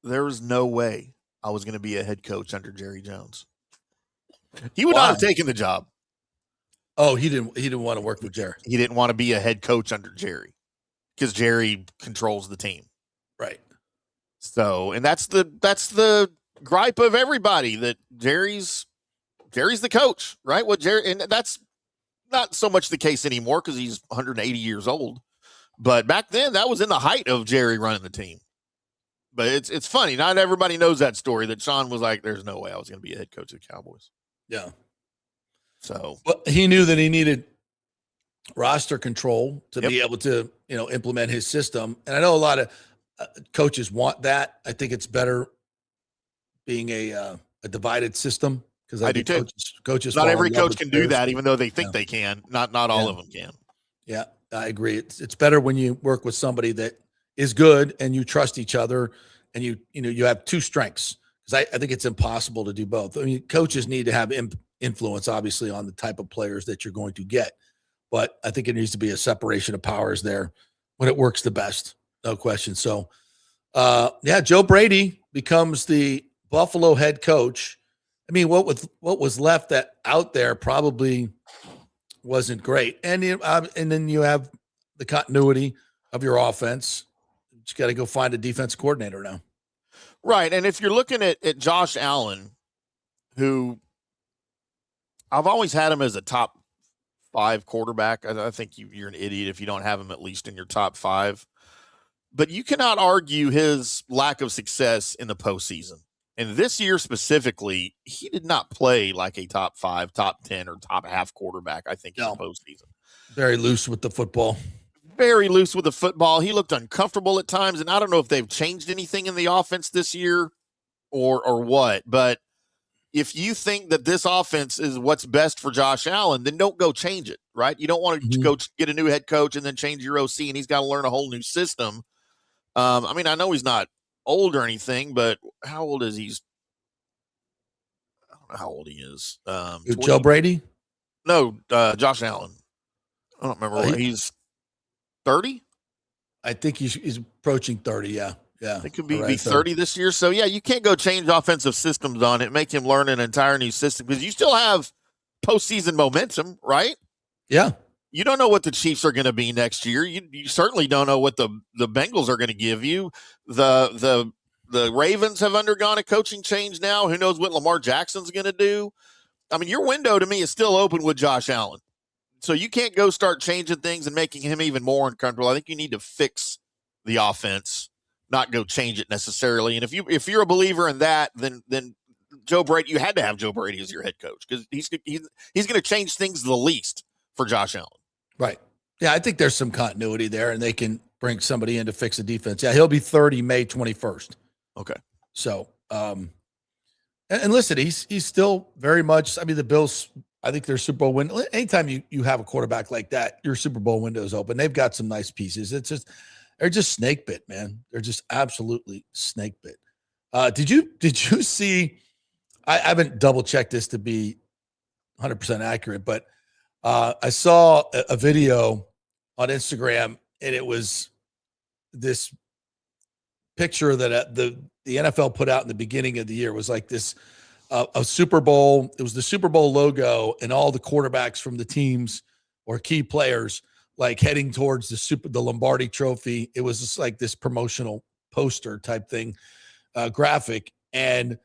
there was no way I was going to be a head coach under Jerry Jones. He would not have taken the job. Oh, he didn't want to work with Jerry. He didn't want to be a head coach under Jerry because Jerry controls the team. Right. So, and that's the gripe of everybody, that Jerry's the coach, right? And that's not so much the case anymore because he's 180 years old. But back then, that was in the height of Jerry running the team. But it's funny. Not everybody knows that story, that Sean was like, there's no way I was going to be a head coach of the Cowboys. Yeah. So he knew that he needed roster control to be able to, implement his system. And I know a lot of coaches want that. I think it's better being a divided system, because I do too. Coaches not every coach can do that, even though they think they can. Not all of them can. Yeah, I agree. It's better when you work with somebody that is good and you trust each other, and you have two strengths. Because I think it's impossible to do both. I mean, coaches need to have influence, obviously, on the type of players that you're going to get. But I think it needs to be a separation of powers there when it works the best. No question. So, Joe Brady becomes the Buffalo head coach. I mean, what was left out there probably wasn't great. And then you have the continuity of your offense. You just got to go find a defense coordinator now. Right. And if you're looking at Josh Allen, who I've always had him as a top 5 quarterback. I think you're an idiot if you don't have him at least in your top 5. But you cannot argue his lack of success in the postseason. And this year specifically, he did not play like a top 5, top 10, or top half quarterback, I think, in the postseason. Very loose with the football. Very loose with the football. He looked uncomfortable at times, and I don't know if they've changed anything in the offense this year or what. But if you think that this offense is what's best for Josh Allen, then don't go change it, right? You don't want to go get a new head coach and then change your OC, and he's got to learn a whole new system. I know he's not old or anything, but how old is he? I don't know how old he is. Joe Brady? No, Josh Allen. I don't remember. He's 30? I think he's approaching 30, yeah. Yeah. It could be 30 this year. So, you can't go change offensive systems on it, make him learn an entire new system, because you still have postseason momentum, right? Yeah. You don't know what the Chiefs are going to be next year. You certainly don't know what the Bengals are going to give you. The Ravens have undergone a coaching change now. Who knows what Lamar Jackson's going to do? I mean, your window to me is still open with Josh Allen. So you can't go start changing things and making him even more uncomfortable. I think you need to fix the offense, not go change it necessarily. And if you're a believer in that, then Joe Brady, you had to have Joe Brady as your head coach, because he's going to change things the least for Josh Allen. Right. Yeah, I think there's some continuity there, and they can bring somebody in to fix the defense. Yeah, he'll be 30 May 21st. Okay. So, and listen, he's still very much. I mean, the Bills, I think their Super Bowl win. Anytime you have a quarterback like that, your Super Bowl window is open. They've got some nice pieces. They're just snake bit, man. They're just absolutely snake bit. Did you see? I haven't double checked this to be 100% accurate, but I saw a video on Instagram, and it was this picture that the NFL put out in the beginning of the year. It was like this a Super Bowl. It was the Super Bowl logo and all the quarterbacks from the teams or key players like heading towards the Lombardi Trophy. It was just like this promotional poster type thing, graphic. And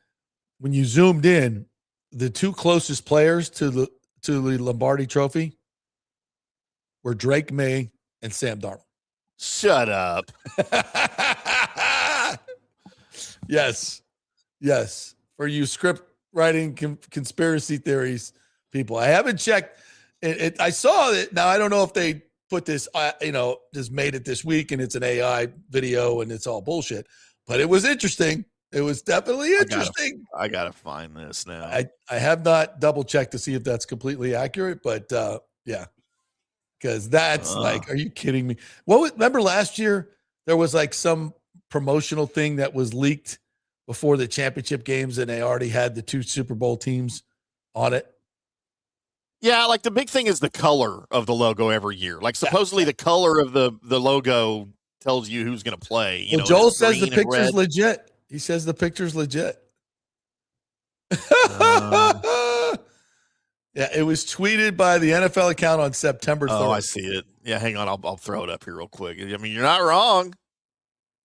when you zoomed in, the two closest players to the Lombardi Trophy were Drake May and Sam Darnold. Shut up. Yes. For you script writing conspiracy theories people. I haven't checked it. I saw it. Now I don't know if they put this, just made it this week and it's an AI video and it's all bullshit, but it was interesting. It was definitely interesting. I gotta find this now. I have not double checked to see if that's completely accurate, but yeah, because that's like, are you kidding me? Remember last year there was like some promotional thing that was leaked before the championship games and they already had the 2 Super Bowl teams on it. Yeah, like the big thing is the color of the logo every year. Like supposedly the color of the logo tells you who's going to play. Well, Joel says the picture's legit. He says the picture's legit. Yeah, it was tweeted by the NFL account on September 3rd. Oh, I see it. Yeah, hang on. I'll throw it up here real quick. I mean, you're not wrong.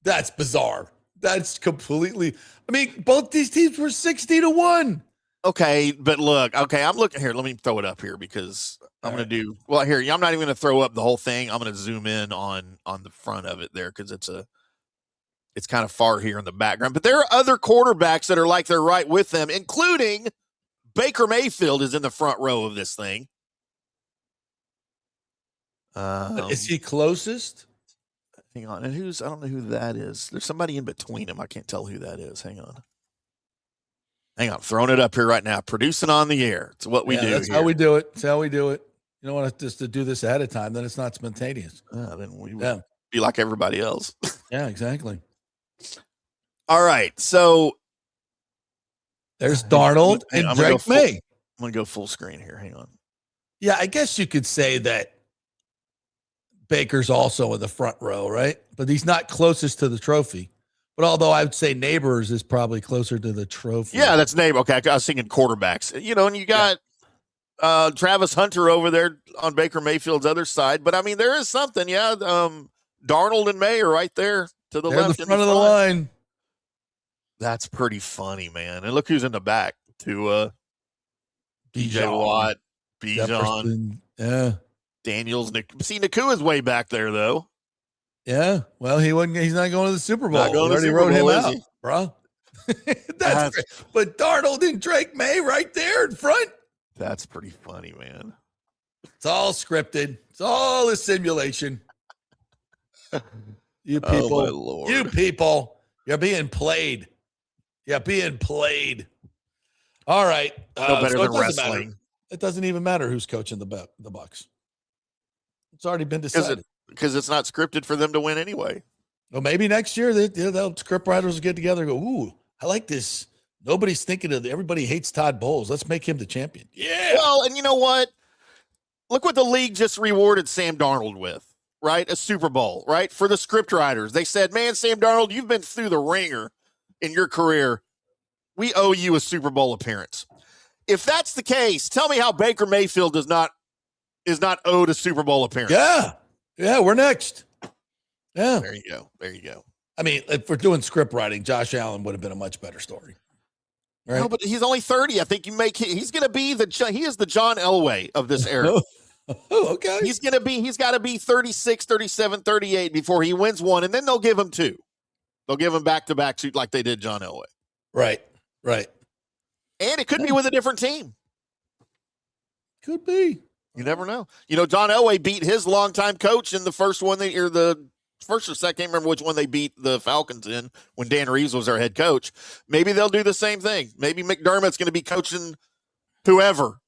That's bizarre. That's completely. I mean, both these teams were 60-1. Okay, but look. Okay, I'm looking here. Let me throw it up here because I'm going to do well here. I'm not even going to throw up the whole thing. I'm going to zoom in on the front of it there because it's kind of far here in the background. But there are other quarterbacks that are like they're right with them, including Baker Mayfield is in the front row of this thing. Is he closest? Hang on. And I don't know who that is. There's somebody in between them. I can't tell who that is. Hang on. Throwing it up here right now. Producing on the air. It's what we do. That's how we do it. It's how we do it. You don't want us to do this ahead of time. Then it's not spontaneous. Then we would be like everybody else. Yeah, exactly. All right. So there's Darnold and Drake May. I'm going to go full screen here. Hang on. Yeah, I guess you could say that Baker's also in the front row, right? But he's not closest to the trophy. But although I would say Neighbors is probably closer to the trophy. Yeah, that's Neighbor. Okay, I was thinking quarterbacks. And you got Travis Hunter over there on Baker Mayfield's other side. But, I mean, there is something. Yeah, Darnold and May are right there to the left. The front of the line. That's pretty funny, man. And look who's in the back. Tua, DJ Watt, Bijan. Yeah. Daniels. See, Nakua's way back there, though. Yeah, well, he's not going to the Super Bowl. Not going we to the already Super Bowl, wrote him out, bro. That's great. But Darnold and Drake May right there in front. That's pretty funny, man. It's all scripted. It's all a simulation. You people, oh my Lord. You people, you're being played. You're being played. All right. No better than wrestling. It doesn't even matter who's coaching the Bucs. It's already been decided. Because it's not scripted for them to win anyway. Well, maybe next year they'll script writers will get together and go, ooh, I like this. Nobody's thinking of everybody hates Todd Bowles. Let's make him the champion. Yeah. Well, and you know what? Look what the league just rewarded Sam Darnold with, right? A Super Bowl, right? For the script writers. They said, man, Sam Darnold, you've been through the ringer in your career. We owe you a Super Bowl appearance. If that's the case, tell me how Baker Mayfield is not owed a Super Bowl appearance. Yeah, we're next. Yeah. There you go. I mean, if we're doing script writing, Josh Allen would have been a much better story. Right? No, but he's only 30. I think he's going to be he is the John Elway of this era. Oh, okay. He's got to be 36, 37, 38 before he wins one, and then they'll give him 2. They'll give him back-to-back shoot like they did John Elway. Right. And it could be with a different team. Could be. You never know. John Elway beat his longtime coach in the first one, or the first or second. I can't remember which one they beat the Falcons in when Dan Reeves was their head coach. Maybe they'll do the same thing. Maybe McDermott's going to be coaching whoever,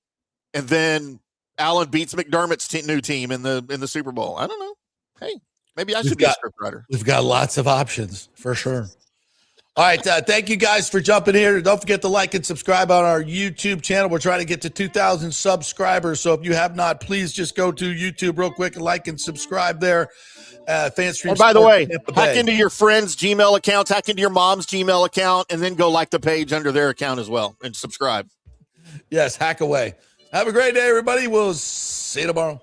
and then Allen beats McDermott's new team in the Super Bowl. I don't know. Hey, maybe I should be a scriptwriter. We've got lots of options for sure. All right. Thank you guys for jumping here. Don't forget to like and subscribe on our YouTube channel. We're trying to get to 2,000 subscribers. So if you have not, please just go to YouTube real quick and like and subscribe there. FanStream. And by the way, hack into your friends' Gmail accounts, hack into your mom's Gmail account, and then go like the page under their account as well and subscribe. Yes, hack away. Have a great day, everybody. We'll see you tomorrow.